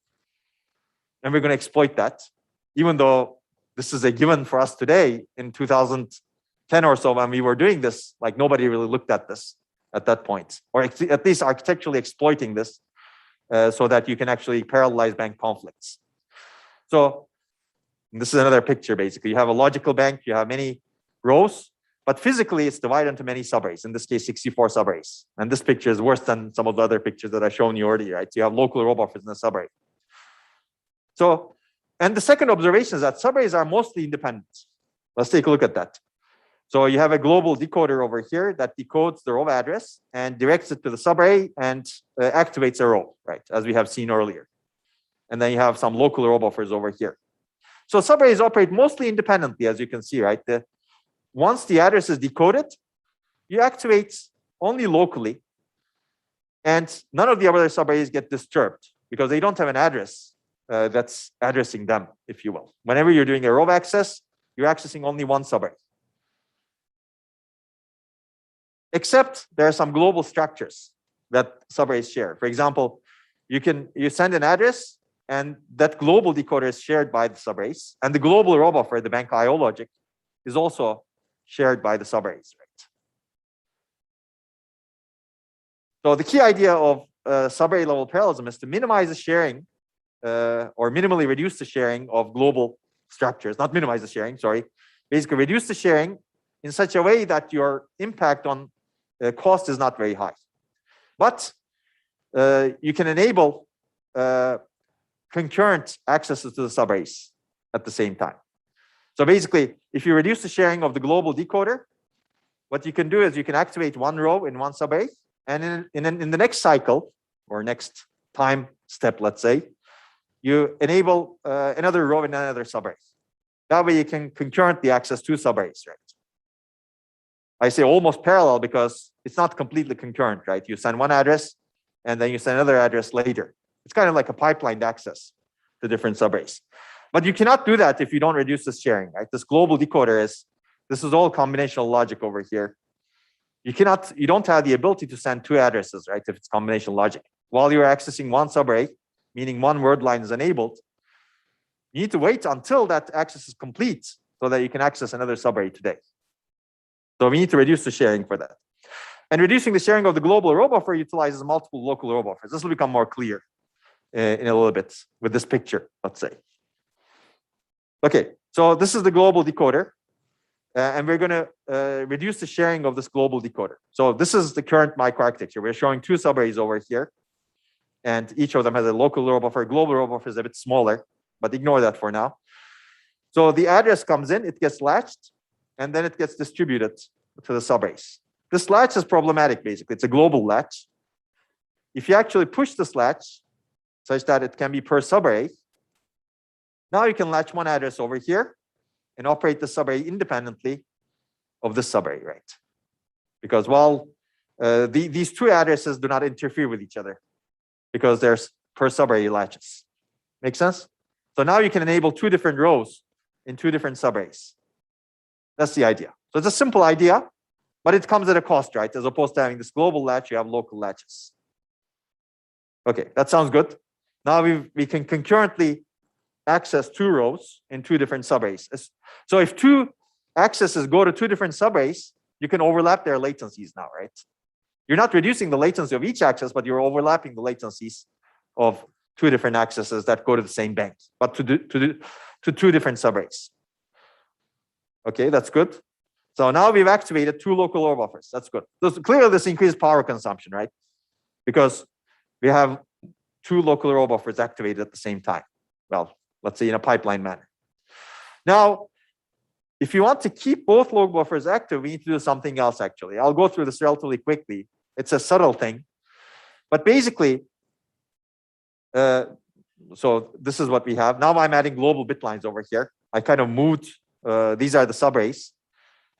Speaker 1: And we're going to exploit that, even though this is a given for us today. In 2010 or so, when we were doing this, like nobody really looked at this at that point, or at least architecturally exploiting this so that you can actually parallelize bank conflicts. So this is another picture, basically. You have a logical bank, you have many rows, but physically it's divided into many subarrays, in this case, 64 subarrays. And this picture is worse than some of the other pictures that I've shown you already, right? So you have local row buffers in the subarray. So, and the second observation is that subarrays are mostly independent. Let's take a look at that. So you have a global decoder over here that decodes the row address and directs it to the subarray and activates a row, right? As we have seen earlier. And then you have some local row buffers over here. So subarrays operate mostly independently, as you can see, right? Once the address is decoded, you activate only locally, and none of the other subarrays get disturbed because they don't have an address that's addressing them, if you will. Whenever you're doing a row access, you're accessing only one subarray. Except there are some global structures that subarrays share. For example, you send an address, and that global decoder is shared by the subarrays, and the global row buffer, the bank I/O logic, is also shared by the subarrays, right? So the key idea of subarray level parallelism is to minimize the sharing or minimally reduce the sharing of global structures, not minimize the sharing, sorry, basically reduce the sharing in such a way that your impact on cost is not very high. But you can enable concurrent accesses to the subarrays at the same time. So basically, if you reduce the sharing of the global decoder, what you can do is you can activate one row in one subarray, and in the next cycle or next time step, let's say, you enable another row in another subarray. That way you can concurrently access two subarrays, right? I say almost parallel because it's not completely concurrent, right? You send one address and then you send another address later. It's kind of like a pipelined access to different subarrays. But you cannot do that if you don't reduce this sharing, right? This global decoder this is all combinational logic over here. You don't have the ability to send two addresses, right? If it's combinational logic. While you're accessing one subarray, meaning one word line is enabled, you need to wait until that access is complete so that you can access another subarray today. So we need to reduce the sharing for that. And reducing the sharing of the global row buffer utilizes multiple local row buffers. This will become more clear in a little bit with this picture, let's say. Okay, so this is the global decoder. And we're going to reduce the sharing of this global decoder. So this is the current microarchitecture. We're showing two subarrays over here. And each of them has a local row buffer. Global row buffer is a bit smaller, but ignore that for now. So the address comes in, it gets latched, and then it gets distributed to the subarrays. This latch is problematic, basically. It's a global latch. If you actually push this latch such that it can be per subarray, now you can latch one address over here and operate the subarray independently of this subarray, right? Because while these two addresses do not interfere with each other because there's per subarray latches. Make sense? So now you can enable two different rows in two different subarrays. That's the idea. So it's a simple idea, but it comes at a cost, right? As opposed to having this global latch, you have local latches. Okay, that sounds good. Now we can concurrently access two rows in two different subarrays. So if two accesses go to two different subarrays, you can overlap their latencies now, right? You're not reducing the latency of each access, but you're overlapping the latencies of two different accesses that go to the same bank, but to two different subarrays. Okay, that's good. So now we've activated two local row buffers. That's good. So clearly this increases power consumption, right? Because we have two local row buffers activated at the same time. Well, let's say in a pipeline manner. Now, if you want to keep both local buffers active, we need to do something else actually. I'll go through this relatively quickly. It's a subtle thing. But basically, so this is what we have. Now I'm adding global bit lines over here. I kind of moved, these are the subarrays.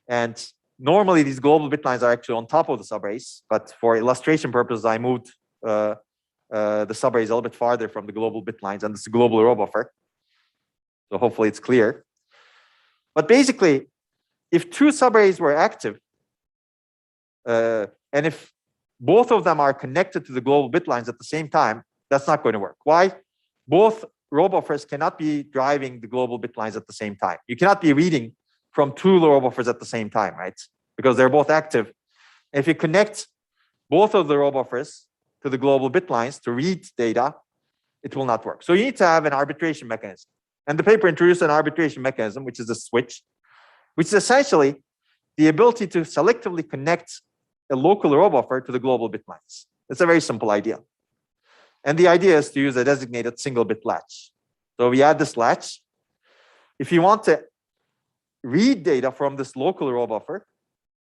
Speaker 1: And normally these global bit lines are actually on top of the subarrays. But for illustration purposes, I moved the subarrays a little bit farther from the global bit lines. And this is a global row buffer. So hopefully it's clear. But basically, if two subarrays were active, and if both of them are connected to the global bit lines at the same time, that's not going to work. Why? Both row buffers cannot be driving the global bit lines at the same time. You cannot be reading from two row buffers at the same time, right? Because they're both active. If you connect both of the row buffers
Speaker 5: to the global bit lines to read data, it will not work. So you need to have an arbitration mechanism. And the paper introduced an arbitration mechanism, which is a switch, which is essentially the ability to selectively connect a local row buffer to the global bit lines. It's a very simple idea. And the idea is to use a designated single bit latch. So we add this latch. If you want to read data from this local row buffer,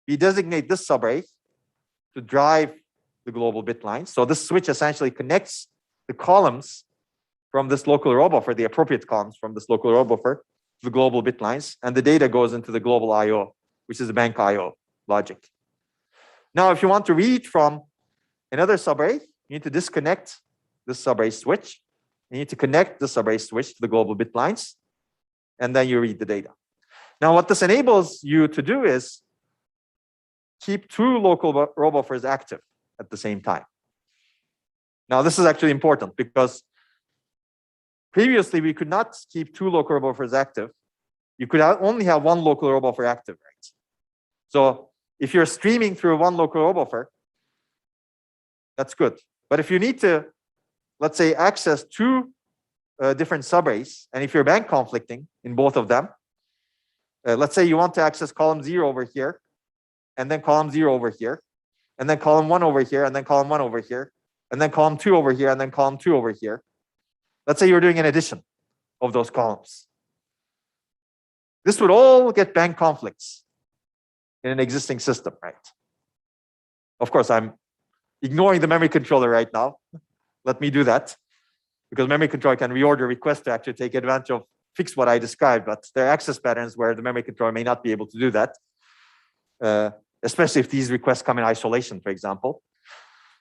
Speaker 5: we designate this subarray to drive the global bit lines. So this switch essentially connects the columns from this local row buffer, the appropriate columns from this local row buffer, to the global bit lines, and the data goes into the global I/O, which is the bank I/O logic. Now, if you want to read from another subarray, you need to disconnect this subarray switch. You need to connect the subarray switch to the global bit lines, and then you read the data. Now, what this enables you to do is keep two local row buffers active at the same time. Now, this is actually important because previously we could not keep two local row buffers active. You could only have one local row buffer active, right? So if you're streaming through one local row buffer, that's good. But if you need to, let's say, access two different subarrays, and if you're bank conflicting in both of them, let's say you want to access column 0 over here, and then column 0 over here, and then column 1 over here, and then column 1 over here, and then column 2 over here, and then column 2 over here. Let's say you're doing an addition of those columns. This would all get bank conflicts in an existing system, right? Of course, I'm ignoring the memory controller right now. Let me do that, because memory controller can reorder requests to actually take advantage of, fix what I described, but there are access patterns where the memory controller may not be able to do that, especially if these requests come in isolation, for example.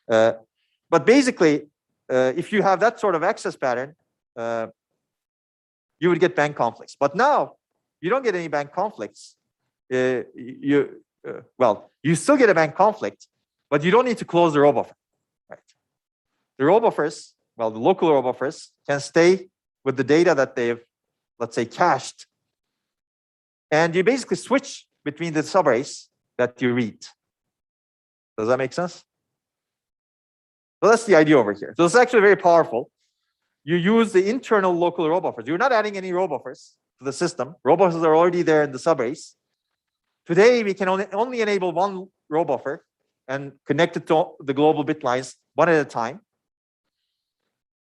Speaker 5: But basically, if you have that sort of access pattern, you would get bank conflicts. But now, you don't get any bank conflicts. Well, you still get a bank conflict, but you don't need to close the row buffer, right? The row buffers, well, the local row buffers can stay with the data that they've, let's say, cached. And you basically switch between the subarrays that you read. Does that make sense? So that's the idea over here. So it's actually very powerful. You use the internal local row buffers. You're not adding any row buffers to the system. Row buffers are already there in the subarrays. Today, we can only enable one row buffer and connect it to the global bit lines one at a time.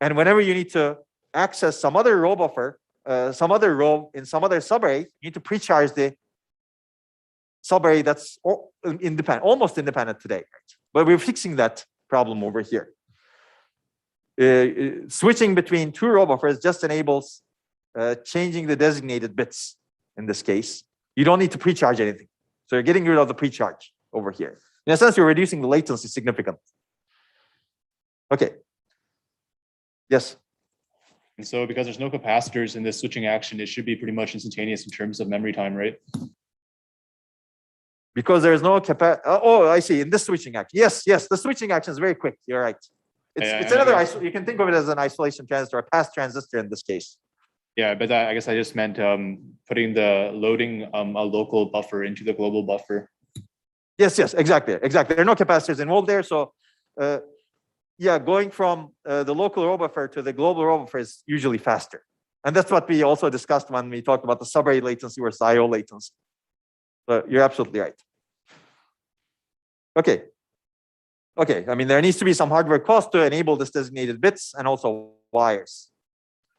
Speaker 5: And whenever you need to access some other row buffer, some other row in some other subarray, you need to pre-charge the subarray that's independent, almost independent today, right? But we're fixing that problem over here. Switching between two row buffers just enables changing the designated bits in this case. You don't need to pre-charge anything. So you're getting rid of the pre-charge over here. In a sense, you're reducing the latency significantly. Okay. Yes.
Speaker 2: And so because there's no capacitors in this switching action, it should be pretty much instantaneous in terms of memory time, right?
Speaker 5: Because there's no capacity. Oh, I see. In this switching action. Yes, yes. The switching action is very quick. You're right. It's another, you can think of it as an isolation transistor, a pass transistor in this case.
Speaker 2: Yeah, but I guess I just meant loading a local buffer into the global buffer.
Speaker 5: Yes, yes, exactly, exactly. There are no capacitors involved there. So yeah, going from the local row buffer to the global row buffer is usually faster. And that's what we also discussed when we talked about the subarray latency versus I/O latency. So you're absolutely right. Okay. Okay, I mean, there needs to be some hardware cost to enable this designated bits and also wires.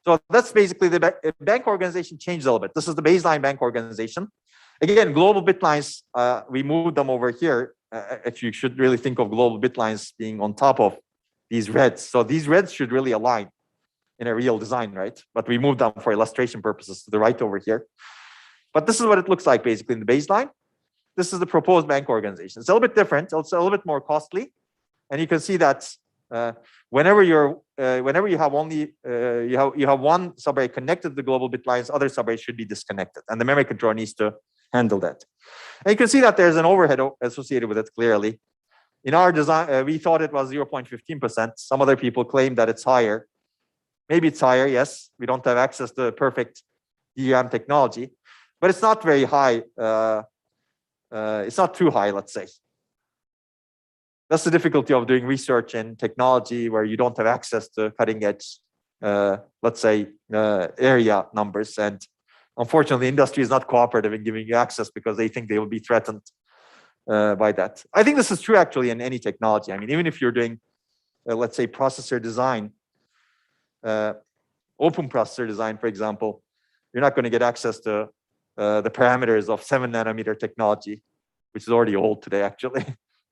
Speaker 5: So that's basically the bank organization changed a little bit. This is the baseline bank organization. Again, global bit lines, we moved them over here. Actually, you should really think of global bit lines being on top of these reds. So these reds should really align in a real design, right? But we moved them for illustration purposes to the right over here. But this is what it looks like basically in the baseline. This is the proposed bank organization. It's a little bit different. It's a little bit more costly. And you can see that whenever you have only you have one subarray connected to the global bit lines, other subarrays should be disconnected, and the memory controller needs to handle that. And you can see that there's an overhead associated with it clearly. In our design, we thought it was 0.15%. Some other people claim that it's higher. Maybe it's higher. Yes, we don't have access to perfect DRAM technology, but it's not very high. It's not too high, let's say. That's the difficulty of doing research in technology where you don't have access to cutting edge, let's say, area numbers. And unfortunately, industry is not cooperative in giving you access because they think they will be threatened by that. I think this is true actually in any technology. I mean, even if you're doing, let's say, processor design, open processor design, for example, you're not going to get access to the parameters of 7 nanometer technology, which is already old today, actually,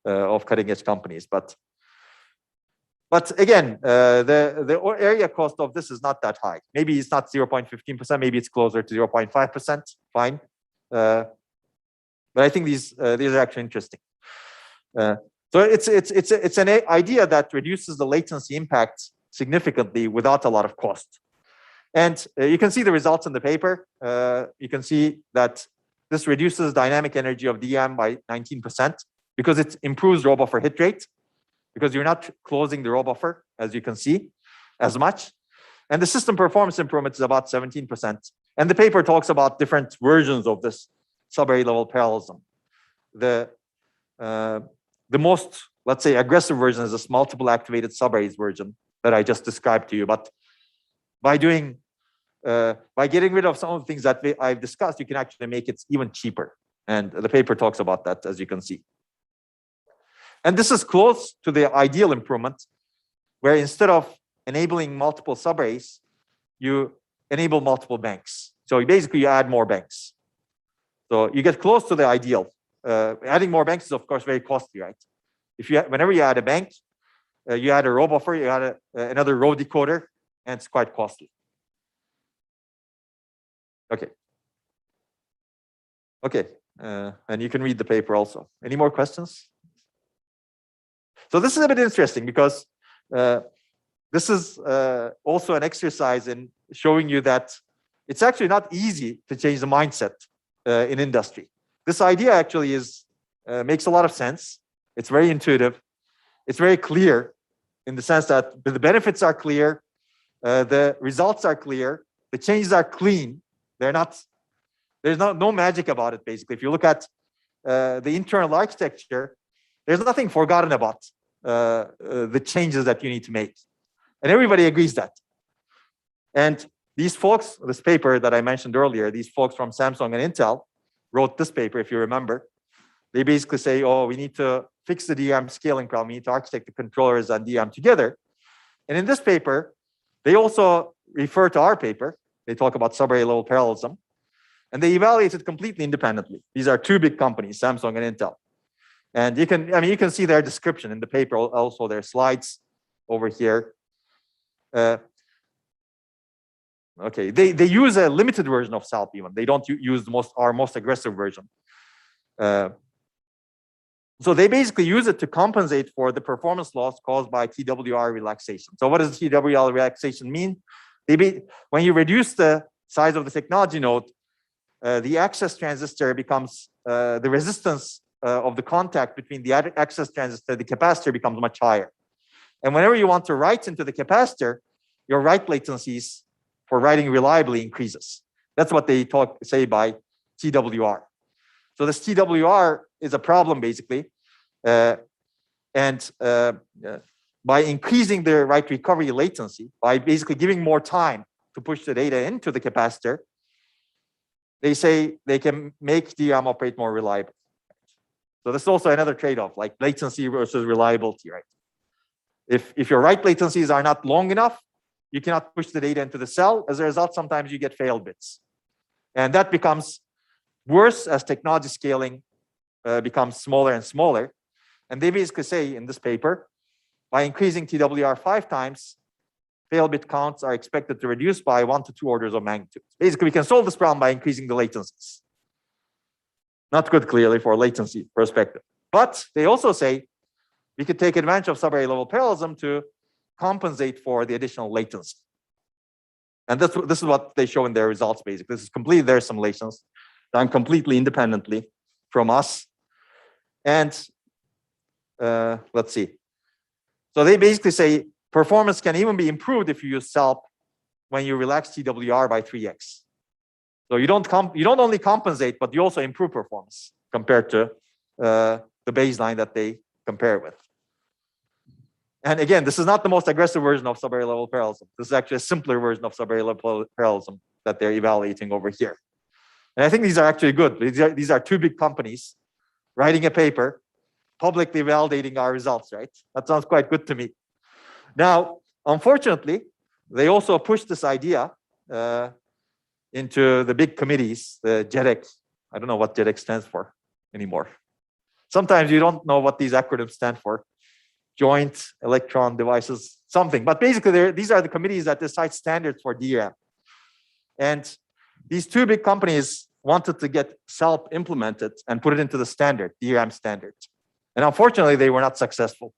Speaker 5: of cutting edge companies. But again, the area cost of this is not that high. Maybe it's not 0.15%, maybe it's closer to 0.5%, fine. But I think these are actually interesting. So it's an idea that reduces the latency impact significantly without a lot of cost. And you can see the results in the paper. You can see that this reduces dynamic energy of DRAM by 19% because it improves row buffer hit rate, because you're not closing the row buffer, as you can see, as much. And the system performance improvement is about 17%. And the paper talks about different versions of this subarray level parallelism. The most, let's say, aggressive version is this multiple activated subarrays version that I just described to you. But by getting rid of some of the things that I've discussed, you can actually make it even cheaper. And the paper talks about that, as you can see. And this is close to the ideal improvement, where instead of enabling multiple subarrays, you enable multiple banks. So basically, you add more banks. So you get close to the ideal. Adding more banks is, of course, very costly, right? Whenever you add a bank, you add a row buffer, you add another row decoder, and it's quite costly. Okay. Okay, and you can read the paper also. Any more questions? So this is a bit interesting because this is also an exercise in showing you that it's actually not easy to change the mindset in industry. This idea actually makes a lot of sense. It's very intuitive. It's very clear in the sense that the benefits are clear, the results are clear, the changes are clean. There's no magic about it, basically. If you look at the internal architecture, there's nothing forgotten about the changes that you need to make. And everybody agrees that. And these folks, this paper that I mentioned earlier, these folks from Samsung and Intel wrote this paper, if you remember. They basically say, oh, we need to fix the DRAM scaling problem. We need to architect the controllers and DRAM together. And in this paper, they also refer to our paper. They talk about subarray level parallelism. And they evaluate it completely independently. These are two big companies, Samsung and Intel. And you can see their description in the paper, also their slides over here. Okay, they use a limited version of SALP even. They don't use our most aggressive version. So they basically use it to compensate for the performance loss caused by TWR relaxation. So what does TWR relaxation mean? When you reduce the size of the technology node, the access transistor becomes, the resistance of the contact between the access transistor and the capacitor becomes much higher. And whenever you want to write into the capacitor, your write latencies for writing reliably increases. That's what they say by TWR. So this TWR is a problem, basically. And by increasing the write recovery latency, by basically giving more time to push the data into the capacitor, they say they can make DRAM operate more reliably. So this is also another trade-off, like latency versus reliability, right? If your write latencies are not long enough, you cannot push the data into the cell. As a result, sometimes you get failed bits. And that becomes worse as technology scaling becomes smaller and smaller. And they basically say in this paper, by increasing TWR 5 times, fail bit counts are expected to reduce by 1 to 2 orders of magnitude. Basically, we can solve this problem by increasing the latencies. Not good, clearly, for latency perspective. But they also say we could take advantage of subarray level parallelism to compensate for the additional latency. And this is what they show in their results, basically. This is completely their simulations done completely independently from us. And let's see. So they basically say performance can even be improved if you use SALP when you relax TWR by 3x. So you don't only compensate, but you also improve performance compared to the baseline that they compare with. And again, this is not the most aggressive version of sub-area level parallelism. This is actually a simpler version of sub-area level parallelism that they're evaluating over here. And I think these are actually good. These are two big companies writing a paper, publicly validating our results, right? That sounds quite good to me. Now, unfortunately, they also pushed this idea into the big committees, the JEDEC. I don't know what JEDEC stands for anymore. Sometimes you don't know what these acronyms stand for. Joint electron devices, something. But basically, these are the committees that decide standards for DRAM. And these two big companies wanted to get SELP implemented and put it into the standard, DRAM standard. And unfortunately, they were not successful.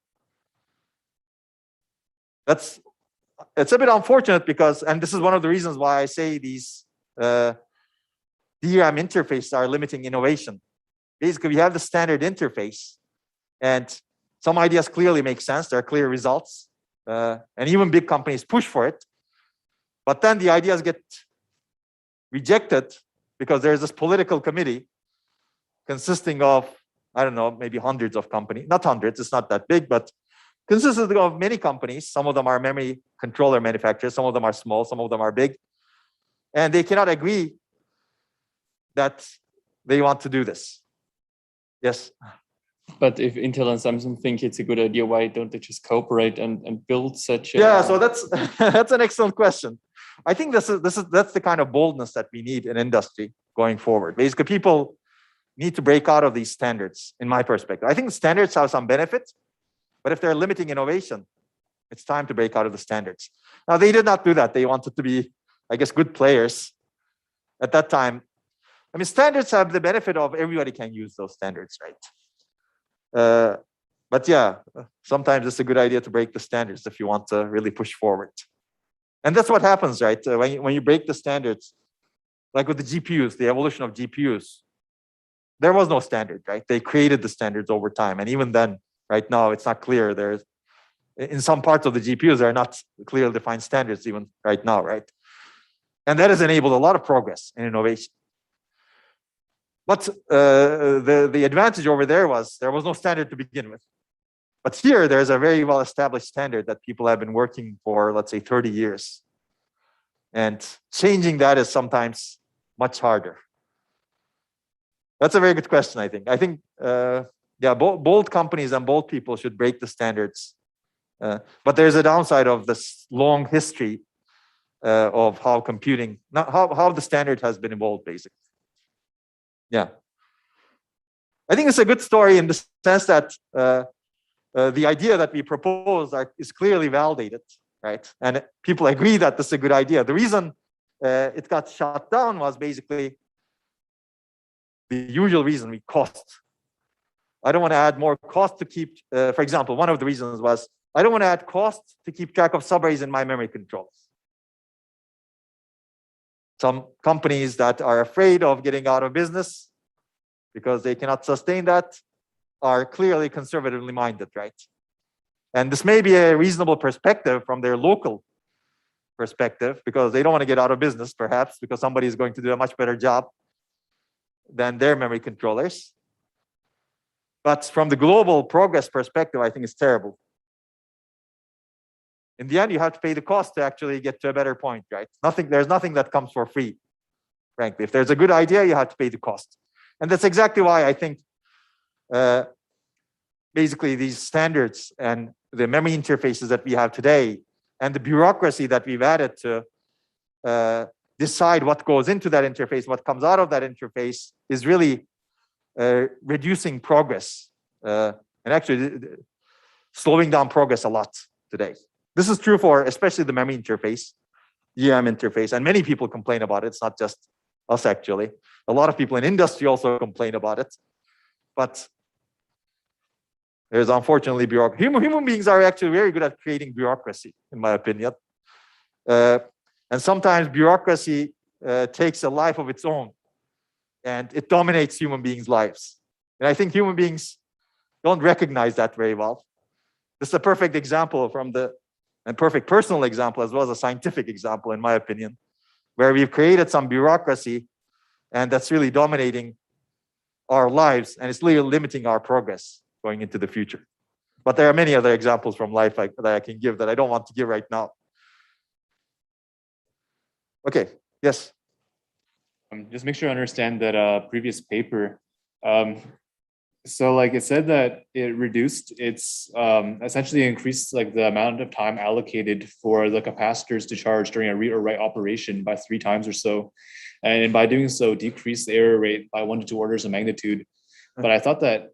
Speaker 5: It's a bit unfortunate because, and this is one of the reasons why I say these DRAM interfaces are limiting innovation. Basically, we have the standard interface, and some ideas clearly make sense. There are clear results, and even big companies push for it. But then the ideas get rejected because there's this political committee consisting of, I don't know, maybe hundreds of companies. Not hundreds, it's not that big, but consisting of many companies. Some of them are memory controller manufacturers, some of them are small, some of them are big. And they cannot agree that they want to do this. Yes.
Speaker 4: But if Intel and Samsung think it's a good idea, why don't they just cooperate and build such a...
Speaker 5: Yeah, so that's an excellent question. I think that's the kind of boldness that we need in industry going forward. Basically, people need to break out of these standards, in my perspective. I think the standards have some benefit, but if they're limiting innovation, it's time to break out of the standards. Now, they did not do that. They wanted to be, I guess, good players at that time. I mean, standards have the benefit of everybody can use those standards, right? But yeah, sometimes it's a good idea to break the standards if you want to really push forward. And that's what happens, right? When you break the standards, like with the GPUs, the evolution of GPUs, there was no standard, right? They created the standards over time. And even then, right now, it's not clear. There's, in some parts of the GPUs, there are not clearly defined standards even right now, right? And that has enabled a lot of progress and innovation. But the advantage over there was no standard to begin with. But here, there's a very well-established standard that people have been working for, let's say, 30 years. And changing that is sometimes much harder. That's a very good question, I think. I think, yeah, bold companies and bold people should break the standards. But there's a downside of this long history of how computing, how the standard has been evolved, basically. Yeah. I think it's a good story in the sense that the idea that we propose is clearly validated, right? And people agree that this is a good idea. The reason it got shut down was basically the usual reason, cost. I don't want to add more cost to keep, for example, one of the reasons was, I don't want to add cost to keep track of subarrays in my memory controllers. Some companies that are afraid of getting out of business because they cannot sustain that are clearly conservatively minded, right? And this may be a reasonable perspective from their local perspective because they don't want to get out of business, perhaps, because somebody is going to do a much better job than their memory controllers. But from the global progress perspective, I think it's terrible. In the end, you have to pay the cost to actually get to a better point, right? There's nothing that comes for free, frankly. If there's a good idea, you have to pay the cost. And that's exactly why I think basically these standards and the memory interfaces that we have today and the bureaucracy that we've added to decide what goes into that interface, what comes out of that interface is really reducing progress and actually slowing down progress a lot today. This is true for especially the memory interface, DRAM interface, and many people complain about it. It's not just us, actually. A lot of people in industry also complain about it. But there's unfortunately bureaucracy. Human beings are actually very good at creating bureaucracy, in my opinion. And sometimes bureaucracy takes a life of its own, and it dominates human beings' lives. And I think human beings don't recognize that very well. This is a perfect example and perfect personal example as well as a scientific example, in my opinion, where we've created some bureaucracy and that's really dominating our lives and it's really limiting our progress going into the future. But there are many other examples from life that I can give that I don't want to give right now. Okay, yes.
Speaker 2: Just make sure I understand that previous paper. So like it said that it reduced its essentially increased like the amount of time allocated for the capacitors to charge during a read or write operation by 3 times or so. And by doing so, decreased the error rate by 1 to 2 orders of magnitude. But I thought that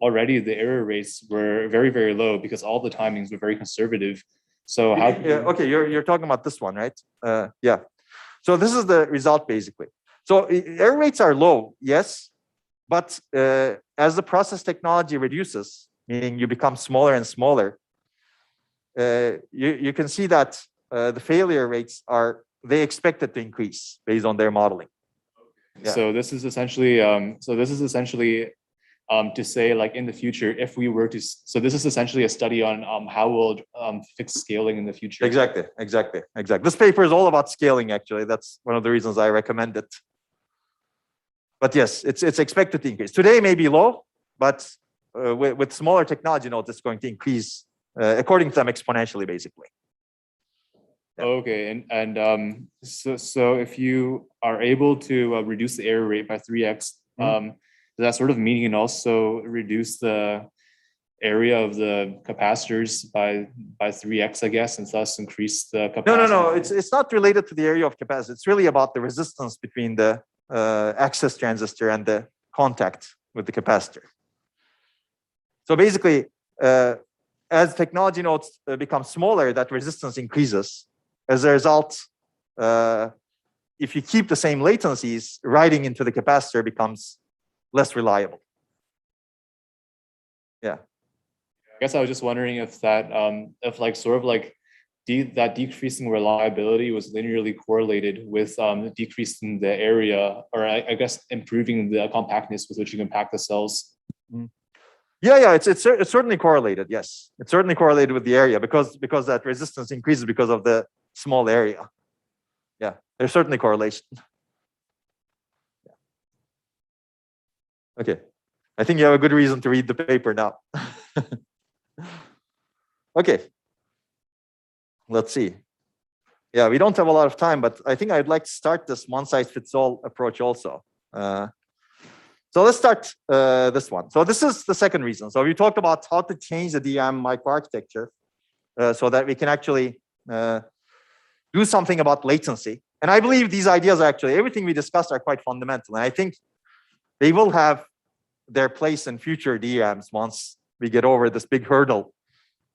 Speaker 2: already the error rates were very, very low because all the timings were very conservative. So how?
Speaker 5: Yeah, okay, you're talking about this one, right? Yeah. So this is the result basically. So error rates are low, yes, but as the process technology reduces, meaning you become smaller and smaller, you can see that the failure rates they expected to increase based on their modeling. Yeah.
Speaker 2: So this is essentially to say like in the future, if we were to, so this is essentially a study on how we'll fix scaling in the future.
Speaker 5: Exactly. This paper is all about scaling, actually. That's one of the reasons I recommend it. But yes, it's expected to increase. Today may be low, but with smaller technology nodes, it's going to increase according to them exponentially, basically. Yeah.
Speaker 2: Okay, and so if you are able to reduce the error rate by 3x, does that sort of mean you can also reduce the area of the capacitors by 3x, I guess, and thus increase the capacity?
Speaker 5: No. It's not related to the area of capacity. It's really about the resistance between the access transistor and the contact with the capacitor. So basically, as technology nodes become smaller, that resistance increases. As a result, if you keep the same latencies, writing into the capacitor becomes less reliable. Yeah.
Speaker 2: I guess I was just wondering if that, if like sort of like that decreasing reliability was linearly correlated with decreasing the area, or I guess improving the compactness with which you can pack the cells.
Speaker 5: Yeah, it's certainly correlated. Yes, it's certainly correlated with the area because that resistance increases because of the small area. Yeah, there's certainly correlation. Yeah. Okay, I think you have a good reason to read the paper now. Okay, let's see. Yeah, we don't have a lot of time, but I think I'd like to start this one-size-fits-all approach also. So let's start this one. So this is the second reason. So we talked about how to change the DRAM microarchitecture so that we can actually do something about latency. And I believe these ideas are actually, everything we discussed are quite fundamental. And I think they will have their place in future DRAMs once we get over this big hurdle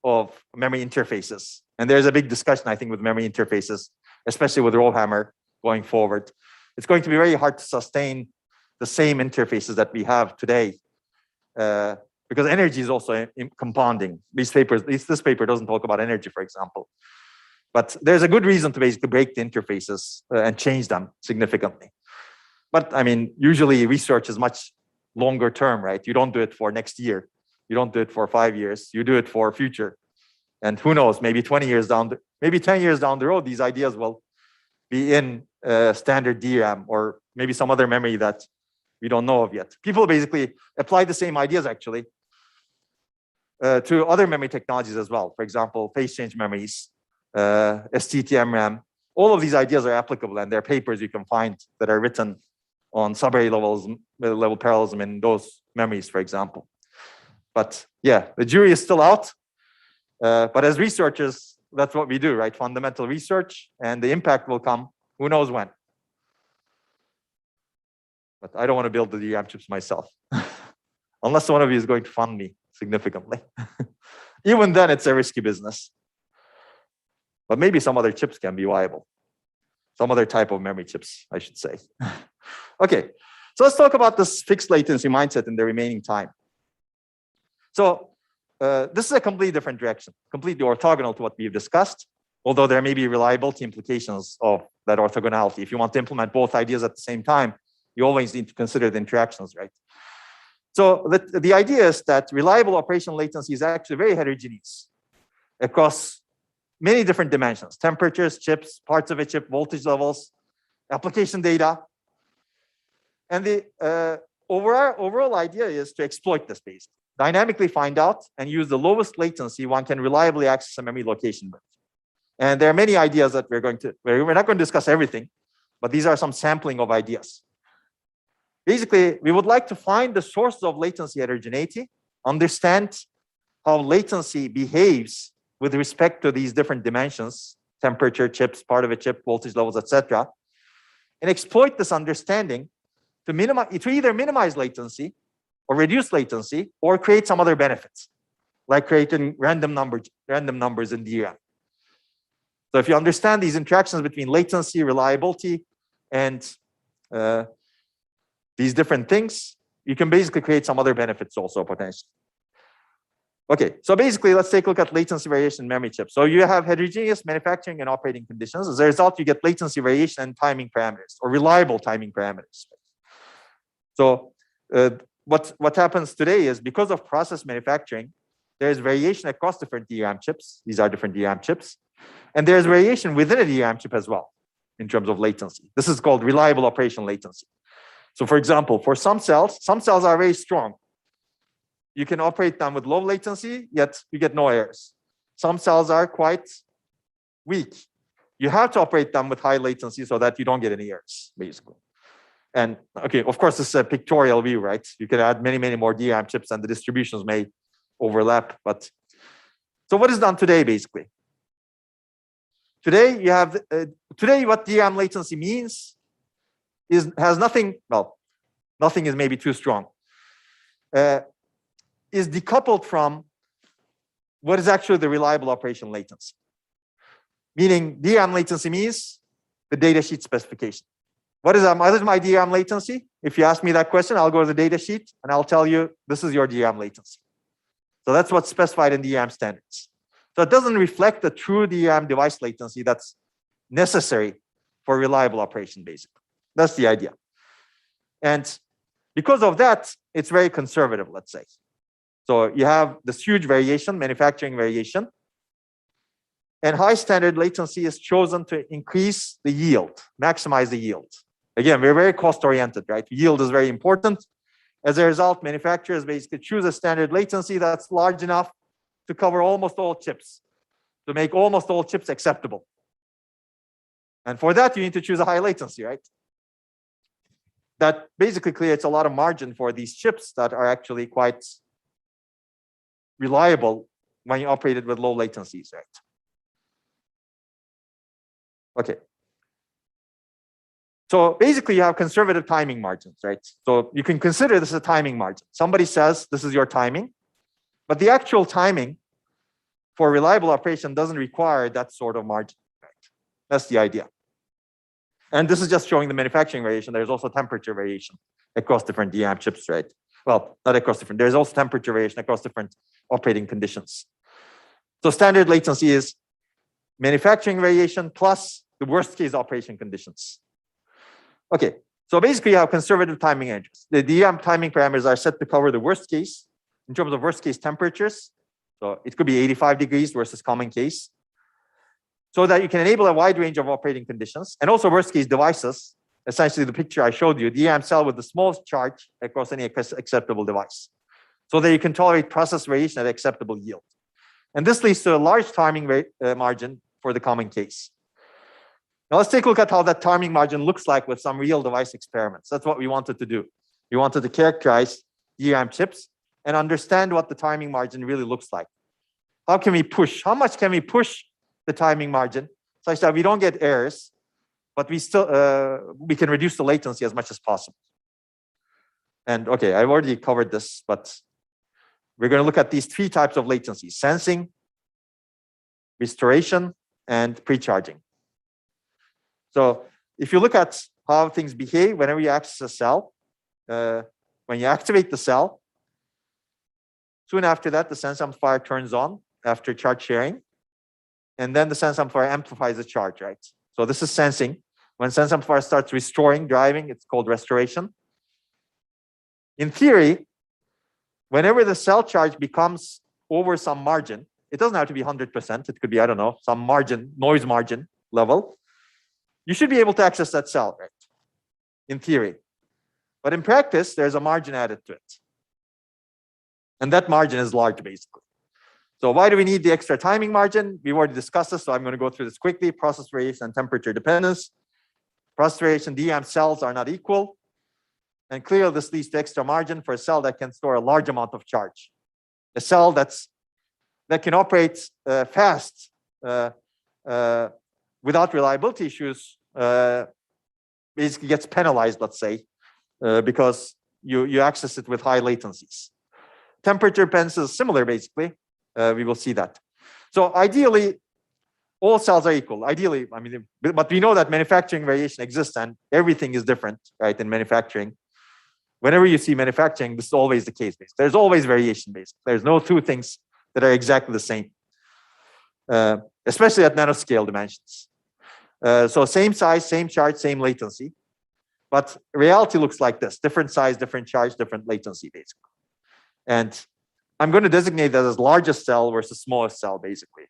Speaker 5: of memory interfaces. And there's a big discussion, I think, with memory interfaces, especially with RowHammer going forward. It's going to be very hard to sustain the same interfaces that we have today because energy is also compounding. This paper doesn't talk about energy, for example. But there's a good reason to basically break the interfaces and change them significantly. But I mean, usually research is much longer term, right? You don't do it for next year. You don't do it for 5 years. You do it for future. And who knows, maybe 20 years down, maybe 10 years down the road, these ideas will be in standard DRAM or maybe some other memory that we don't know of yet. People basically apply the same ideas actually to other memory technologies as well. For example, phase change memories, STT-MRAM. All of these ideas are applicable, and there are papers you can find that are written on subarray level parallelism in those memories, for example. But yeah, the jury is still out. But as researchers, that's what we do, right? Fundamental research, and the impact will come, who knows when. But I don't want to build the DRAM chips myself, unless one of you is going to fund me significantly. Even then, it's a risky business. But maybe some other chips can be viable. Some other type of memory chips, I should say. Okay, so let's talk about this fixed latency mindset in the remaining time. So this is a completely different direction, completely orthogonal to what we've discussed, although there may be reliability implications of that orthogonality. If you want to implement both ideas at the same time, you always need to consider the interactions, right? So the idea is that reliable operational latency is actually very heterogeneous across many different dimensions: temperatures, chips, parts of a chip, voltage levels, application data. And the overall idea is to exploit this base. dynamically find out and use the lowest latency one can reliably access a memory location with. And there are many ideas that we're not going to discuss everything, but these are some sampling of ideas. Basically, we would like to find the sources of latency heterogeneity, understand how latency behaves with respect to these different dimensions, temperature, chips, part of a chip, voltage levels, etc., and exploit this understanding to either minimize latency or reduce latency or create some other benefits, like creating random numbers in DRAM. So if you understand these interactions between latency, reliability, and these different things, you can basically create some other benefits also potentially. Okay, so basically, let's take a look at latency variation in memory chips. So you have heterogeneous manufacturing and operating conditions. As a result, you get latency variation and timing parameters, or reliable timing parameters. So what happens today is because of process manufacturing, there's variation across different DRAM chips. These are different DRAM chips. And there's variation within a DRAM chip as well in terms of latency. This is called reliable operation latency. So for example, for some cells are very strong. You can operate them with low latency, yet you get no errors. Some cells are quite weak. You have to operate them with high latency so that you don't get any errors, basically. And okay, of course, this is a pictorial view, right? You can add many, many more DRAM chips and the distributions may overlap. But so what is done today, basically? Today, you have today what DRAM latency means has nothing, well, nothing is maybe too strong. Is decoupled from what is actually the reliable operation latency. Meaning DRAM latency means the datasheet specification. What is my DRAM latency? If you ask me that question, I'll go to the datasheet and I'll tell you this is your DRAM latency. So that's what's specified in DRAM standards. So it doesn't reflect the true DRAM device latency that's necessary for reliable operation, basically. That's the idea. And because of that, it's very conservative, let's say. So you have this huge variation, manufacturing variation. And high standard latency is chosen to increase the yield, maximize the yield. Again, we're very cost oriented, right? Yield is very important. As a result, manufacturers basically choose a standard latency that's large enough to cover almost all chips, to make almost all chips acceptable. And for that, you need to choose a high latency, right? That basically creates a lot of margin for these chips that are actually quite reliable when you operate it with low latencies, right? Okay. So basically, you have conservative timing margins, right? So you can consider this a timing margin. Somebody says this is your timing, but the actual timing for reliable operation doesn't require that sort of margin, right? That's the idea. And this is just showing the manufacturing variation. There's also temperature variation across different DRAM chips, right? Well, not across different. There's also temperature variation across different operating conditions. So standard latency is manufacturing variation plus the worst case operation conditions. Okay, so basically you have conservative timing edges. The DRAM timing parameters are set to cover the worst case in terms of worst case temperatures. So it could be 85 degrees versus common case. So that you can enable a wide range of operating conditions and also worst case devices. Essentially the picture I showed you, DRAM cell with the smallest charge across any acceptable device. So that you can tolerate process variation at acceptable yield. And this leads to a large timing margin for the common case. Now let's take a look at how that timing margin looks like with some real device experiments. That's what we wanted to do. We wanted to characterize DRAM chips and understand what the timing margin really looks like. How can we push? How much can we push the timing margin such that we don't get errors, but we still we can reduce the latency as much as possible? And okay, I've already covered this, but we're going to look at these three types of latency: sensing, restoration, and pre-charging. So if you look at how things behave whenever you access a cell, when you activate the cell, soon after that, the sense amplifier turns on after charge sharing. And then the sense amplifier amplifies the charge, right? So this is sensing. When sense amplifier starts restoring, driving, it's called restoration. In theory, whenever the cell charge becomes over some margin, it doesn't have to be 100%. It could be, I don't know, some margin, noise margin level. You should be able to access that cell, right? In theory. But in practice, there's a margin added to it. And that margin is large, basically. So why do we need the extra timing margin? We've already discussed this, so I'm going to go through this quickly. Process variation and temperature dependence. Process variation, DRAM cells are not equal. And clearly this leads to extra margin for a cell that can store a large amount of charge. A cell that can operate fast without reliability issues basically gets penalized, let's say, because you access it with high latencies. Temperature dependence is similar, basically. We will see that. So ideally, all cells are equal. Ideally, I mean, but we know that manufacturing variation exists and everything is different, right, in manufacturing. Whenever you see manufacturing, this is always the case. There's always variation based. There's no two things that are exactly the same, especially at nanoscale dimensions. So same size, same charge, same latency. But reality looks like this: different size, different charge, different latency, basically. And I'm going to designate that as largest cell versus smallest cell, basically.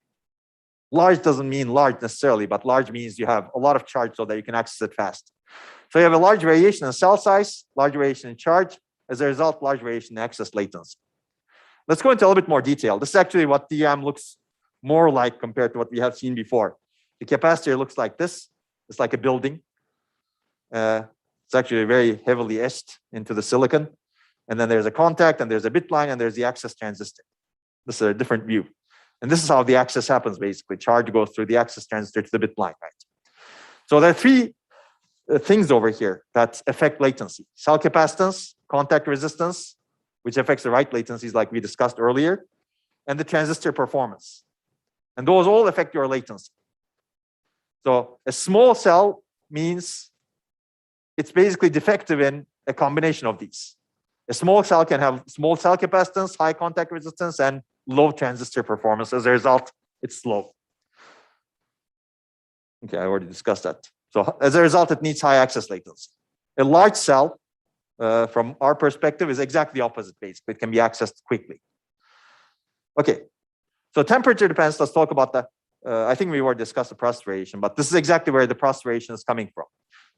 Speaker 5: Large doesn't mean large necessarily, but large means you have a lot of charge so that you can access it fast. So you have a large variation in cell size, large variation in charge, as a result, large variation in access latency. Let's go into a little bit more detail. This is actually what DRAM looks more like compared to what we have seen before. The capacitor looks like this. It's like a building. It's actually very heavily etched into the silicon. And then there's a contact, and there's a bit line, and there's the access transistor. This is a different view. And this is how the access happens, basically. Charge goes through the access transistor to the bit line, right? So there are three things over here that affect latency: cell capacitance, contact resistance, which affects the write latencies like we discussed earlier, and the transistor performance. And those all affect your latency. So a small cell means it's basically defective in a combination of these. A small cell can have small cell capacitance, high contact resistance, and low transistor performance. As a result, it's slow. Okay, I already discussed that. So as a result, it needs high access latency. A large cell, from our perspective, is exactly the opposite, basically. It can be accessed quickly. Okay, so temperature depends. Let's talk about the, I think we already discussed the process variation, but this is exactly where the process variation is coming from.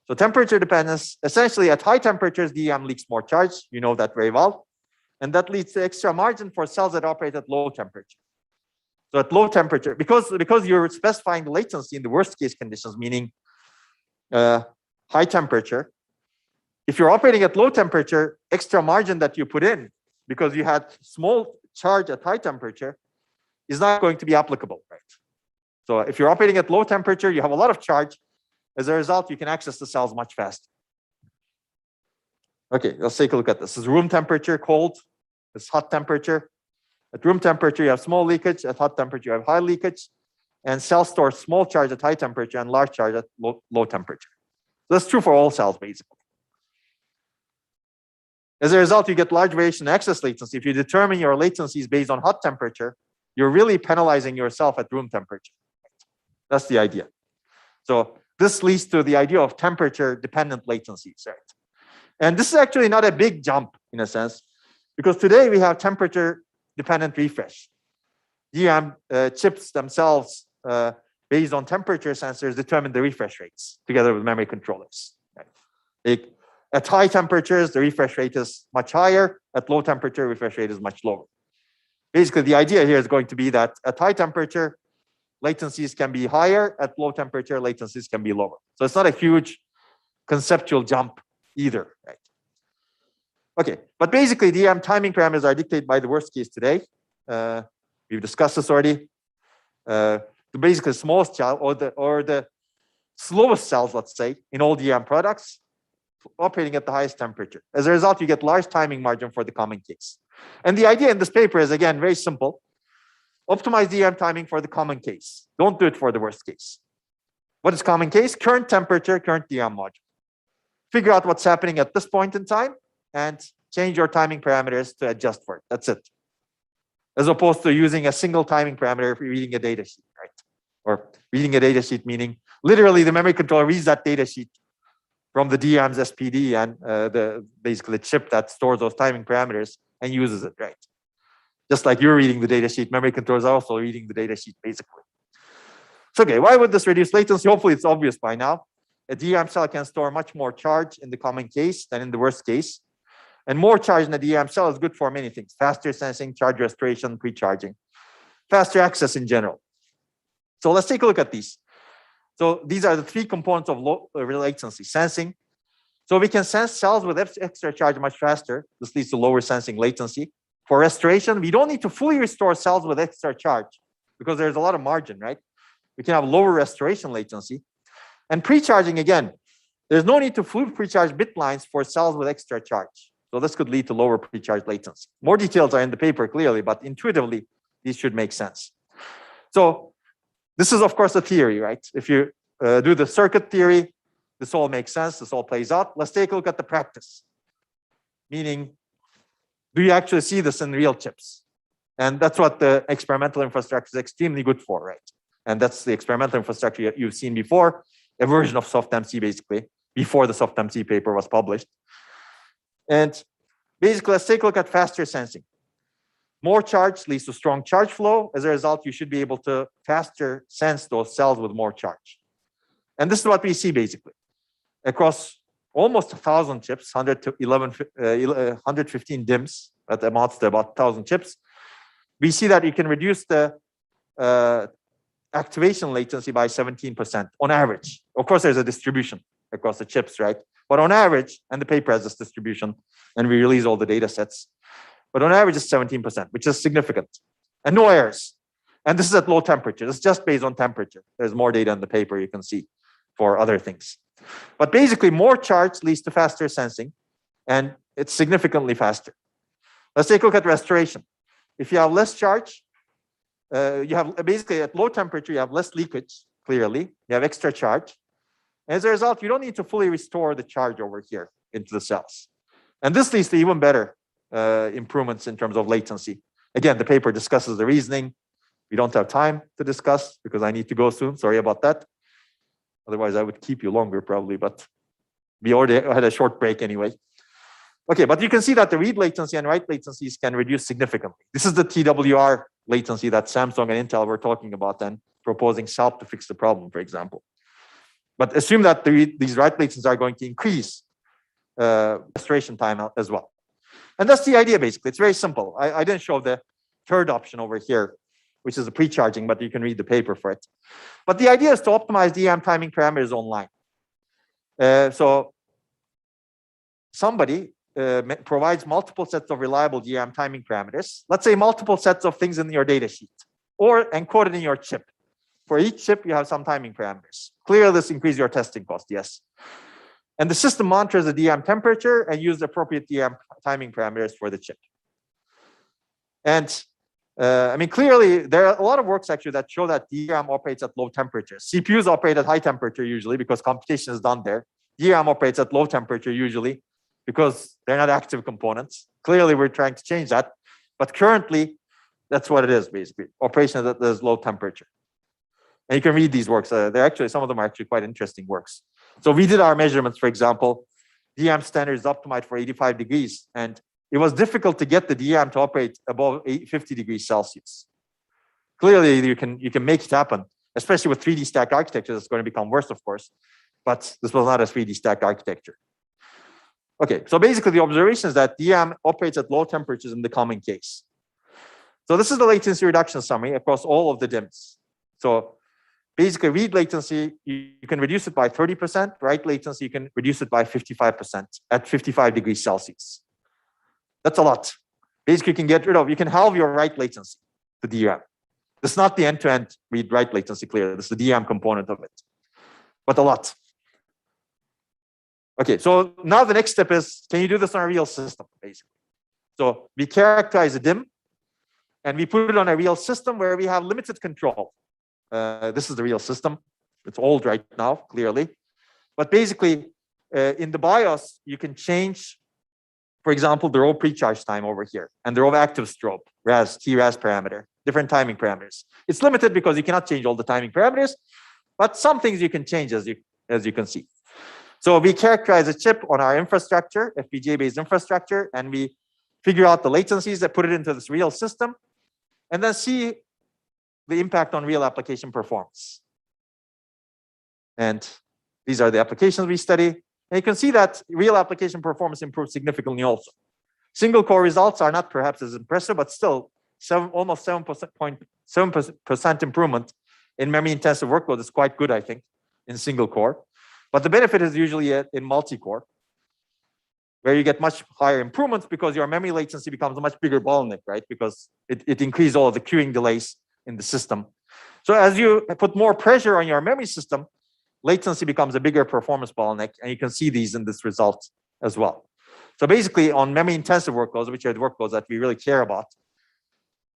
Speaker 5: So temperature dependence, essentially at high temperatures, DRAM leaks more charge. You know that very well. And that leads to extra margin for cells that operate at low temperature. So at low temperature, because you're specifying the latency in the worst case conditions, meaning high temperature, if you're operating at low temperature, extra margin that you put in, because you had small charge at high temperature, is not going to be applicable, right? So if you're operating at low temperature, you have a lot of charge. As a result, you can access the cells much faster. Okay, let's take a look at this. This is room temperature, cold. This is hot temperature. At room temperature, you have small leakage. At hot temperature, you have high leakage. And cells store small charge at high temperature and large charge at low temperature. So that's true for all cells, basically. As a result, you get large variation in access latency. If you determine your latencies based on hot temperature, you're really penalizing yourself at room temperature. That's the idea. So this leads to the idea of temperature-dependent latencies, right? And this is actually not a big jump in a sense, because today we have temperature-dependent refresh. DRAM chips themselves, based on temperature sensors, determine the refresh rates together with memory controllers. Right? At high temperatures, the refresh rate is much higher. At low temperature, refresh rate is much lower. Basically, the idea here is going to be that at high temperature, latencies can be higher. At low temperature, latencies can be lower. So it's not a huge conceptual jump either, right? Okay, but basically, DRAM timing parameters are dictated by the worst case today. We've discussed this already. The basically smallest cell or the slowest cells, let's say, in all DRAM products, operating at the highest temperature. As a result, you get large timing margin for the common case. And the idea in this paper is, again, very simple. Optimize DRAM timing for the common case. Don't do it for the worst case. What is common case? Current temperature, current DRAM module. Figure out what's happening at this point in time and change your timing parameters to adjust for it. That's it. As opposed to using a single timing parameter for reading a data sheet, right? Or reading a data sheet, meaning literally the memory controller reads that data sheet from the DRAM's SPD and basically the chip that stores those timing parameters and uses it, right? Just like you're reading the data sheet, memory controllers are also reading the data sheet, basically. So, okay, why would this reduce latency? Hopefully, it's obvious by now. A DRAM cell can store much more charge in the common case than in the worst case. And more charge in the DRAM cell is good for many things: faster sensing, charge restoration, pre-charging, faster access in general. So let's take a look at these. So these are the three components of low latency: sensing. So we can sense cells with extra charge much faster. This leads to lower sensing latency. For restoration, we don't need to fully restore cells with extra charge because there's a lot of margin, right? We can have lower restoration latency. And pre-charging, again, there's no need to fully pre-charge bit lines for cells with extra charge. So this could lead to lower pre-charge latency. More details are in the paper clearly, but intuitively, these should make sense. So this is, of course, a theory, right? If you do the circuit theory, this all makes sense. This all plays out. Let's take a look at the practice. Meaning, do you actually see this in real chips? And that's what the experimental infrastructure is extremely good for, right? And that's the experimental infrastructure you've seen before, a version of SoftMC, basically, before the SoftMC paper was published. And basically, let's take a look at faster sensing. More charge leads to strong charge flow. As a result, you should be able to faster sense those cells with more charge. And this is what we see, basically. Across almost 1,000 chips, 115 DIMMs, that amounts to about 1,000 chips, we see that you can reduce the activation latency by 17% on average. Of course, there's a distribution across the chips, right? But on average, and the paper has this distribution, and we release all the data sets, but on average, it's 17%, which is significant. And no errors. And this is at low temperature. It's just based on temperature. There's more data in the paper you can see for other things. But basically, more charge leads to faster sensing, and it's significantly faster. Let's take a look at restoration. If you have less charge, you have basically at low temperature, you have less leakage, clearly. You have extra charge. As a result, you don't need to fully restore the charge over here into the cells. And this leads to even better improvements in terms of latency. Again, the paper discusses the reasoning. We don't have time to discuss because I need to go soon. Sorry about that. Otherwise, I would keep you longer probably, but we already had a short break anyway. Okay, but you can see that the read latency and write latencies can reduce significantly. This is the TWR latency that Samsung and Intel were talking about and proposing SALP to fix the problem, for example. But assume that these write latencies are going to increase restoration time as well. And that's the idea, basically. It's very simple. I didn't show the third option over here, which is the pre-charging, but you can read the paper for it. But the idea is to optimize DRAM timing parameters online. So somebody provides multiple sets of reliable DRAM timing parameters. Let's say multiple sets of things in your data sheet or encoded in your chip. For each chip, you have some timing parameters. Clearly, this increases your testing cost, yes. And the system monitors the DRAM temperature and uses appropriate DRAM timing parameters for the chip. And I mean, clearly, there are a lot of works actually that show that DRAM operates at low temperature. CPUs operate at high temperature usually because computation is done there. DRAM operates at low temperature usually because they're not active components. Clearly, we're trying to change that. But currently, that's what it is, basically. Operation at this low temperature. And you can read these works. They're actually, some of them are actually quite interesting works. So we did our measurements, for example. DRAM standard is optimized for 85 degrees. And it was difficult to get the DRAM to operate above 50 degrees Celsius. Clearly, you can make it happen, especially with 3D stack architecture. It's going to become worse, of course. But this was not a 3D stack architecture. Okay, so basically the observation is that DRAM operates at low temperatures in the common case. So this is the latency reduction summary across all of the DIMMs. So basically read latency, you can reduce it by 30%. Write latency, you can reduce it by 55% at 55 degrees Celsius. That's a lot. Basically, you can halve your write latency to DRAM. This is not the end-to-end read-write latency, clearly. This is the DRAM component of it, but a lot. Okay, so now the next step is, can you do this on a real system, basically? So we characterize a DIMM, and we put it on a real system where we have limited control. This is the real system. It's old right now, clearly. But basically, in the BIOS, you can change, for example, the row pre-charge time over here, and the row active strobe, TRAS parameter, different timing parameters. It's limited because you cannot change all the timing parameters, but some things you can change, as you can see. So we characterize a chip on our infrastructure, FPGA-based infrastructure, and we figure out the latencies that put it into this real system, and then see the impact on real application performance. And these are the applications we study. And you can see that real application performance improves significantly also. Single core results are not perhaps as impressive, but still almost 7% improvement in memory intensive workload is quite good, I think, in single core. But the benefit is usually in multi-core, where you get much higher improvements because your memory latency becomes a much bigger bottleneck, right? Because it increases all of the queuing delays in the system. So as you put more pressure on your memory system, latency becomes a bigger performance bottleneck, and you can see these in this result as well. So basically, on memory-intensive workloads, which are the workloads that we really care about,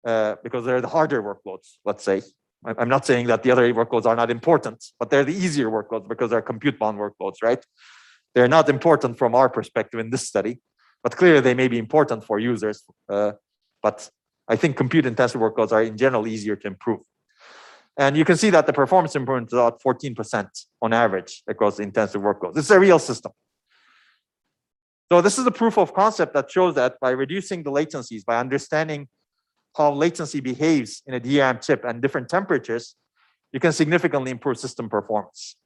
Speaker 5: because they're the harder workloads, let's say. I'm not saying that the other workloads are not important, but they're the easier workloads because they're compute-bound workloads, right? They're not important from our perspective in this study, but clearly they may be important for users. But I think compute-intensive workloads are in general easier to improve. And you can see that the performance improvement is about 14% on average across the intensive workloads. This is a real system. So this is a proof of concept that shows that by reducing the latencies, by understanding how latency behaves in a DRAM chip and different temperatures, you can significantly improve system performance.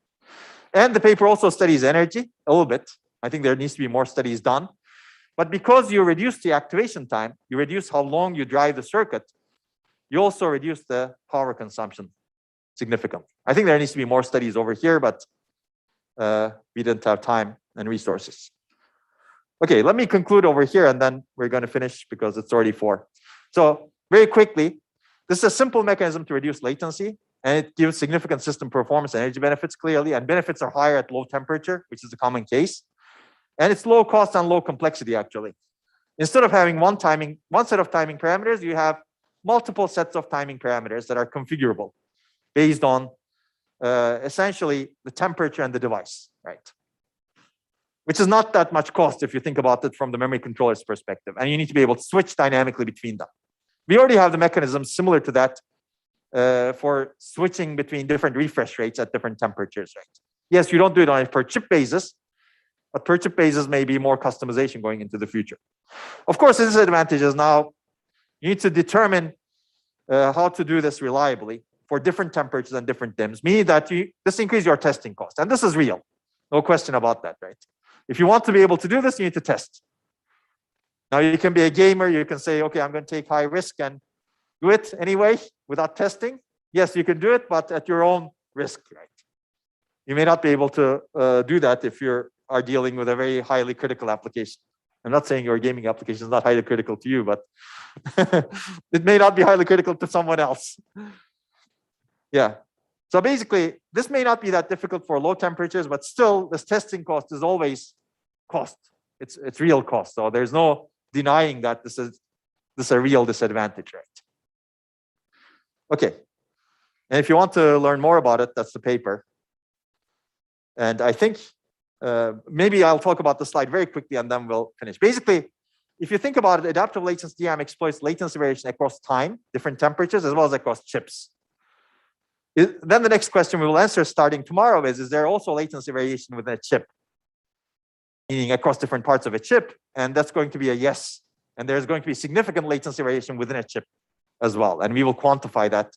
Speaker 5: And the paper also studies energy a little bit. I think there needs to be more studies done. But because you reduce the activation time, you reduce how long you drive the circuit, you also reduce the power consumption significantly. I think there needs to be more studies over here, but we didn't have time and resources. Okay, let me conclude over here, and then we're going to finish because it's already 4. So very quickly, this is a simple mechanism to reduce latency, and it gives significant system performance and energy benefits clearly, and benefits are higher at low temperature, which is a common case. And it's low cost and low complexity, actually. Instead of having one set of timing parameters, you have multiple sets of timing parameters that are configurable based on essentially the temperature and the device, right? Which is not that much cost if you think about it from the memory controller's perspective. And you need to be able to switch dynamically between them. We already have the mechanisms similar to that for switching between different refresh rates at different temperatures, right? Yes, you don't do it on a per chip basis, but per chip basis may be more customization going into the future. Of course, the disadvantage is now you need to determine how to do this reliably for different temperatures and different DIMMs, meaning that this increases your testing cost. And this is real. No question about that, right? If you want to be able to do this, you need to test. Now, you can be a gamer. You can say, okay, I'm going to take high risk and do it anyway without testing. Yes, you can do it, but at your own risk, right? You may not be able to do that if you are dealing with a very highly critical application. I'm not saying your gaming application is not highly critical to you, but it may not be highly critical to someone else. Yeah. So basically, this may not be that difficult for low temperatures, but still, this testing cost is always cost. It's real cost. So there's no denying that this is a real disadvantage, right? Okay. And if you want to learn more about it, that's the paper. And I think maybe I'll talk about the slide very quickly, and then we'll finish. Basically, if you think about it, adaptive latency DRAM exploits latency variation across time, different temperatures, as well as across chips. Then the next question we will answer starting tomorrow is there also latency variation within a chip? Meaning across different parts of a chip, and that's going to be a yes. And there's going to be significant latency variation within a chip as well. And we will quantify that,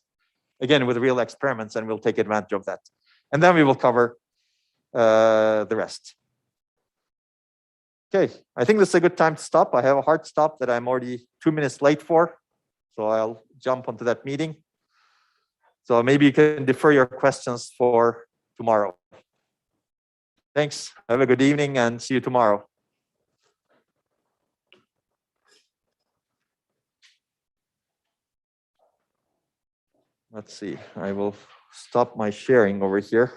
Speaker 5: again, with real experiments, and we'll take advantage of that. And then we will cover the rest. Okay, I think this is a good time to stop. I have a hard stop that I'm already 2 minutes late for, so I'll jump onto that meeting. So maybe you can defer your questions for tomorrow. Thanks. Have a good evening and see you tomorrow. Let's see. I will stop my sharing over here.